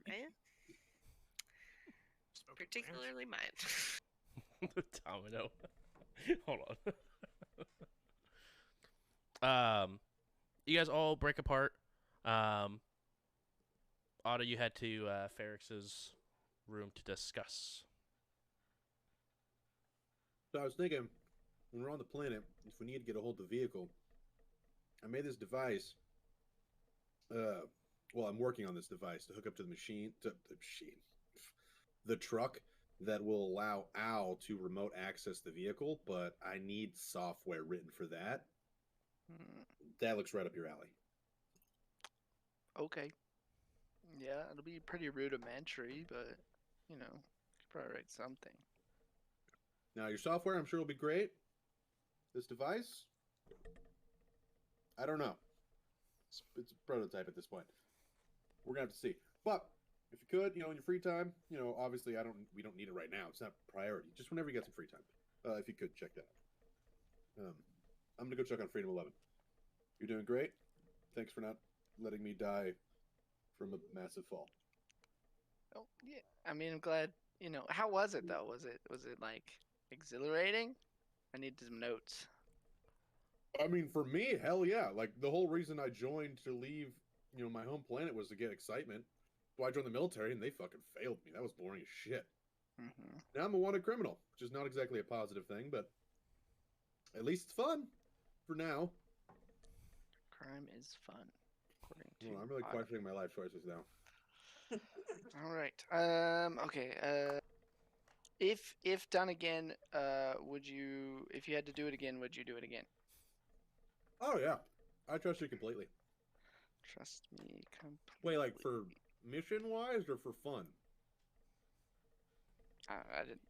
S4: Right? Particularly mine.
S3: Domino. Hold on. You guys all break apart. Otto, you head to Ferrix's room to discuss.
S6: So I was thinking, when we're on the planet, if we need to get a hold of the vehicle, I made this device. Well, I'm working on this device to hook up to the the truck that will allow Al to remote access the vehicle, but I need software written for that. That looks right up your alley.
S10: Okay. Yeah, it'll be pretty rudimentary, but you know, could probably write something.
S6: Now, your software, I'm sure, will be great. This device, I don't know. It's a prototype at this point. We're gonna have to see. But if you could, in your free time, obviously we don't need it right now. It's not priority. Just whenever you get some free time, if you could check that out. I'm gonna go check on Freedom 11. You're doing great. Thanks for not letting me die from a massive fall.
S10: Oh yeah, I mean, I'm glad. How was it though? Was it like exhilarating? I need some notes.
S6: I mean, for me, hell yeah. Like, the whole reason I joined to leave, my home planet was to get excitement. So I joined the military, and they fucking failed me. That was boring as shit.
S10: Mm-hmm.
S6: Now I'm a wanted criminal, which is not exactly a positive thing, but at least it's fun for now.
S10: Crime is fun, according to.
S6: Well, I'm really questioning my life choices now.
S10: All right. Okay. If done again, would you? If you had to do it again, would you do it again?
S6: Oh yeah, I trust you completely.
S10: Trust me completely.
S6: Wait, like for mission wise or for fun?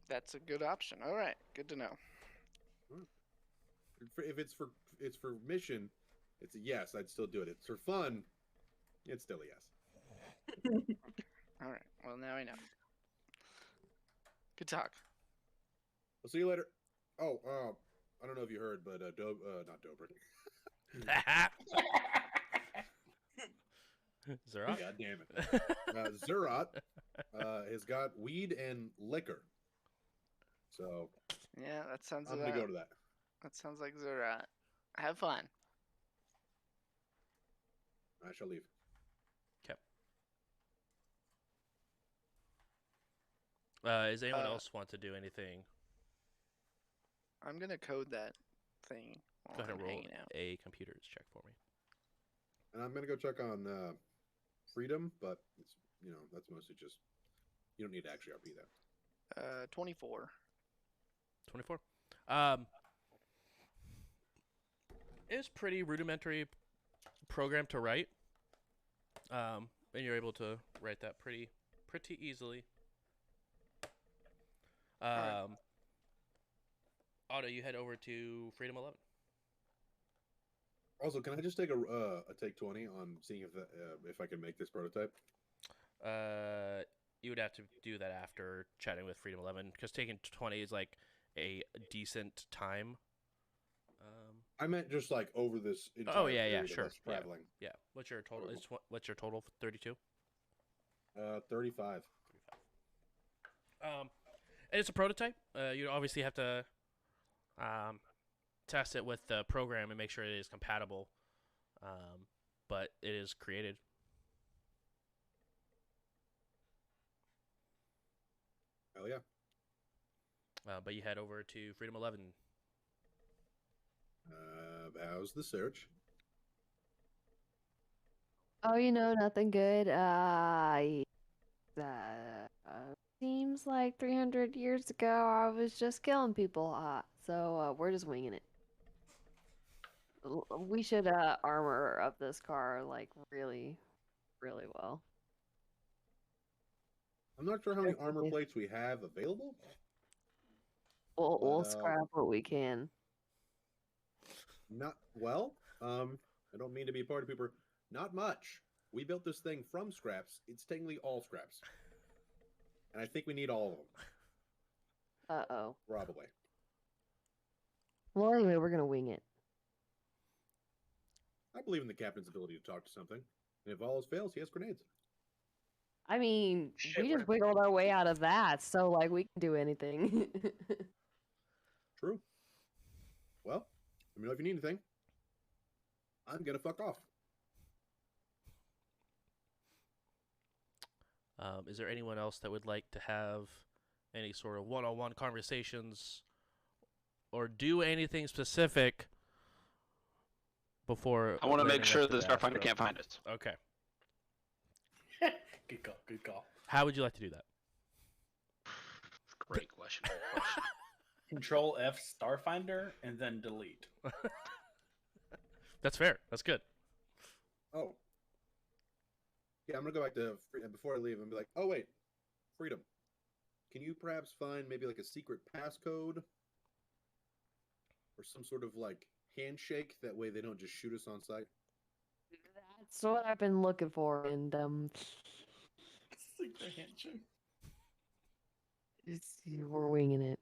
S10: That's a good option. All right, good to know.
S6: If it's for mission, it's a yes. I'd still do it. It's for fun. It's still a yes.
S10: All right. Well, now I know. Good talk.
S6: I'll see you later. Oh, I don't know if you heard, but not Dobrik.
S3: Zerat?
S6: God damn it. Zerat has got weed and liquor. So
S10: Yeah, that sounds.
S6: I'm gonna go to that.
S10: That sounds like Zerat. Have fun.
S6: I shall leave.
S3: Okay. Does anyone else want to do anything?
S10: I'm gonna code that thing while
S3: Go ahead
S10: I'm
S3: and roll
S10: hanging out.
S3: a computers check for me.
S6: And I'm gonna go check on freedom, but it's that's mostly just you don't need to actually RP that.
S10: 24.
S3: 24. It's pretty rudimentary program to write, and you're able to write that pretty easily.
S10: Right.
S3: Otto, you head over to Freedom 11.
S6: Also, can I just take a take 20 on seeing if I can make this prototype?
S3: You would have to do that after chatting with Freedom 11 because taking 20 is like a decent time.
S6: I meant just like over this entire
S3: Oh yeah,
S6: period
S3: sure.
S6: of us traveling.
S3: Yeah. What's your total? What's your total? 32.
S6: 35.
S3: And it's a prototype. You obviously have to test it with the program and make sure it is compatible. But it is created.
S6: Hell yeah.
S3: But you head over to Freedom 11.
S6: How's the search?
S5: Oh, nothing good. Seems like 300 years ago I was just killing people. So we're just winging it. We should armor up this car like really, really well.
S6: I'm not sure how many armor plates we have available.
S5: We'll scrap what we can.
S6: Not well. I don't mean to be a party pooper. Not much. We built this thing from scraps. It's technically all scraps, and I think we need all of them.
S5: Uh-oh.
S6: Probably.
S5: Well, anyway, we're gonna wing it.
S6: I believe in the captain's ability to talk to something, and if all else fails, he has grenades.
S5: I mean,
S10: Shit,
S5: we just wiggled our way out of that, so like we can do anything.
S6: True. Well, let me know if you need anything. I'm gonna fuck off.
S3: Is there anyone else that would like to have any sort of one-on-one conversations or do anything specific before?
S7: I want to
S3: learning
S7: make sure
S3: up
S7: the
S3: to
S7: Starfinder
S3: Astro?
S7: can't find us.
S3: Okay.
S9: Good call. Good call.
S3: How would you like to do that?
S7: Great question.
S9: Control F Starfinder and then delete.
S3: That's fair. That's good.
S6: Oh. Yeah, I'm gonna go back to before I leave and be like, oh wait, Freedom. Can you perhaps find maybe like a secret passcode or some sort of like handshake? That way they don't just shoot us on sight.
S5: That's what I've been looking for, and
S9: Secret handshake.
S5: we're winging it.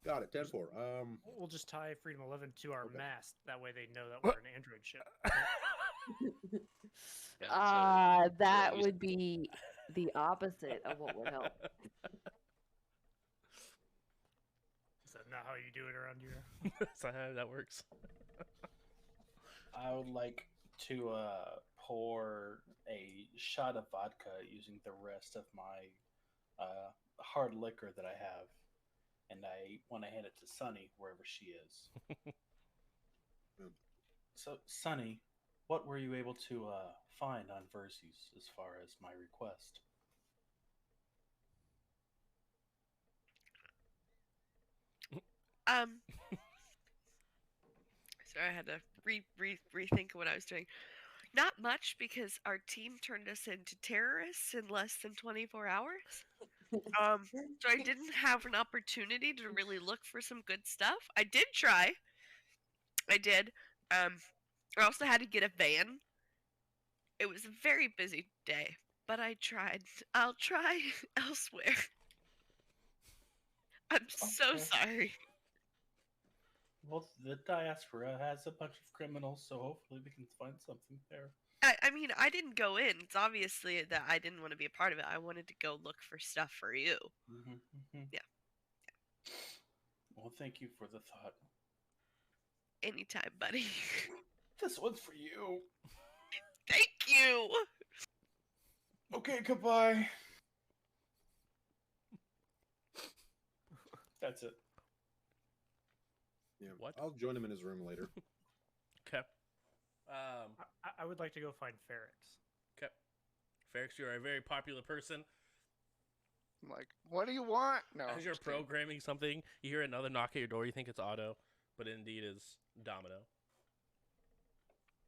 S6: Got it. 10-4.
S11: We'll just tie Freedom 11 to our mast. That way they know that we're an android ship.
S5: That would be the opposite of what would help.
S11: Is that not how you do it around here?
S3: That's not how that works.
S9: I would like to pour a shot of vodka using the rest of my hard liquor that I have, and I want to hand it to Sunny wherever she is. So, Sunny, what were you able to find on Verses as far as my request?
S4: Sorry, I had to rethink what I was doing. Not much because our team turned us into terrorists in less than 24 hours. So I didn't have an opportunity to really look for some good stuff. I did try. I did. I also had to get a van. It was a very busy day, but I tried. I'll try elsewhere. I'm so
S9: Okay.
S4: sorry.
S9: Well, the diaspora has a bunch of criminals, so hopefully we can find something there.
S4: I mean, I didn't go in. It's obviously that I didn't want to be a part of it. I wanted to go look for stuff for you. Yeah.
S9: Well, thank you for the thought.
S4: Anytime, buddy.
S9: This one's for you.
S4: Thank you.
S9: Okay, goodbye. That's it.
S6: Yeah.
S3: What?
S6: I'll join him in his room later.
S3: Okay.
S11: I would like to go find Ferrex.
S3: Okay. Ferrex, you're a very popular person.
S10: I'm like, what do you want? No.
S3: As you're
S10: just kidding.
S3: programming something, you hear another knock at your door. You think it's Otto, but it indeed is Domino.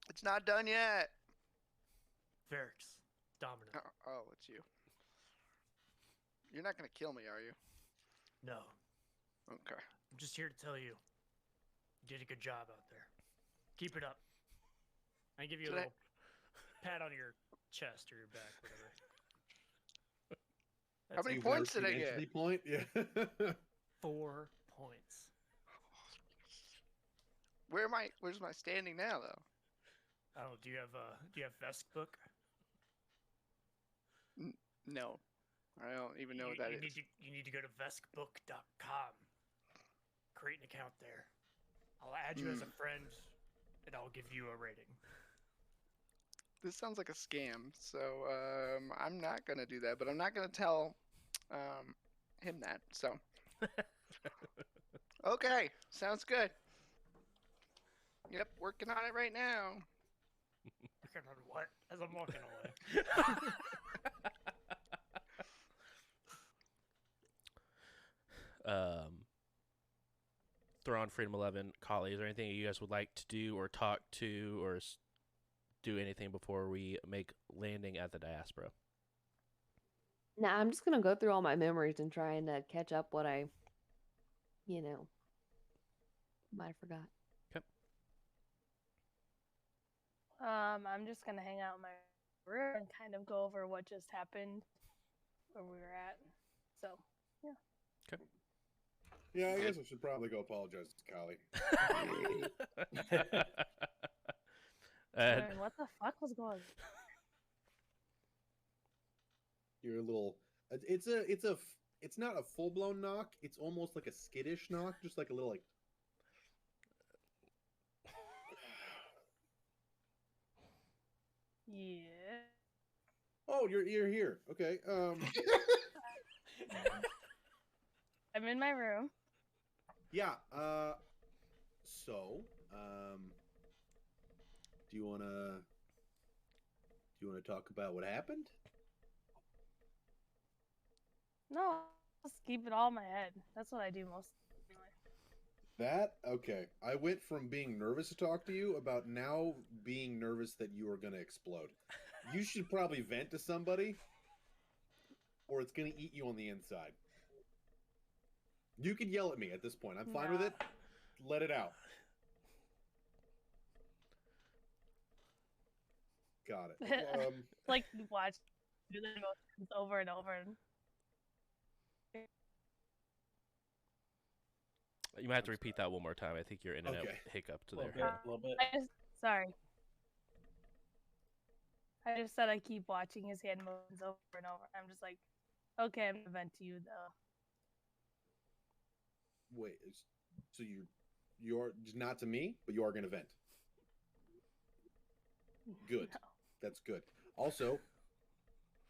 S10: It's not done yet.
S11: Ferrex, Domino.
S10: Oh, it's you. You're not gonna kill me, are you?
S11: No,
S10: Okay.
S11: I'm just here to tell you, you did a good job out there. Keep it up. I give you a
S10: Did I-
S11: little pat on your chest or your back, whatever.
S10: How many
S6: You've
S10: points
S6: never
S10: did I
S6: seen
S10: get?
S6: Entity Point? Yeah.
S11: 4 points.
S10: Where's my standing now, though?
S11: Oh, do you have Vesk book?
S10: No, I don't even know what that is.
S11: You need to go to veskbook.com. Create an account there. I'll add you as a friend, and I'll give you a rating.
S10: This sounds like a scam, so I'm not gonna do that. But I'm not gonna tell him that. So okay, sounds good. Yep, working on it right now.
S11: Working on what? As I'm walking away.
S3: Thrawn, Freedom 11, Kali, is there anything you guys would like to do or talk to or do anything before we make landing at the diaspora?
S5: Nah, I'm just gonna go through all my memories and trying to catch up what I, might have forgot.
S8: I'm just gonna hang out in my room and kind of go over what just happened, where we were at. So, yeah.
S3: Okay.
S6: Yeah, I guess I should probably go apologize to Kali.
S3: And
S8: What the fuck was going on?
S6: You're a little. It's not a full blown knock. It's almost like a skittish knock, just like a little like.
S8: Yeah.
S6: Oh, you're here. Okay.
S8: I'm in my room.
S6: Yeah. So, do you wanna talk about what happened?
S8: No, just keep it all in my head. That's what I do most.
S6: That okay. I went from being nervous to talk to you about now being nervous that you are gonna explode. You should probably vent to somebody, or it's gonna eat you on the inside. You can yell at me at this point. I'm fine with it. Let it out. Got it.
S8: Like you watch do the emotions over and over. And...
S3: you might have to repeat that one more time. I think your internet
S6: Okay.
S3: hiccuped
S9: A
S3: there.
S9: little bit.
S8: Sorry. I just said I keep watching his hand motions over and over. I'm just like, okay, I'm gonna vent to you though.
S6: Wait, so you're not to me, but you are gonna vent. Good.
S8: No.
S6: That's good. Also,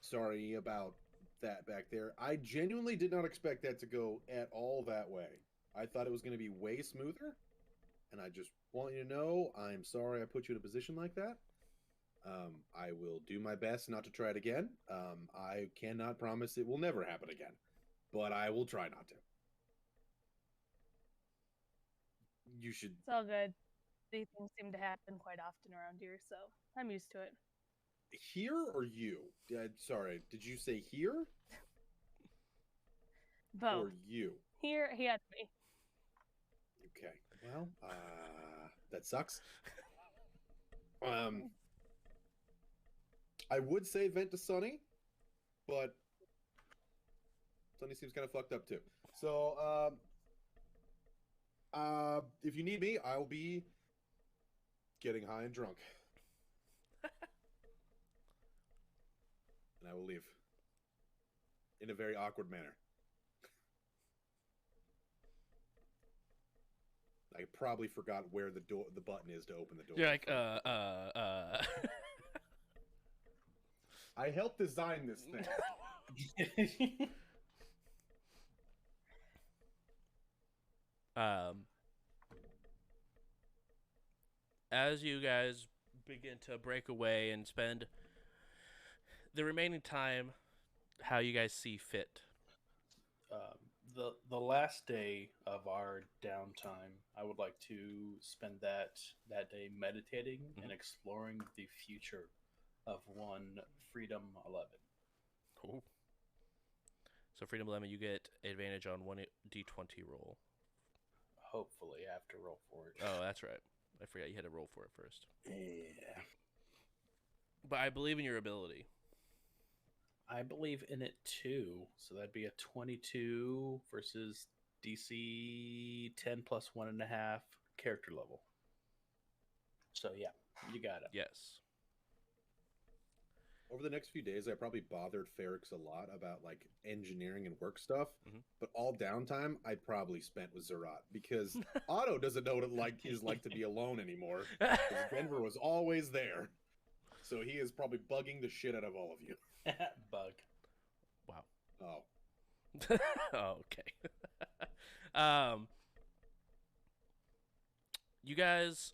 S6: sorry about that back there. I genuinely did not expect that to go at all that way. I thought it was going to be way smoother, and I just want you to know I'm sorry I put you in a position like that. I will do my best not to try it again. I cannot promise it will never happen again, but I will try not to. You should.
S8: It's all good. These things seem to happen quite often around here, so I'm used to it.
S6: Here or you? Sorry, did you say here
S8: Both.
S6: or you?
S8: Here, he had me.
S6: Okay. Well, that sucks. I would say vent to Sunny, but Sunny seems kind of fucked up too. So, if you need me, I'll be getting high and drunk, and I will leave in a very awkward manner. I probably forgot where the button is to open the door.
S3: You're like,
S6: I helped design this thing.
S3: As you guys begin to break away and spend the remaining time how you guys see fit.
S9: The last day of our downtime, I would like to spend that day meditating and exploring the future of one Freedom 11.
S3: Cool. So Freedom 11, you get advantage on one d20 roll.
S9: Hopefully, I have to roll for it.
S3: Oh, that's right. I forgot you had to roll for it first.
S9: Yeah.
S3: But I believe in your ability.
S9: I believe in it too. So that'd be a 22 versus DC 10 plus 1.5 character level. So yeah, you got it.
S3: Yes.
S6: Over the next few days, I probably bothered Ferrix a lot about like engineering and work stuff. But all downtime, I probably spent with Zerat because Otto doesn't know what it is like to be alone anymore. Denver was always there, so he is probably bugging the shit out of all of you.
S9: Bug.
S3: Wow.
S6: Oh.
S3: Oh, okay. You guys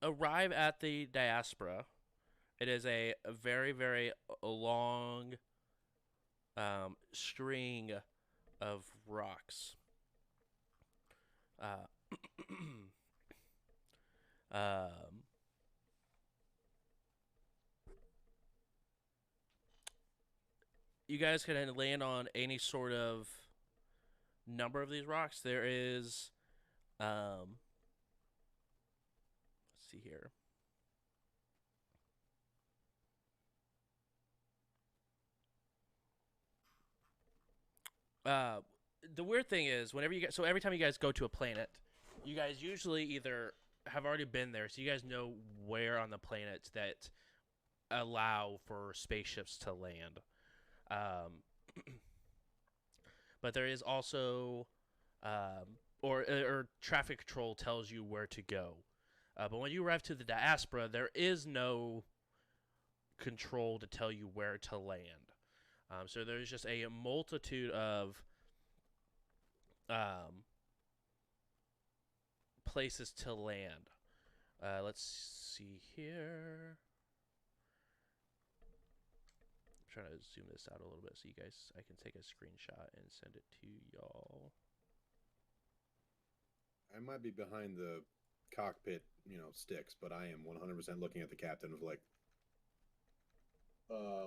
S3: arrive at the diaspora. It is a very, very long string of rocks. You guys can land on any sort of number of these rocks. There is, let's see here. The weird thing is, so every time you guys go to a planet, you guys usually either have already been there, so you guys know where on the planet that allow for spaceships to land. But there is also, or traffic control tells you where to go. But when you arrive to the diaspora, there is no control to tell you where to land. So there's just a multitude of places to land. Let's see here. I'm trying to zoom this out a little bit so you guys, I can take a screenshot and send it to y'all.
S6: I might be behind the cockpit, sticks, but I am 100% looking at the captain of like,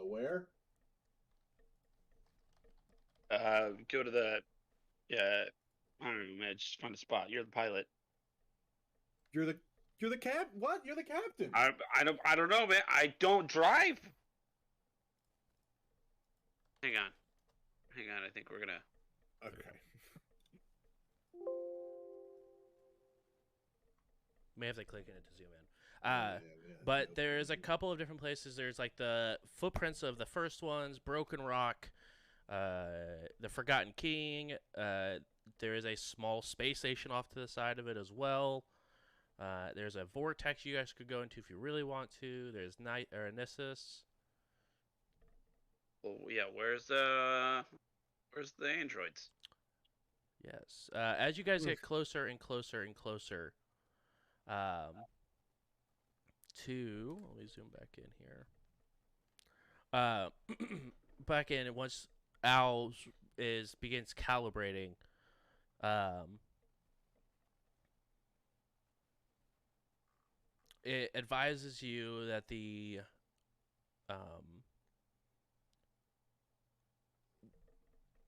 S6: where?
S7: Go to the, I don't know, man, just find a spot. You're the pilot.
S6: You're the cap? What? You're the captain.
S7: I don't know, man. I don't drive. Hang on. I think we're gonna.
S6: Okay.
S3: May have to click in it to zoom in. But there's a couple of different places. There's like the footprints of the first ones, Broken Rock, the Forgotten King. There is a small space station off to the side of it as well. There's a vortex you guys could go into if you really want to. There's Nissus.
S7: Oh yeah, where's the androids?
S3: Yes. As you guys get closer and closer and closer, to let me zoom back in here. Back in, and once Al begins calibrating, Um, it advises you that the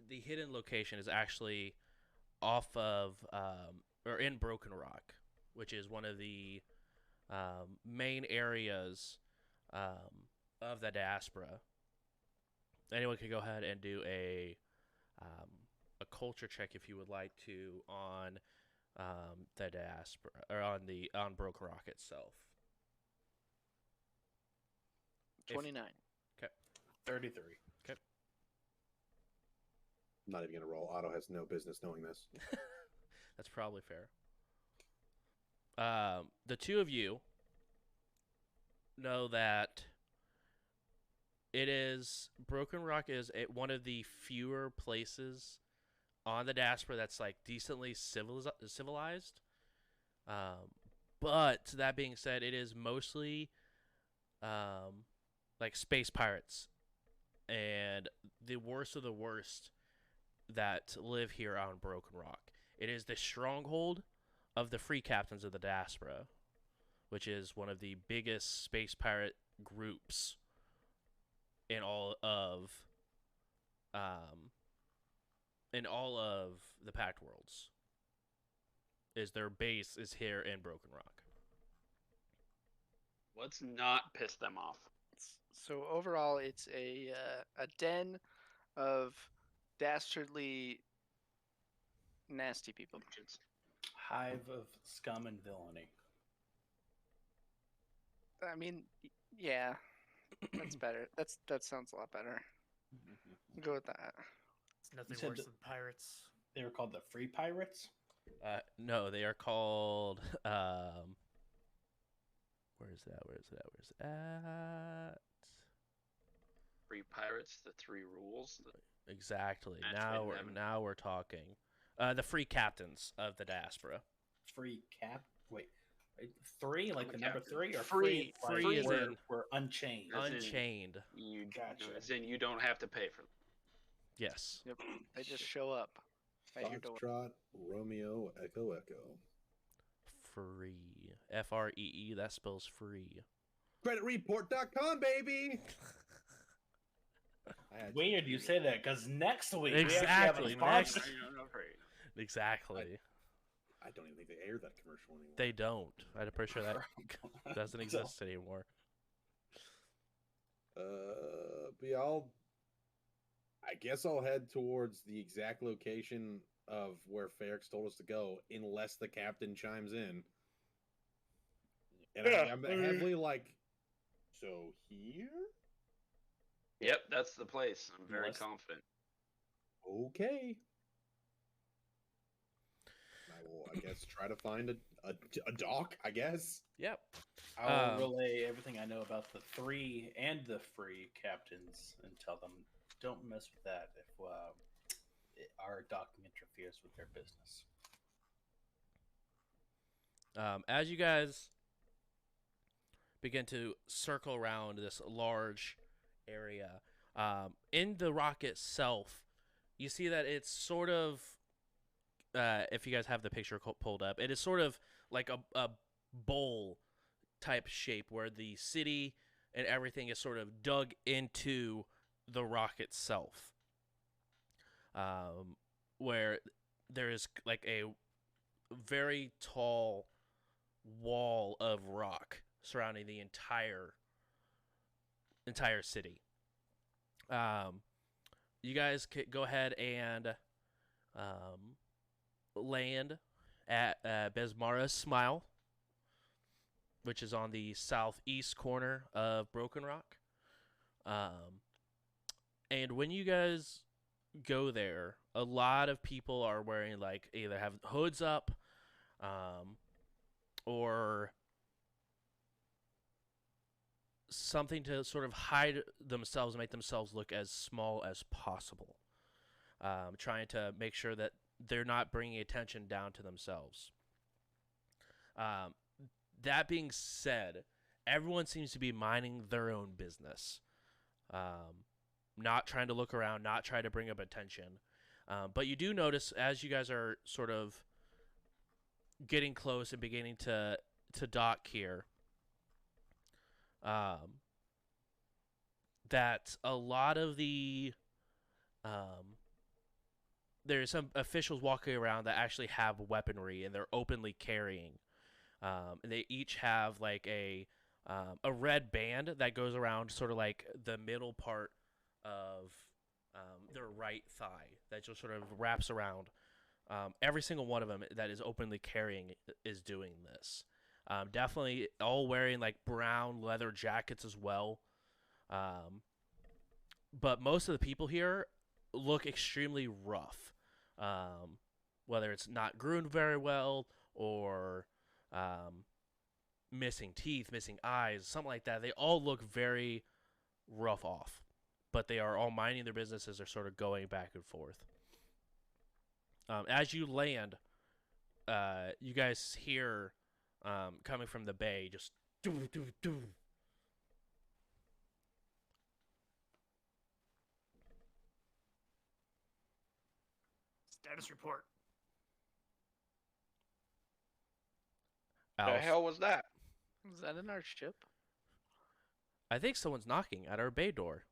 S3: hidden location is actually off of or in Broken Rock, which is one of the main areas of the diaspora. Anyone can go ahead and do a culture check if you would like to on the diaspora or on Broken Rock itself.
S10: 29.
S3: Okay.
S9: 33.
S3: Okay.
S6: I'm not even gonna roll. Otto has no business knowing this.
S3: That's probably fair. The two of you know that Broken Rock is one of the fewer places on the diaspora that's like decently civilized. But that being said, it is mostly like space pirates and the worst of the worst that live here on Broken Rock. It is the stronghold of the free captains of the diaspora, which is one of the biggest space pirate groups in all of the Pact Worlds. Their base is here in Broken Rock.
S7: Let's not piss them off.
S10: So overall, it's a den of dastardly, nasty people.
S9: Hive of scum and villainy.
S10: I mean, yeah, that's better. That sounds a lot better. Go with that.
S11: It's nothing
S9: said
S11: worse
S9: that-
S11: than pirates.
S9: They were called the Free Pirates.
S3: No, they are called. Where is that?
S7: Free pirates, the three rules.
S3: Exactly.
S7: Match made in
S3: Now we're talking. The free captains of the diaspora.
S9: Free cap. Wait, three like the number
S7: captain.
S9: three or
S10: Free.
S9: Like
S3: Free is
S9: we're,
S3: in-
S9: we're unchained.
S7: As in-
S3: Unchained.
S7: You
S9: Gotcha.
S7: as in you don't have to pay for them.
S3: Yes.
S10: Yep. They just show up at your door.
S6: Foxtrot, Romeo, Echo, Echo.
S3: Free. FREE. That spells free.
S6: Creditreport.com, baby. I had
S9: Weird you say that because next week
S3: Exactly,
S9: we actually have a sponsor.
S3: Exactly.
S6: I don't even think they aired that commercial anymore.
S3: They don't. I'm pretty sure that doesn't exist anymore.
S6: But yeah, I guess I'll head towards the exact location of where Ferrex told us to go, unless the captain chimes in. And I'm heavily like, so here?
S7: Yep, that's the place. I'm very
S9: Unless-
S7: confident.
S6: Okay. I will, I guess, try to find a dock, I guess.
S3: Yep.
S9: I'll relay everything I know about the three and the free captains and tell them don't mess with that if our docking interferes with their business.
S3: As you guys begin to circle around this large area, in the rock itself, you see that it's sort of, if you guys have the picture pulled up, it is sort of like a bowl type shape where the city and everything is sort of dug into the rock itself. Where there is like a very tall wall of rock surrounding the entire city. You guys could go ahead and land at Besmara's Smile, which is on the southeast corner of Broken Rock. And when you guys go there, a lot of people are wearing like either have hoods up or something to sort of hide themselves and make themselves look as small as possible, trying to make sure that they're not bringing attention down to themselves. That being said, everyone seems to be minding their own business, not trying to look around, not trying to bring up attention. But you do notice as you guys are sort of getting close and beginning to dock here, that a lot of the there's some officials walking around that actually have weaponry and they're openly carrying. And they each have like a red band that goes around sort of like the middle part of their right thigh that just sort of wraps around. Every single one of them that is openly carrying is doing this. Definitely all wearing like brown leather jackets as well. But most of the people here look extremely rough. Whether it's not groomed very well or missing teeth, missing eyes, something like that. They all look very rough off. But they are all minding their businesses. They're sort of going back and forth. As you land, you guys hear coming from the bay just doo doo doo.
S11: Status report.
S7: The hell was that?
S10: Was that in our ship?
S3: I think someone's knocking at our bay door.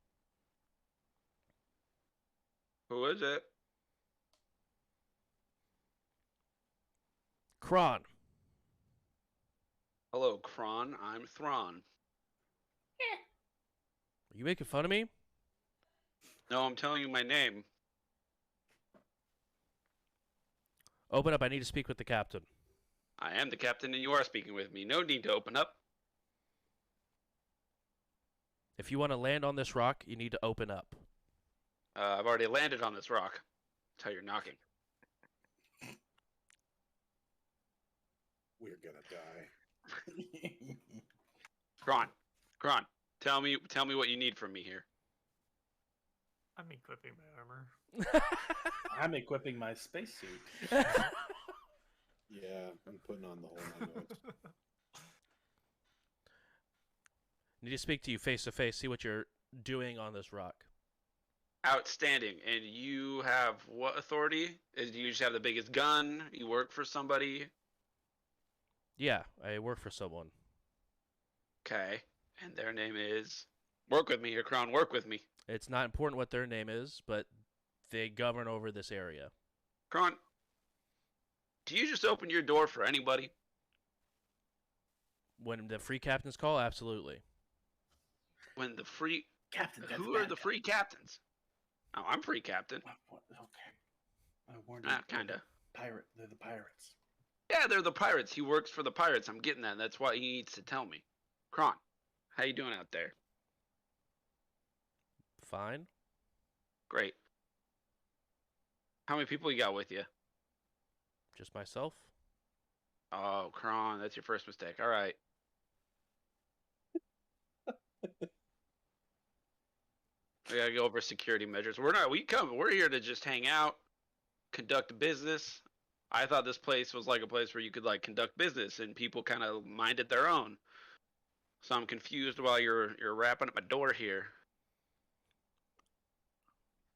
S7: Who is it?
S3: Kron.
S7: Hello, Kron. I'm Thrawn.
S3: Are you making fun of me?
S7: No, I'm telling you my name.
S3: Open up. I need to speak with the captain.
S7: I am the captain and you are speaking with me. No need to open up.
S3: If you want to land on this rock, you need to open up.
S7: I've already landed on this rock. That's how you're knocking.
S6: We're gonna die.
S7: Kron, tell me what you need from me here.
S11: I'm equipping my armor.
S9: I'm equipping my spacesuit.
S6: Yeah, I'm putting on the whole 9 yards.
S3: Need to speak to you face to face, see what you're doing on this rock.
S7: Outstanding. And you have what authority? Do you just have the biggest gun? You work for somebody?
S3: Yeah, I work for someone.
S7: Okay. And their name is... Work with me here, Kron. Work with me.
S3: It's not important what their name is, but they govern over this area.
S7: Kron, do you just open your door for anybody?
S3: When the free captains call, absolutely.
S7: When the free...
S9: Captain, that's
S7: Who are
S9: bad
S7: the
S9: guy.
S7: free captains? Oh, I'm free captain.
S9: Okay. I warned you.
S7: Kinda.
S9: They're the pirates.
S7: Yeah, they're the pirates. He works for the pirates. I'm getting that. That's why he needs to tell me. Kron, how you doing out there?
S3: Fine.
S7: Great. How many people you got with you?
S3: Just myself.
S7: Oh, Kron, that's your first mistake. All right. We gotta go over security measures. We're here to just hang out, conduct business. I thought this place was like a place where you could like conduct business and people kind of minded their own. So I'm confused while you're wrapping up my door here.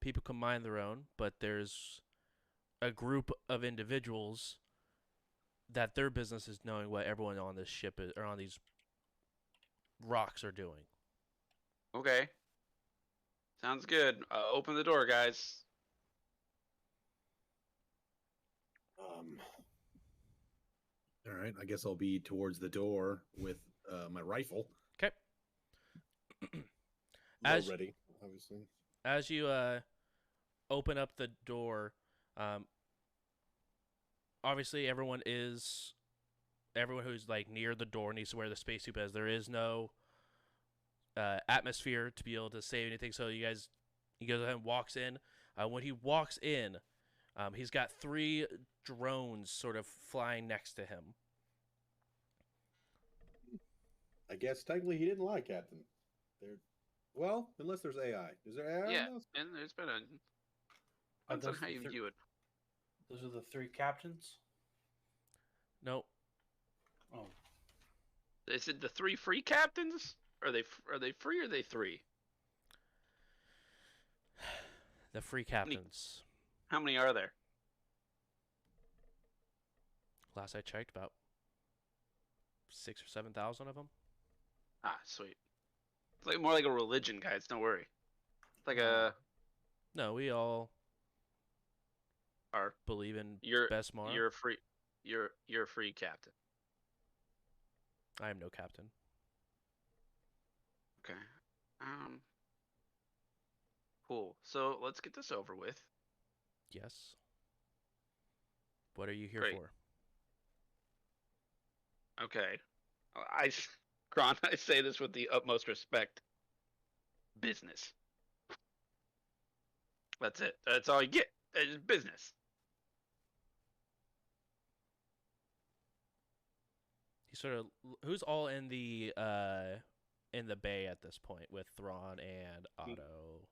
S3: People can mind their own, but there's a group of individuals that their business is knowing what everyone on this ship is, or on these rocks are doing.
S7: Okay. Sounds good. Open the door, guys.
S6: All right, I guess I'll be towards the door with my rifle.
S3: Okay.
S6: As ready, obviously.
S3: As you open up the door, obviously everyone who's like near the door needs to wear the spacesuit as there is no atmosphere to be able to say anything. So he goes ahead and walks in. When he walks in, he's got 3 drones sort of flying next to him.
S6: I guess technically he didn't lie, Captain. Well, unless there's AI. Is there AI?
S7: Yeah,
S6: in this?
S7: and there's been a... Depends on how you view it.
S9: Those are the 3 captains?
S3: Nope.
S9: Oh.
S7: Is it the 3 free captains? Are they free or are they 3?
S3: The free captains.
S7: How many are there?
S3: Last I checked, about 6,000 or 7,000 of them.
S7: Ah, sweet. It's like more like a religion, guys. Don't worry. It's like a
S3: No, we all
S7: are
S3: believe in
S7: you're
S3: Besmar.
S7: you're free. You're a free captain.
S3: I am no captain.
S7: Okay. Cool. So let's get this over with.
S3: Yes. What are you here
S7: Great.
S3: for?
S7: Okay. Kron, I say this with the utmost respect. Business. That's it. That's all you get. It's business.
S3: He sort of who's all in the bay at this point with Thrawn and Otto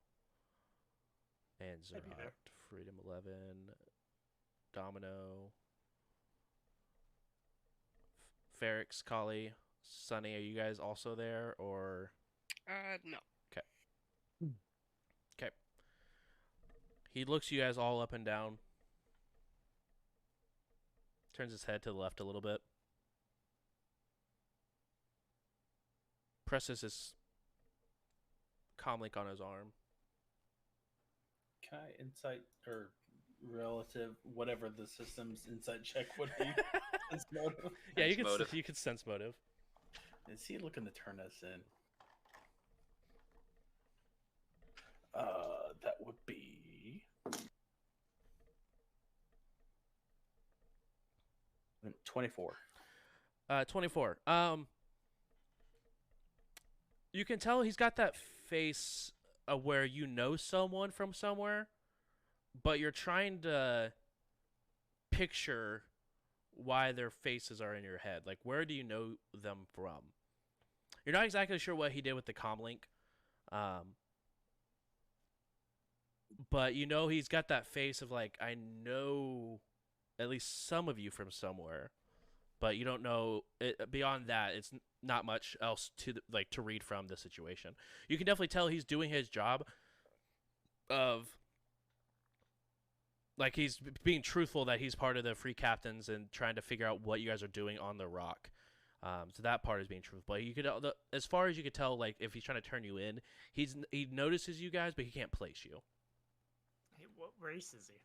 S3: and
S11: I'd be there.
S3: Zerat, Freedom 11, Domino, Ferrix, Kali, Sunny. Are you guys also there or?
S4: No.
S3: Okay. He looks you guys all up and down. Turns his head to the left a little bit. Presses his comm link on his arm.
S9: Can I insight or relative whatever the system's insight check would be? Sense motive?
S3: Yeah,
S7: Sense motive.
S3: you could sense motive.
S9: Is he looking to turn us in? That would be 24.
S3: 24. You can tell he's got that face where you know someone from somewhere, but you're trying to picture why their faces are in your head. Like, where do you know them from? You're not exactly sure what he did with the comlink, but you know he's got that face of like, I know at least some of you from somewhere, but you don't know beyond that. It's not much else to read from the situation. You can definitely tell he's doing his job of like he's being truthful that he's part of the free captains and trying to figure out what you guys are doing on the rock. So that part is being truthful. But you could, as far as you could tell, like if he's trying to turn you in, he notices you guys, but he can't place you.
S11: Hey, what race is he?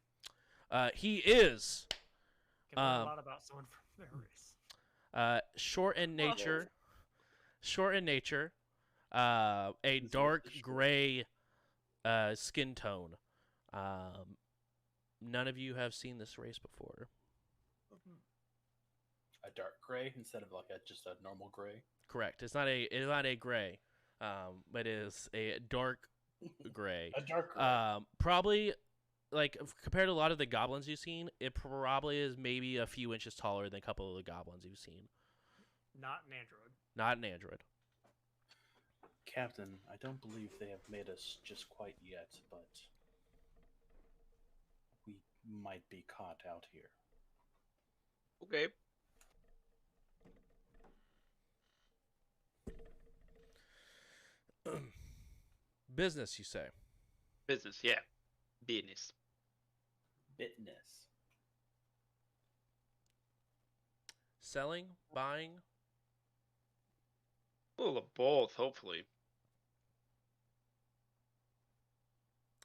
S3: He is
S11: Can learn a lot about someone from their race.
S3: short in nature. Short in nature. A dark gray skin tone. None of you have seen this race before.
S9: A dark gray instead of like just a normal gray.
S3: Correct. It's not a gray. It is a dark gray.
S9: A dark gray.
S3: Probably like compared to a lot of the goblins you've seen, it probably is maybe a few inches taller than a couple of the goblins you've seen.
S11: Not an android.
S3: Not an android.
S9: Captain, I don't believe they have made us just quite yet, but we might be caught out here.
S7: Okay.
S3: Business, you say?
S7: Business, yeah. Business.
S9: Business.
S3: Selling? Buying?
S7: A little of both, hopefully.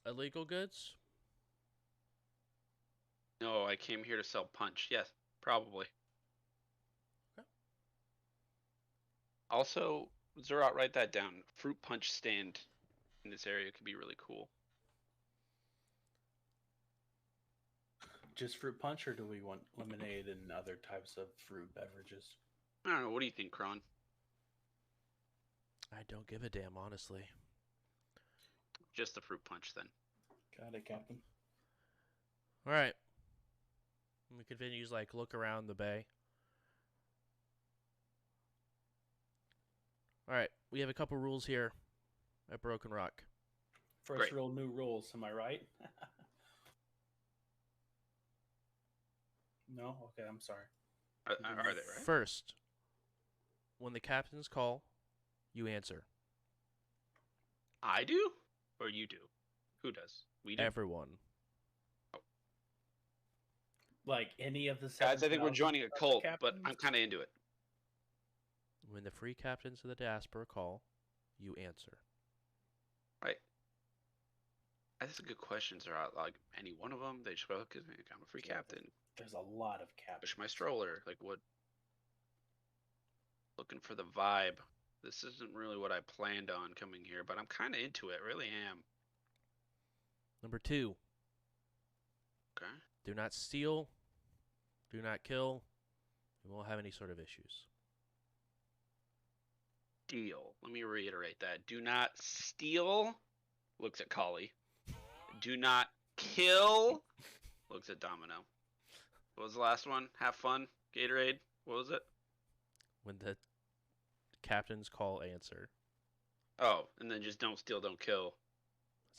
S3: Illegal goods?
S7: No, I came here to sell punch. Yes, probably.
S3: Okay.
S7: Also, Zerat, write that down. Fruit punch stand in this area could be really cool.
S9: Just fruit punch, or do we want lemonade and other types of fruit beverages?
S7: I don't know. What do you think, Kron?
S3: I don't give a damn, honestly.
S7: Just the fruit punch, then.
S9: Got it, Captain.
S3: All right. We continue to like look around the bay. All right, we have a couple rules here at Broken Rock.
S9: First
S7: Great.
S9: rule, new rules. Am I right? No? Okay, I'm sorry.
S7: Are they right?
S3: First, when the captains call, you answer.
S7: I do? Or you do? Who does? We do?
S3: Everyone.
S9: like any of the
S7: Guys, I think we're
S9: 7,000
S7: joining a
S9: other
S7: cult, but
S9: captains?
S7: I'm kind of into it.
S3: When the free captains of the diaspora call, you answer.
S7: Right. That's a good question, sir. Like any one of them, they just go, "Cause I'm a free
S9: Yeah,
S7: captain.
S9: There's a lot of captains.
S7: Push my stroller." Like what? Looking for the vibe. This isn't really what I planned on coming here, but I'm kind of into it. Really am.
S3: Number 2,
S7: Okay.
S3: do not steal, do not kill. You won't have any sort of issues.
S7: Deal. Let me reiterate that. Do not steal. Looks at Collie. Do not kill. Looks at Domino. What was the last one? Have fun. Gatorade. What was it?
S3: When the captains call, answer.
S7: Oh, and then just don't steal, don't kill,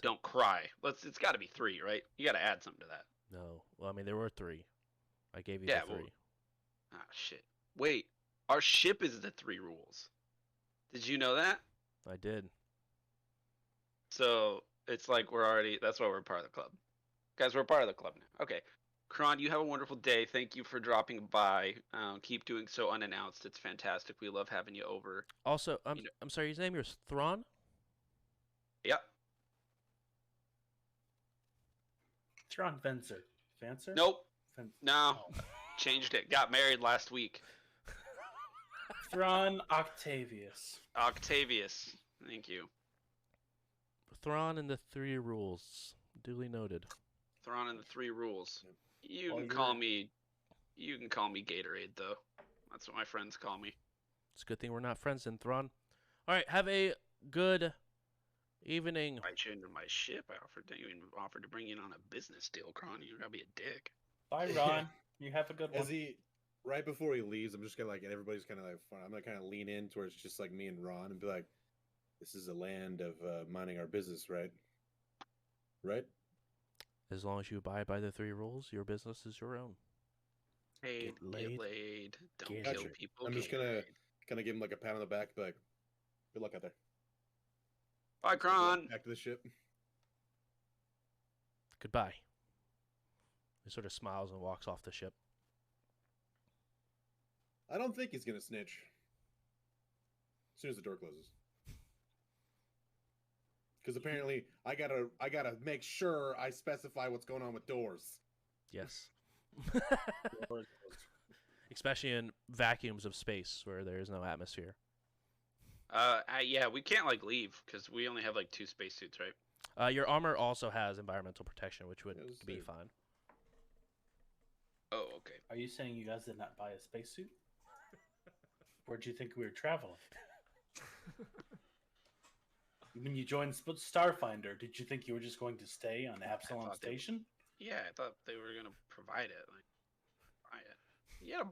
S7: don't cry. It's got to be 3, right? You got to add something to that.
S3: No. Well, I mean, there were 3. I gave you
S7: Yeah,
S3: the 3.
S7: well- Ah, shit. Wait, our ship is the 3 rules. Did you know that?
S3: I did.
S7: So it's like that's why we're part of the club. Guys, we're part of the club now. Okay. Kron, you have a wonderful day. Thank you for dropping by. Keep doing so unannounced. It's fantastic. We love having you over.
S3: Also, I'm
S7: You know-
S3: I'm sorry. His name is Thrawn.
S7: Yep.
S9: Tron Fencer. Fencer?
S7: Nope.
S9: Fen-
S7: No.
S9: Oh.
S7: Changed it. Got married last week.
S9: Thrawn Octavius.
S7: Octavius. Thank you.
S3: Thrawn and the 3 rules. Duly noted.
S7: Thrawn and the 3 rules. You
S9: Well,
S7: can call me Gatorade though. That's what my friends call me.
S3: It's a good thing we're not friends then, Thrawn. All right. Have a good evening.
S7: Invite you into my ship. I offered to bring you in on a business deal, Kron. You're gonna be a dick.
S9: Bye, Ron. You have a good one.
S6: As he, right before he leaves, I'm just gonna like, and everybody's kind of like, I'm gonna kind of lean in towards just like me and Ron and be like, "This is a land of minding our business, right? Right?
S3: As long as you abide by the 3 rules, your business is your own."
S7: Hey,
S9: Get laid.
S7: Don't
S9: Get
S7: kill
S6: Gotcha.
S7: people.
S6: I'm just gonna kind of give him like a pat on the back, be like, "Good luck out there."
S7: Bye,
S6: Just gonna walk
S7: Kron.
S6: back to the ship.
S3: Goodbye. He sort of smiles and walks off the ship.
S6: I don't think he's gonna snitch. As soon as the door closes. Because apparently I gotta make sure I specify what's going on with doors.
S3: Yes. Especially in vacuums of space where there is no atmosphere.
S7: Yeah, we can't like leave because we only have like 2 spacesuits, right?
S3: Your armor also has environmental protection, which would
S6: Yeah, let's
S3: be
S6: see.
S3: fine.
S7: Oh, okay.
S9: Are you saying you guys did not buy a spacesuit? Where'd you think we were traveling? When you joined Starfinder, did you think you were just going to stay on Absalom
S7: thought they would.
S9: Station?
S7: Yeah, I thought they were gonna provide it. Like, buy it. Yeah,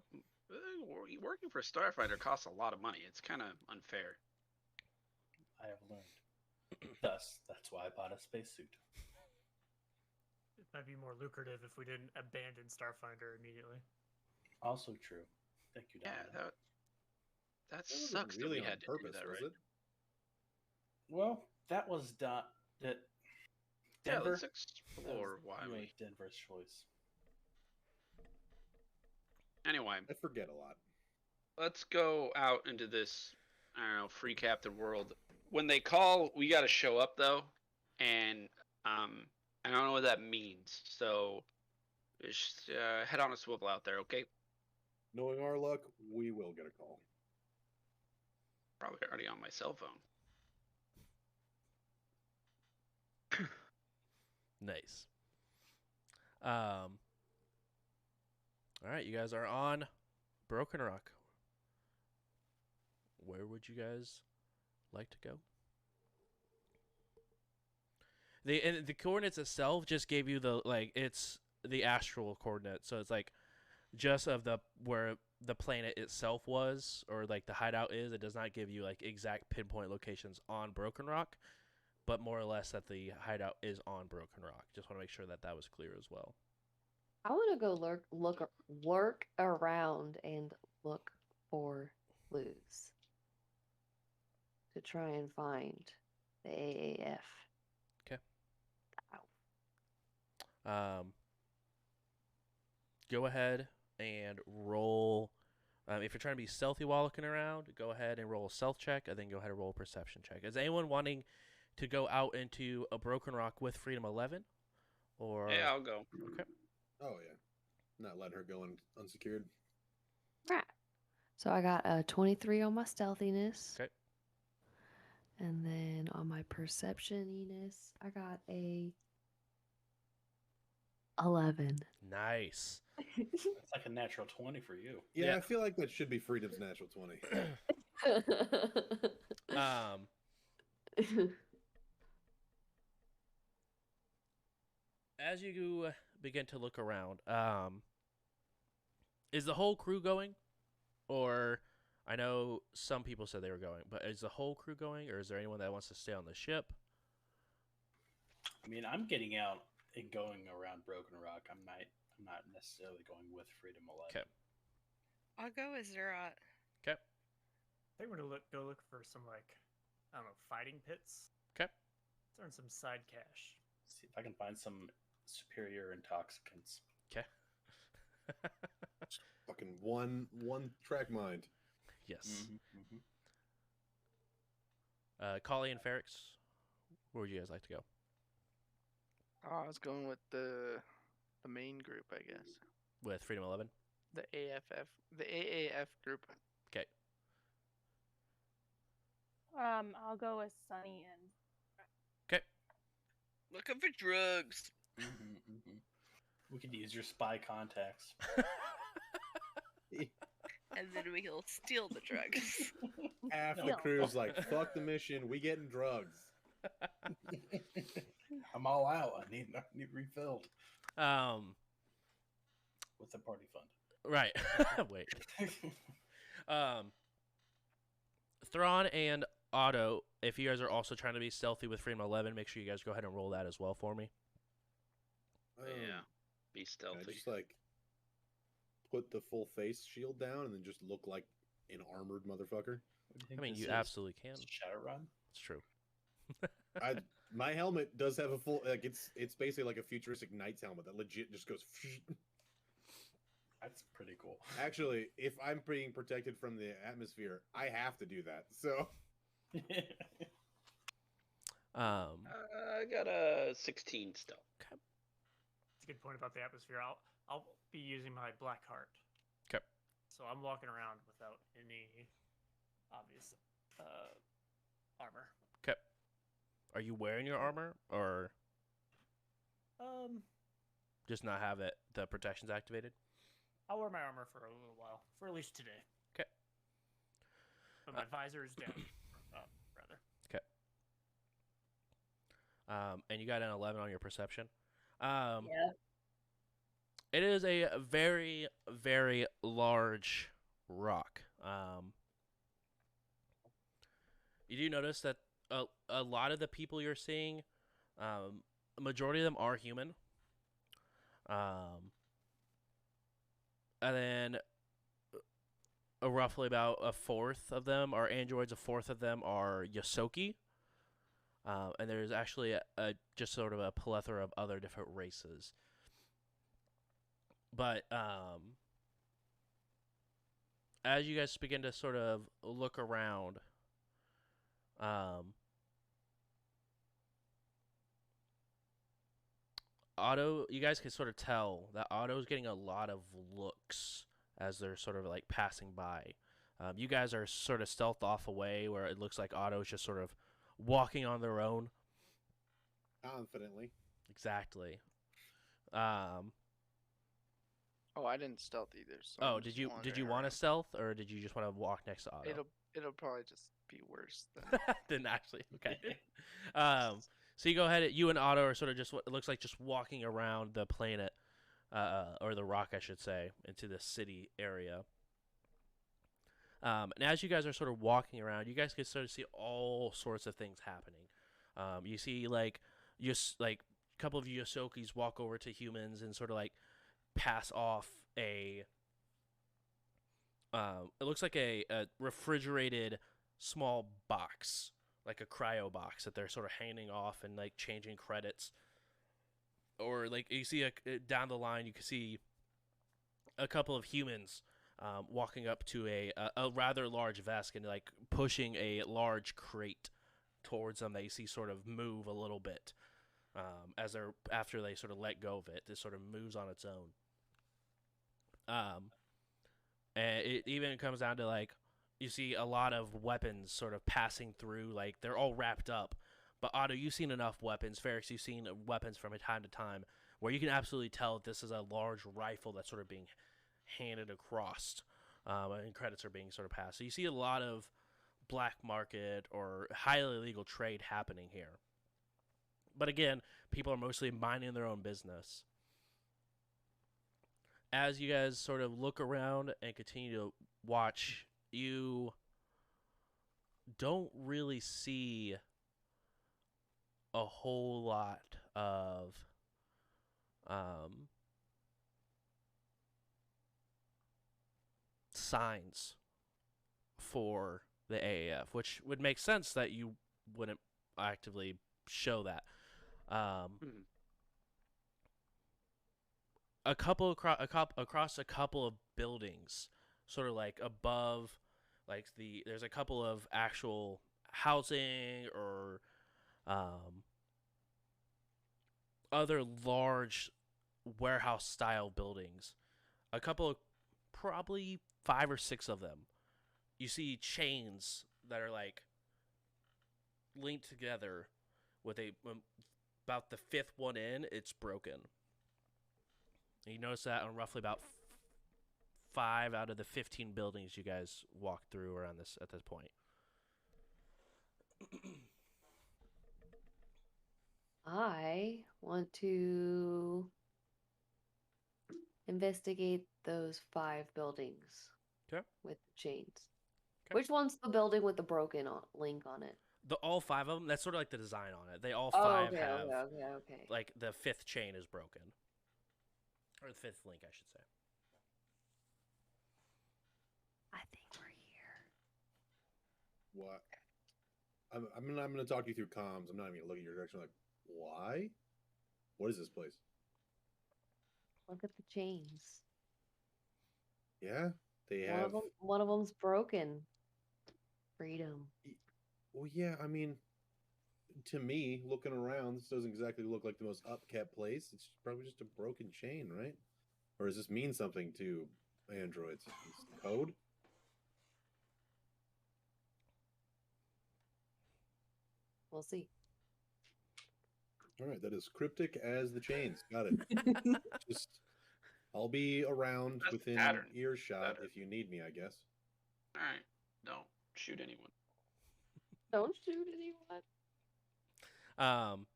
S7: working for Starfighter costs a lot of money. It's kind of unfair.
S9: I have learned. Thus, that's why I bought a spacesuit.
S11: It might be more lucrative if we didn't abandon Starfinder immediately.
S9: Also true. Thank you,
S7: Yeah,
S9: Domino.
S7: that
S6: That wasn't
S7: sucks
S6: really
S7: that we
S6: on
S7: had to
S6: purpose,
S7: do that,
S6: was
S7: right?
S6: it?
S9: Well, that was that
S7: Yeah,
S9: Denver.
S7: let's
S9: That
S7: explore
S9: was
S7: why
S9: really
S7: we.
S9: Denver's choice.
S7: Anyway,
S6: I forget a lot.
S7: let's go out into this, I don't know, free captain world. When they call, we got to show up though, and I don't know what that means. So just head on a swivel out there, okay?
S6: Knowing our luck, we will get a call.
S7: Probably already on my cell phone.
S3: Nice. All right, you guys are on Broken Rock. Where would you guys like to go? The coordinates itself just gave you it's the astral coordinate, so it's like just of where the planet itself was or like the hideout is. It does not give you like exact pinpoint locations on Broken Rock, but more or less that the hideout is on Broken Rock. Just want to make sure that that was clear as well.
S5: I want to go lurk around and look for clues to try and find the AAF.
S3: Okay.
S5: Ow.
S3: go ahead and roll. If you're trying to be stealthy while looking around, go ahead and roll a stealth check, and then go ahead and roll a perception check. Is anyone wanting to go out into a broken rock with Freedom 11? Or
S7: Yeah, I'll go.
S3: Okay.
S6: Oh yeah, not letting her go unsecured.
S5: Right. So I got a 23 on my stealthiness.
S3: Okay.
S5: And then on my perceptioniness, I got a 11.
S3: Nice.
S9: It's like a natural 20 for you.
S6: Yeah,
S3: Yeah.
S6: I feel like that should be Freedom's natural 20.
S3: As you begin to look around, is the whole crew going? Or I know some people said they were going, but is the whole crew going, or is there anyone that wants to stay on the ship?
S9: I mean, I'm getting out and going around Broken Rock. I'm not necessarily going with Freedom 11.
S3: Okay.
S4: I'll go with Zerat.
S3: Okay.
S11: I think we're gonna go look for some I don't know, fighting pits.
S3: Okay.
S11: Let's earn some side cash.
S9: See if I can find some superior intoxicants.
S3: Okay.
S6: Fucking one track mind.
S3: Yes.
S9: Mm-hmm.
S3: Collie and Ferrix, where would you guys like to go?
S10: Oh, I was going with the main group, I guess.
S3: With Freedom 11?
S10: The AAF group.
S3: Okay.
S8: I'll go with Sunny and
S3: Okay.
S4: Looking for drugs.
S9: We could use your spy contacts.
S4: And then we'll steal the drugs.
S6: Half the
S8: No.
S6: crew's like, fuck the mission, we getting drugs.
S9: I'm all out. I need refilled with the party fund.
S3: Right. Wait. Thrawn and Otto, if you guys are also trying to be stealthy with Freedom 11, make sure you guys go ahead and roll that as well for me.
S7: Yeah. Be
S6: Can I
S7: stealthy.
S6: just put the full face shield down and then just look like an armored motherfucker?
S9: What do you think
S3: I mean,
S9: this
S3: you
S9: is?
S3: absolutely can.
S9: Shadowrun?
S3: It's true.
S6: My helmet does have a full it's basically like a futuristic knight's helmet that legit just goes.
S9: That's pretty cool.
S6: Actually, if I'm being protected from the atmosphere, I have to do that. So
S7: I got a 16 stealth.
S11: It's a good point about the atmosphere. I'll be using my black heart.
S3: Okay.
S11: So I'm walking around without any obvious armor.
S3: Okay. Are you wearing your armor, or just not have the protections activated?
S11: I'll wear my armor for a little while, for at least today.
S3: Okay.
S11: But my visor is down, rather.
S3: Okay. And you got an 11 on your perception.
S8: yeah.
S3: It is a very, very large rock. You do notice that a lot of the people you're seeing, a majority of them are human. And then roughly about a fourth of them are androids, a fourth of them are Yosoki. And there's actually a just sort of a plethora of other different races. But as you guys begin to sort of look around, Otto, you guys can sort of tell that Otto's getting a lot of looks as they're sort of passing by. You guys are sort of stealth off away where it looks like Otto's just sort of walking on their own.
S6: confidently.
S3: Exactly.
S10: Oh, I didn't stealth either. So
S3: Oh,
S10: I'm
S3: did
S10: just
S3: you
S10: wandering
S3: want to
S10: around.
S3: stealth, or did you just want to walk next to Otto?
S10: It'll probably just be worse than.
S3: Didn't actually. Okay. So you go ahead. You and Otto are sort of just what it looks like just walking around the planet, or the rock, I should say, into the city area. And as you guys are sort of walking around, you guys can sort of see all sorts of things happening. You see a couple of Yosokis walk over to humans and sort of pass off a. It looks like a refrigerated small box, like a cryo box that they're sort of handing off and changing credits. Or you see down the line, you can see a couple of humans walking up to a rather large Vesk and like pushing a large crate towards them. That you see sort of move a little bit after they sort of let go of it. It sort of moves on its own. And it even comes down to like you see a lot of weapons sort of passing through. Like they're all wrapped up. But Otto, you've seen enough weapons. Ferrex, you've seen weapons from time to time where you can absolutely tell that this is a large rifle that's sort of being handed across, and credits are being sort of passed. So you see a lot of black market or highly illegal trade happening here. But again, people are mostly minding their own business. As you guys sort of look around and continue to watch, you don't really see a whole lot of signs for the AAF, which would make sense that you wouldn't actively show that. A couple across a couple of buildings, sort of like above, like there's a couple of actual housing or other large warehouse style buildings. A couple of, probably 5 or 6 of them. You see chains that are like linked together with about the 5th one in, it's broken. And you notice that on roughly about 5 out of the 15 buildings you guys walked through around this at this point.
S5: I want to investigate those 5 buildings.
S3: Okay.
S5: With the chains.
S3: Okay.
S5: Which one's the building with the broken link on it?
S3: All 5 of them. That's sort of like the design on it. They all 5 have
S5: okay.
S3: like the 5th chain is broken, or the 5th link, I should say.
S5: I think we're here.
S6: What? I'm gonna talk you through comms. I'm not even gonna look at your direction. Like, why? What is this place?
S5: Look at the chains.
S6: Yeah, they have.
S5: One of them's broken. Freedom.
S6: Well, yeah. I mean, to me, looking around, this doesn't exactly look like the most upkept place. It's probably just a broken chain, right? Or does this mean something to androids? Code?
S5: We'll see.
S6: All right, that is cryptic as the chains. Got it. Just, I'll be around within earshot if you need me, I guess.
S7: All right, don't shoot anyone.
S5: Don't shoot anyone.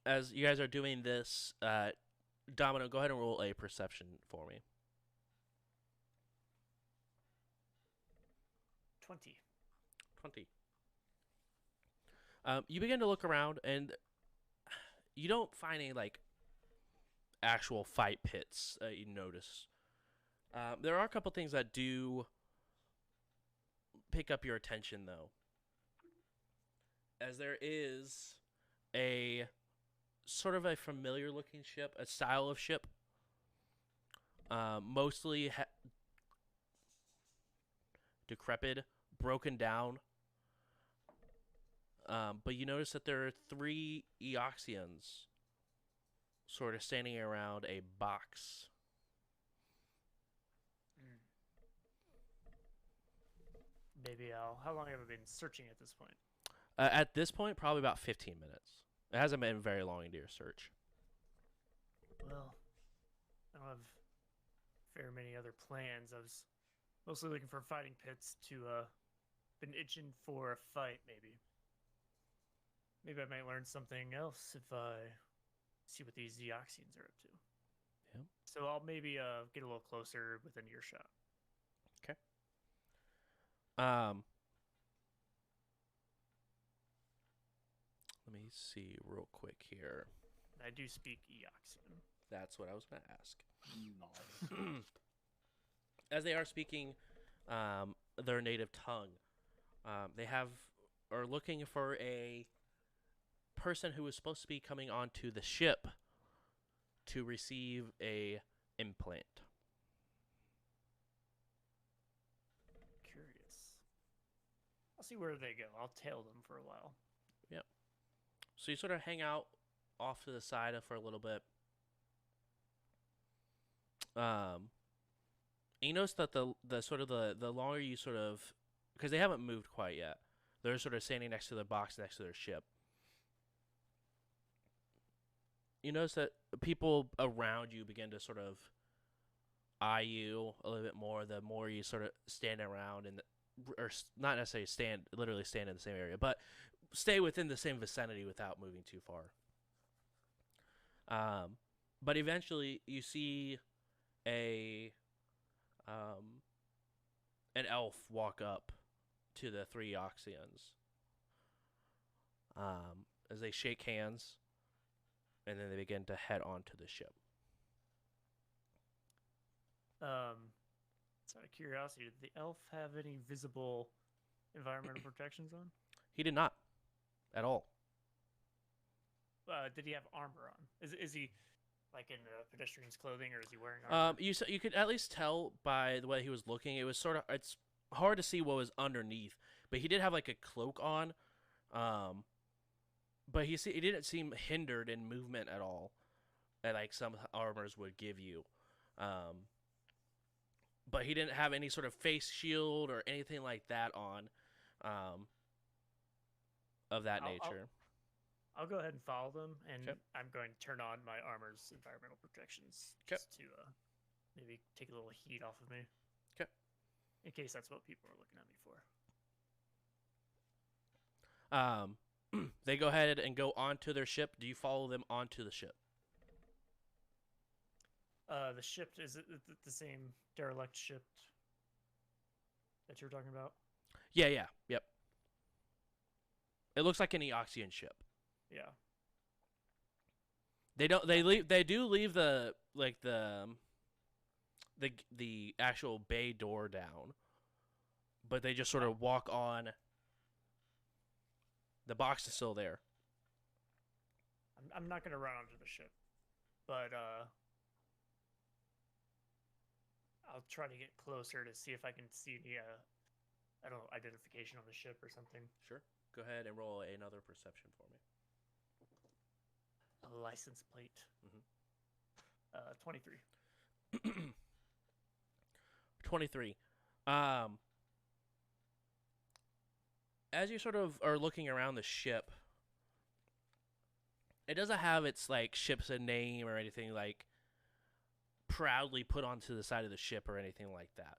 S3: As you guys are doing this, Domino, go ahead and roll a perception for me.
S11: 20.
S3: You begin to look around, and you don't find any like actual fight pits that you notice. There are a couple things that do pick up your attention, though, as there is a sort of a familiar looking ship, a style of ship, mostly decrepit, broken down. But you notice that there are 3 Eoxians sort of standing around a box.
S11: Maybe how long have I been searching at this point?
S3: At this point, probably about 15 minutes. It hasn't been very long into your search.
S11: Well, I don't have very many other plans. I was mostly looking for fighting pits to, been itching for a fight, maybe. Maybe I might learn something else if I see what these Eoxians are up to.
S3: Yeah.
S11: So I'll maybe get a little closer within earshot.
S3: Okay. Let me see real quick here.
S11: I do speak Eoxian.
S3: That's what I was going to ask.
S9: Nice.
S3: As they are speaking their native tongue, they are looking for a person who is supposed to be coming onto the ship to receive a implant.
S11: see where they go. I'll tail them for a while.
S3: So you sort of hang out off to the side for a little bit. And you notice that the sort of the longer you sort of, because they haven't moved quite yet, they're sort of standing next to the box next to their ship. You notice that people around you begin to sort of eye you a little bit more the more you sort of stand around and not necessarily literally stand in the same area, but stay within the same vicinity without moving too far. But eventually you see an elf walk up to the three Oxians. As they shake hands, and then they begin to head onto the ship.
S11: Out of curiosity, did the elf have any visible environmental protections on?
S3: He did not, at all.
S11: Did he have armor on? Is he like in pedestrian's clothing, or is he wearing armor?
S3: You could at least tell by the way he was looking. It was sort of, it's hard to see what was underneath, but he did have like a cloak on. But he didn't seem hindered in movement at all, like some armors would give you. But he didn't have any sort of face shield or anything like that on, of that nature.
S11: I'll go ahead and follow them, and
S3: Okay.
S11: I'm going to turn on my armor's environmental protections just to maybe take a little heat off of me.
S3: Okay.
S11: In case that's what people are looking at me for.
S3: They go ahead and go onto their ship. Do you follow them onto the ship?
S11: The ship, is it the same derelict ship that you were talking about?
S3: Yeah, yep. It looks like an Eoxian ship.
S11: Yeah.
S3: They don't. They do leave the actual bay door down, but they just sort of walk on. The box is still there.
S11: I'm not gonna run onto the ship, but I'll try to get closer to see if I can see any I don't know, identification on the ship or something.
S3: Sure. Go ahead and roll another perception for me.
S11: A license plate. 23.
S3: 23. As you sort of are looking around the ship, it doesn't have its like ship's a name or anything like proudly put onto the side of the ship or anything like that.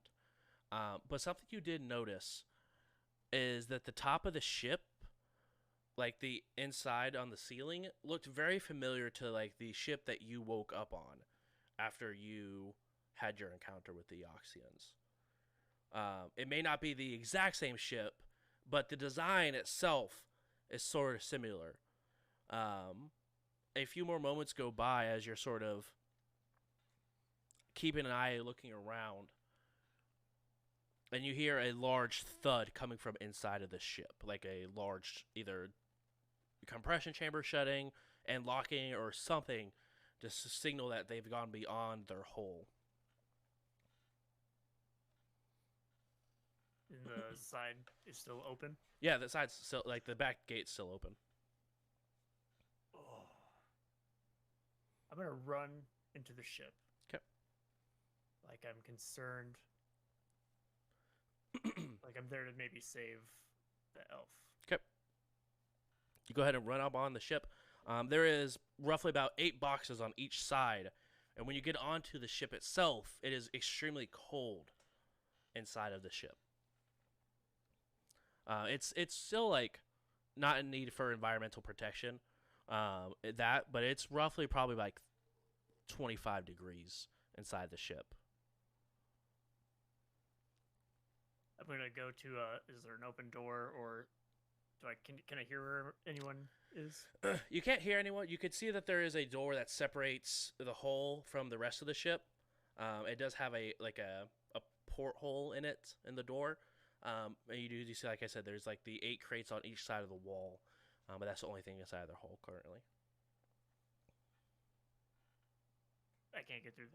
S3: But something you did notice is that the top of the ship, like the inside on the ceiling, looked very familiar to like the ship that you woke up on after you had your encounter with the Oxians. It may not be the exact same ship, but the design itself is sort of similar. A few more moments go by as you're sort of keeping an eye looking around, and you hear a large thud coming from inside of the ship, like a large either compression chamber shutting and locking or something to signal that they've gone beyond their hole.
S11: And the side is still open?
S3: Yeah, the side's still, like, the back gate's still open.
S11: Oh. I'm gonna run into the ship.
S3: Okay.
S11: Like I'm concerned. Like I'm there to maybe save the elf.
S3: Okay. You go ahead and run up on the ship. There is roughly about 8 boxes on each side, and when you get onto the ship itself, it is extremely cold inside of the ship. It's still like not in need for environmental protection, but it's roughly probably like 25 degrees inside the ship.
S11: I'm gonna go to. Is there an open door, or can I hear where anyone is?
S3: You can't hear anyone. You could see that there is a door that separates the hull from the rest of the ship. It does have a porthole in it in the door. And you see, like I said, there's like the 8 crates on each side of the wall, but that's the only thing inside of their hull currently.
S11: I can't get through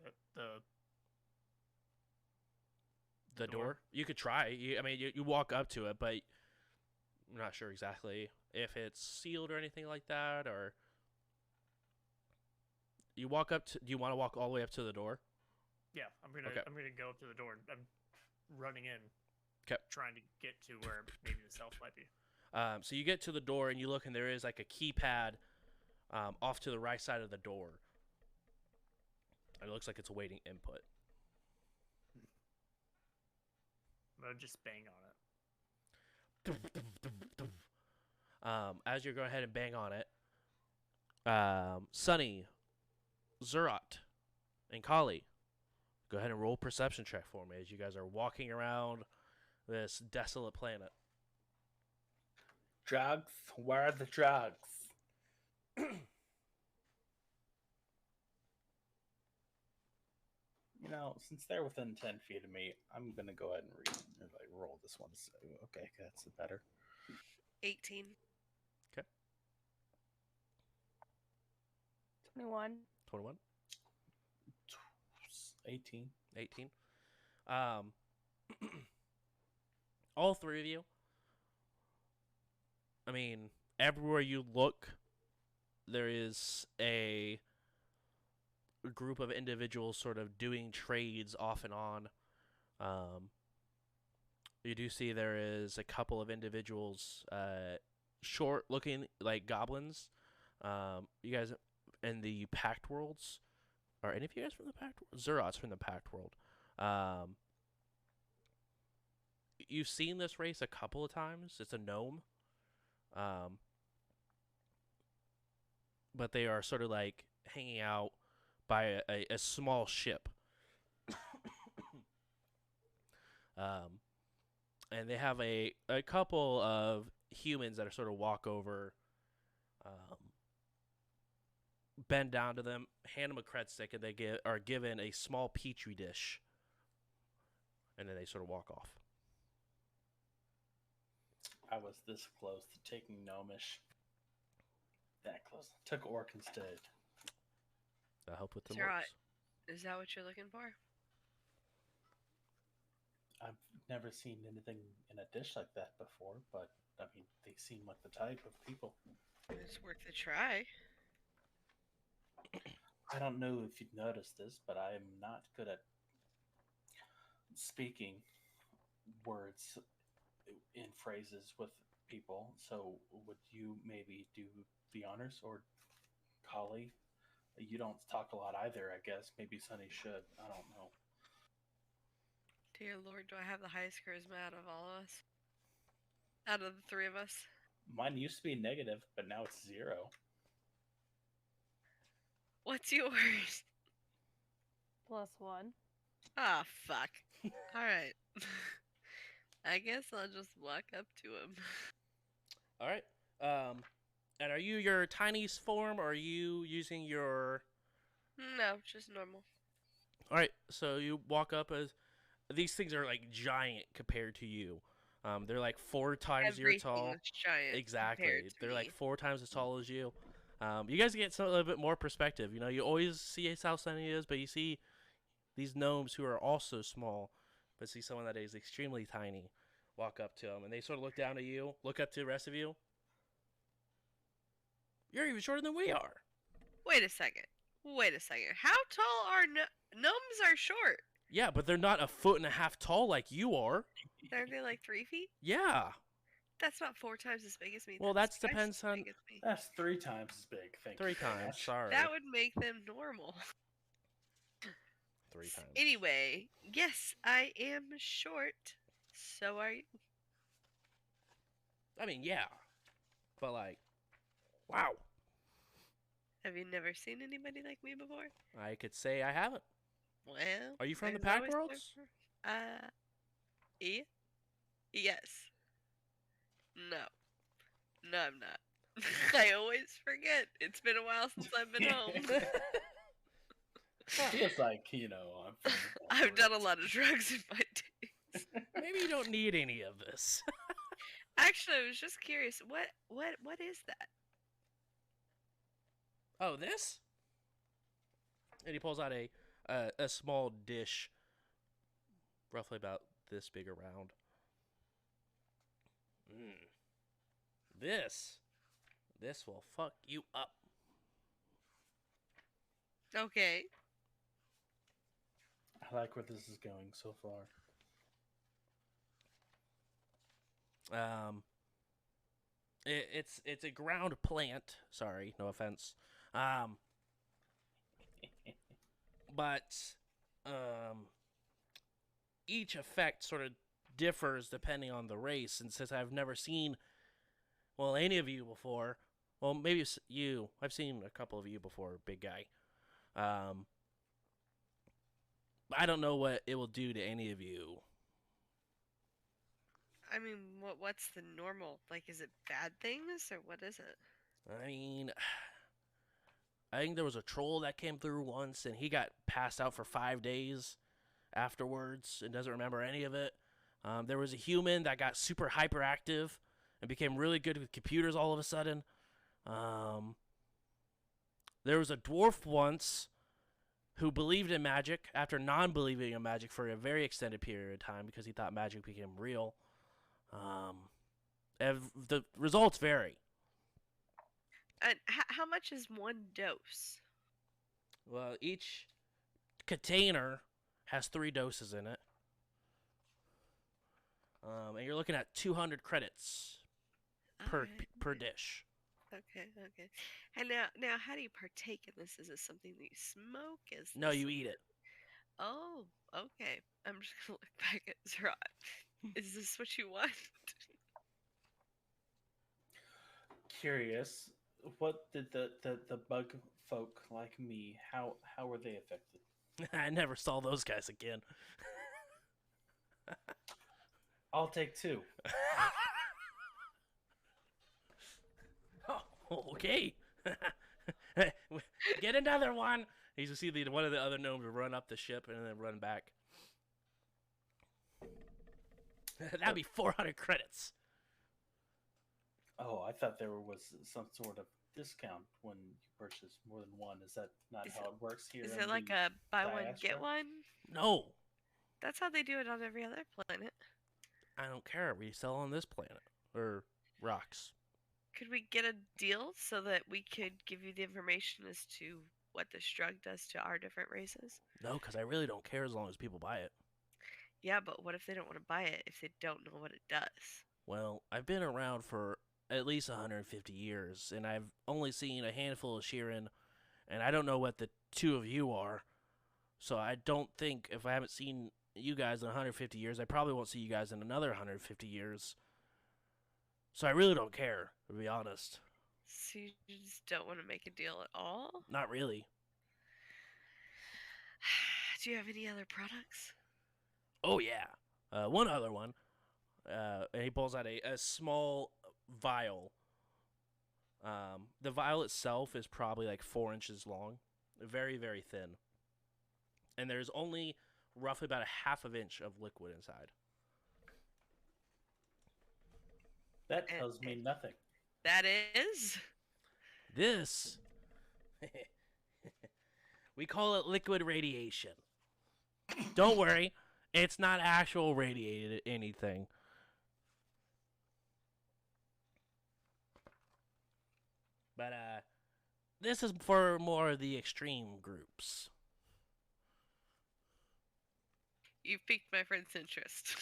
S3: the door. You could try. You walk up to it, but I'm not sure exactly if it's sealed or anything like that, or you walk up to. Do you want to walk all the way up to the door?
S11: Yeah, I'm gonna
S3: Okay.
S11: go up to the door. I'm running in.
S3: 'Kay.
S11: Trying to get to where maybe the stealth might be.
S3: So you get to the door and you look, and there is like a keypad off to the right side of the door. And it looks like it's awaiting input.
S11: I'm gonna just bang on it.
S3: As you're going ahead and bang on it, Sunny, Zurat, and Kali, go ahead and roll perception check for me as you guys are walking around this desolate planet.
S9: Drugs? Where are the drugs? You know, since they're within 10 feet of me, I'm gonna go ahead and roll this one. So, okay, that's better.
S4: 18.
S8: 21.
S3: 21?
S9: 18.
S3: 18. All three of you. I mean, everywhere you look, there is a group of individuals sort of doing trades off and on. You do see there is a couple of individuals, short looking like goblins. You guys in the Pact Worlds, are any of you guys from the Pact World? Zurat's from the Pact World. You've seen this race a couple of times. It's a gnome. But they are sort of like hanging out by a small ship. And they have a couple of humans that are sort of walk over, bend down to them, hand them a cred stick, and they are given a small petri dish. And then they sort of walk off.
S9: I was this close to taking Gnomish. That close. Took Orc instead.
S3: That'll help with the
S4: Sarah,
S3: works.
S4: Is that what you're looking for?
S9: I've never seen anything in a dish like that before, but I mean, they seem like the type of people.
S4: It's worth a try.
S9: I don't know if you've noticed this, but I am not good at speaking words in phrases with people. So would you maybe do the honors, or Kali? You don't talk a lot either, I guess. Maybe Sunny should. I don't know.
S4: Dear Lord, do I have the highest charisma out of all of us? Out of the three of us?
S9: Mine used to be negative, but now it's 0.
S4: What's yours?
S8: +1.
S4: Ah, fuck. Alright. I guess I'll just walk up to him.
S3: All right. And are you your tiny form, or are you using your...
S4: No, just normal.
S3: All right, so you walk up as... These things are, like, giant compared to you. They're, like, 4 times your tall.
S4: Everything's giant.
S3: Exactly.
S4: compared to
S3: They're,
S4: me.
S3: like, 4 times as tall as you. You guys get a little bit more perspective. You know, you always see how Sunny is, but you see these gnomes who are also small, but see someone that is extremely tiny walk up to them, and they sort of look down at you, look up to the rest of you. You're even shorter than we are.
S4: Wait a second. How tall are gnomes are short?
S3: Yeah, but they're not 1.5 feet tall like you are.
S4: Are they like 3 feet?
S3: Yeah.
S4: That's not 4 times as big as me.
S3: Well,
S4: That's
S3: that
S4: twice
S3: depends
S4: as
S3: on...
S4: big as me.
S9: That's 3 times as big. Thank you.
S3: 3
S9: very
S3: times,
S9: much.
S3: sorry.
S4: That would make them normal.
S3: 3 times.
S4: Anyway, yes, I am short. So are you.
S3: I mean, yeah. But, like, wow.
S4: Have you never seen anybody like me before?
S3: I could say I haven't.
S4: Well,
S3: Are you from the
S4: there's
S3: Pact
S4: always
S3: Worlds?
S4: Yes. No. No, I'm not. I always forget. It's been a while since I've been home.
S9: Feels like, you know, I'm from the
S4: I've done a lot of drugs in my days.
S3: Maybe you don't need any of this.
S4: Actually, I was just curious. What is that?
S3: Oh, this? And he pulls out a small dish, roughly about this big around. this will fuck you up.
S4: Okay.
S9: I like where this is going so far.
S3: It's a ground plant. Sorry, no offense. But each effect sort of differs depending on the race. And since I've never seen, well, any of you before, well, maybe you. I've seen a couple of you before, big guy. I don't know what it will do to any of you.
S4: I mean, what's the normal? Like, is it bad things or what is it?
S3: I mean, I think there was a troll that came through once, and he got passed out for 5 days afterwards and doesn't remember any of it. There was a human that got super hyperactive and became really good with computers all of a sudden. There was a dwarf once who believed in magic after non-believing in magic for a very extended period of time because he thought magic became real. The results vary.
S4: And how much is one dose?
S3: Well, each container has 3 doses in it. And you're looking at 200 credits per dish.
S4: Okay. And now, how do you partake in this? Is it something that you smoke?
S3: No, you eat it.
S4: Oh, okay. I'm just gonna look back at Zerat. Is this what you want?
S9: Curious, what did the bug folk like me? How were they affected?
S3: I never saw those guys again.
S9: I'll take 2.
S3: Oh, okay. Get another one. You just see one of the other gnomes run up the ship and then run back. That'd be 400 credits.
S9: Oh, I thought there was some sort of discount when you purchase more than one. Is that not how it works here?
S4: Is
S9: in
S4: it like
S9: the
S4: a buy one
S9: diaspora?
S4: get one?
S3: No,
S4: That's how they do it on every other planet.
S3: I don't care. We sell on this planet. Or rocks.
S4: Could we get a deal so that we could give you the information as to what this drug does to our different races?
S3: No, because I really don't care as long as people buy it.
S4: Yeah, but what if they don't want to buy it if they don't know what it does?
S3: Well, I've been around for at least 150 years, and I've only seen a handful of Sheeran, and I don't know what the 2 of you are. So I don't think, if I haven't seen you guys in 150 years, I probably won't see you guys in another 150 years. So I really don't care, to be honest.
S4: So you just don't want to make a deal at all?
S3: Not really.
S4: Do you have any other products?
S3: Oh, yeah. One other one. And he pulls out a small vial. The vial itself is probably like 4 inches long. Very, very thin. And there's only roughly about a half of inch of liquid inside.
S9: That tells me nothing.
S4: That is?
S3: This, we call it liquid radiation. Don't worry, it's not actual radiated anything. But this is for more of the extreme groups.
S4: You piqued my friend's interest.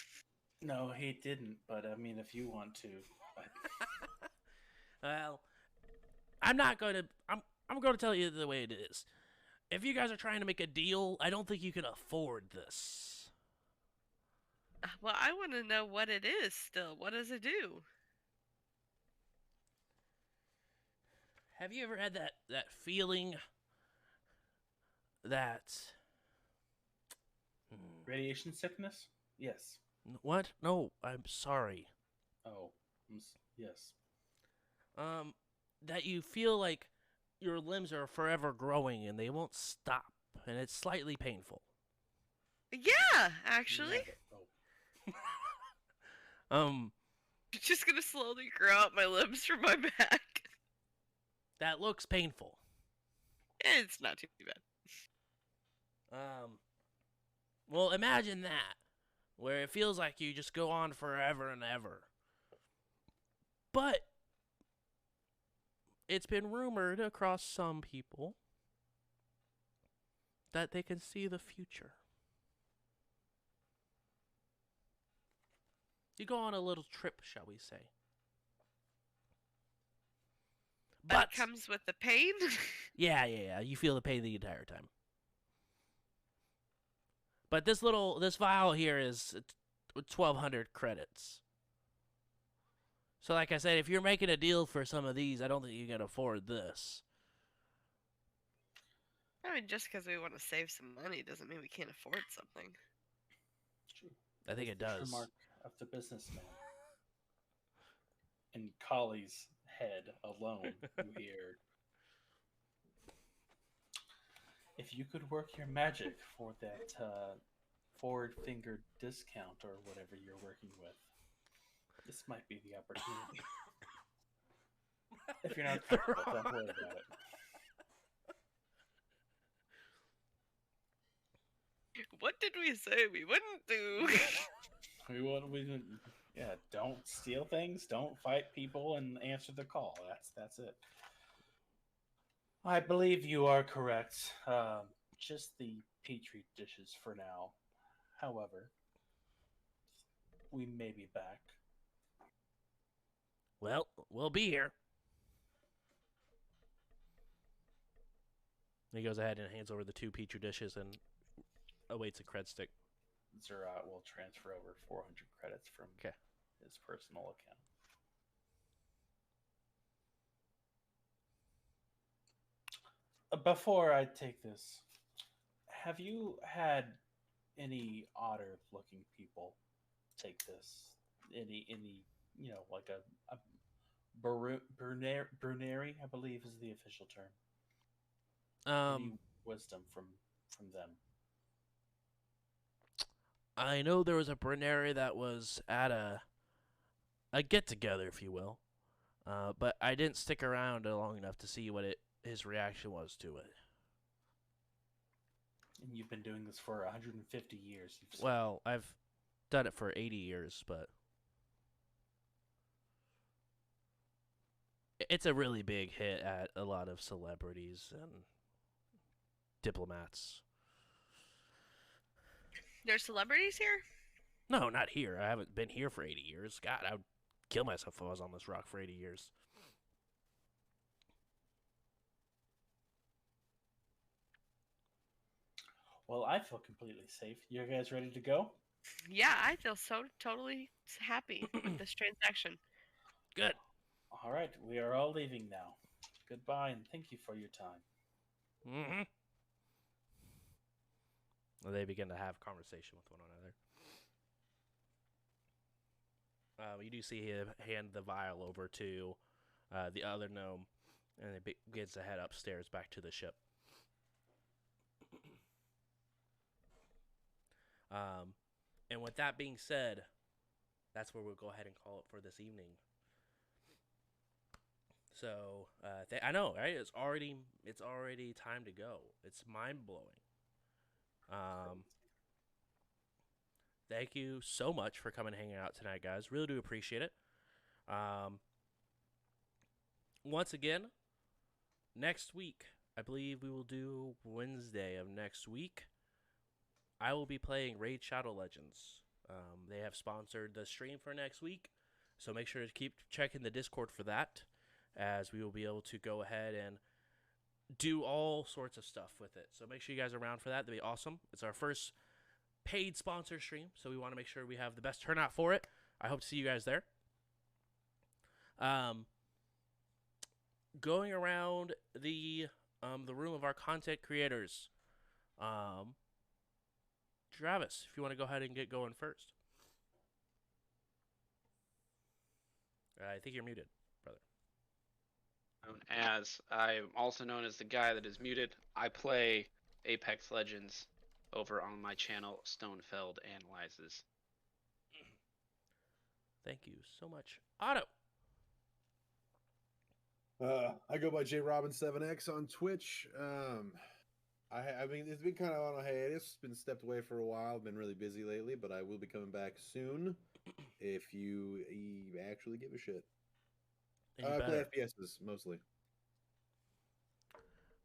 S9: No, he didn't. But I mean, if you want to,
S3: Well, I'm not going to. I'm going to tell you the way it is. If you guys are trying to make a deal, I don't think you can afford this.
S4: Well, I want to know what it is still. What does it do?
S3: Have you ever had that feeling that
S9: radiation sickness? Yes.
S3: What? No, I'm sorry.
S9: Oh, yes.
S3: That you feel like your limbs are forever growing and they won't stop, and it's slightly painful.
S4: Yeah, actually.
S3: I'm
S4: just gonna slowly grow out my limbs from my back.
S3: That looks painful.
S4: It's not too bad.
S3: Well, imagine that, where it feels like you just go on forever and ever. But it's been rumored across some people that they can see the future. You go on a little trip, shall we say.
S4: But it comes with the pain?
S3: Yeah. You feel the pain the entire time. But this vial here is 1,200 credits. So like I said, if you're making a deal for some of these, I don't think you can afford this.
S4: I mean, just because we want to save some money doesn't mean we can't afford something.
S9: True.
S3: I think it does.
S9: Mark of the businessman. In Collie's head alone, you hear, if you could work your magic for that forward-fingered discount or whatever you're working with, this might be the opportunity. If you're not comfortable, don't worry about it.
S4: What did we say we wouldn't do?
S9: we wouldn't. Yeah, don't steal things, don't fight people, and answer the call. That's it. I believe you are correct. Just the petri dishes for now. However, we may be back.
S3: Well, we'll be here. He goes ahead and hands over the 2 petri dishes and awaits a cred stick.
S9: Zerat will transfer over 400 credits from his personal account. Before I take this, have you had any otter-looking people take this? Any like a Bruneri, I believe is the official term. Any wisdom from them?
S3: I know there was a Bruneri that was at a get-together, if you will. But I didn't stick around long enough to see what his reaction was to it.
S9: And you've been doing this for 150 years.
S3: Well, I've done it for 80 years, but it's a really big hit at a lot of celebrities and diplomats.
S4: There's celebrities here?
S3: No, not here. I haven't been here for 80 years. God, I would kill myself if I was on this rock for 80 years.
S9: Well, I feel completely safe. You guys ready to go?
S4: Yeah, I feel so totally happy with this transaction.
S3: Good.
S9: All right, we are all leaving now. Goodbye, and thank you for your time.
S3: Mm-hmm. Well, they begin to have conversation with one another. You do see him hand the vial over to the other gnome, and it begins to head upstairs back to the ship. And with that being said, that's where we'll go ahead and call it for this evening. So I know, right? It's already time to go. It's mind blowing. Thank you so much for coming and hanging out tonight, guys. Really do appreciate it. Once again, next week, I believe we will do Wednesday of next week. I will be playing Raid Shadow Legends. They have sponsored the stream for next week, so make sure to keep checking the Discord for that, as we will be able to go ahead and do all sorts of stuff with it. So make sure you guys are around for that. That'd be awesome. It's our first paid sponsor stream, so we want to make sure we have the best turnout for it. I hope to see you guys there. Going around the room of our content creators. Travis, if you want to go ahead and get going first. I think you're muted, brother.
S7: I'm also known as the guy that is muted. I play Apex Legends over on my channel, Stonefeld Analyzes.
S3: Thank you so much. Otto.
S6: I go by JRobin7X on Twitch. I mean, it's been kind of on a hiatus. Been stepped away for a while. Been really busy lately, but I will be coming back soon. If you actually give a shit. I play FPSs mostly.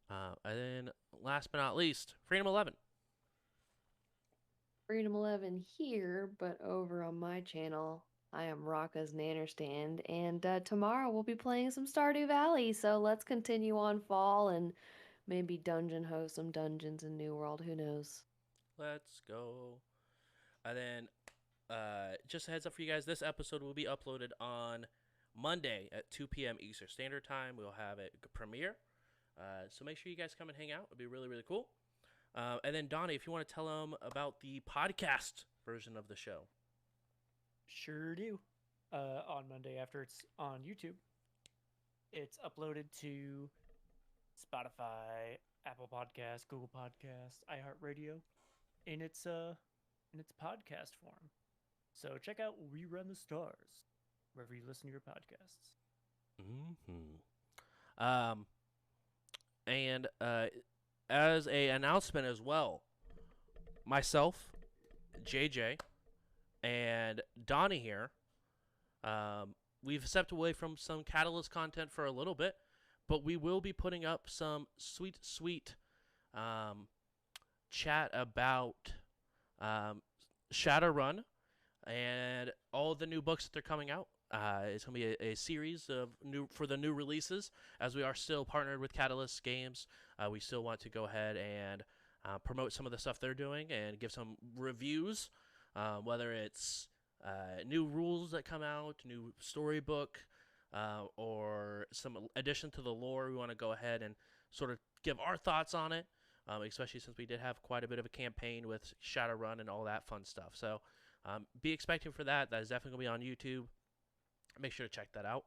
S3: And then last but not least, Freedom 11.
S5: Freedom 11 here, but over on my channel, I am Rocka's Nanner Stand, and tomorrow we'll be playing some Stardew Valley, so let's continue on fall and maybe dungeon host some dungeons in New World, who knows.
S3: Let's go. And then, just a heads up for you guys, this episode will be uploaded on Monday at 2 p.m. Eastern Standard Time. We'll have a premiere. So make sure you guys come and hang out. It'll be really, really cool. And then, Donnie, if you want to tell them about the podcast version of the show.
S11: Sure do. On Monday after it's on YouTube, it's uploaded to Spotify, Apple Podcasts, Google Podcasts, iHeartRadio, in its podcast form. So check out We Run the Stars wherever you listen to your podcasts.
S3: And as a announcement as well, myself, JJ, and Donnie here, we've stepped away from some Catalyst content for a little bit, but we will be putting up some sweet chat about Shadowrun and all the new books that they're coming out. It's going to be a series of the new releases. As we are still partnered with Catalyst Games, we still want to go ahead and promote some of the stuff they're doing and give some reviews, whether it's new rules that come out, new storybook, or some addition to the lore. We want to go ahead and sort of give our thoughts on it, especially since we did have quite a bit of a campaign with Shadowrun and all that fun stuff. So be expecting for that. That is definitely going to be on YouTube. Make sure to check that out.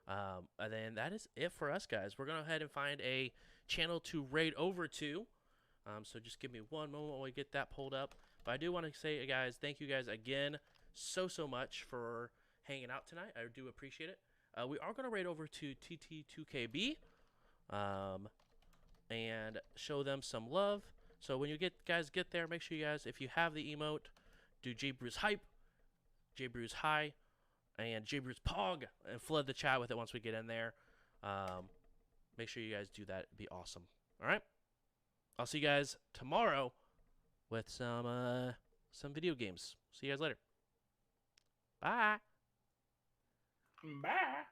S3: And then that is it for us, guys. We're going to go ahead and find a channel to raid over to. So just give me one moment while we get that pulled up. But I do want to say, guys, thank you guys again so much for hanging out tonight. I do appreciate it. We are going to raid over to TT2KB and show them some love. So when you guys get there, make sure you guys, if you have the emote, do JBrews Hype, JBrews High, and JBrews Pog, and flood the chat with it once we get in there. Make sure you guys do that. It'd be awesome. All right? I'll see you guys tomorrow with some video games. See you guys later. Bye.
S9: Bye.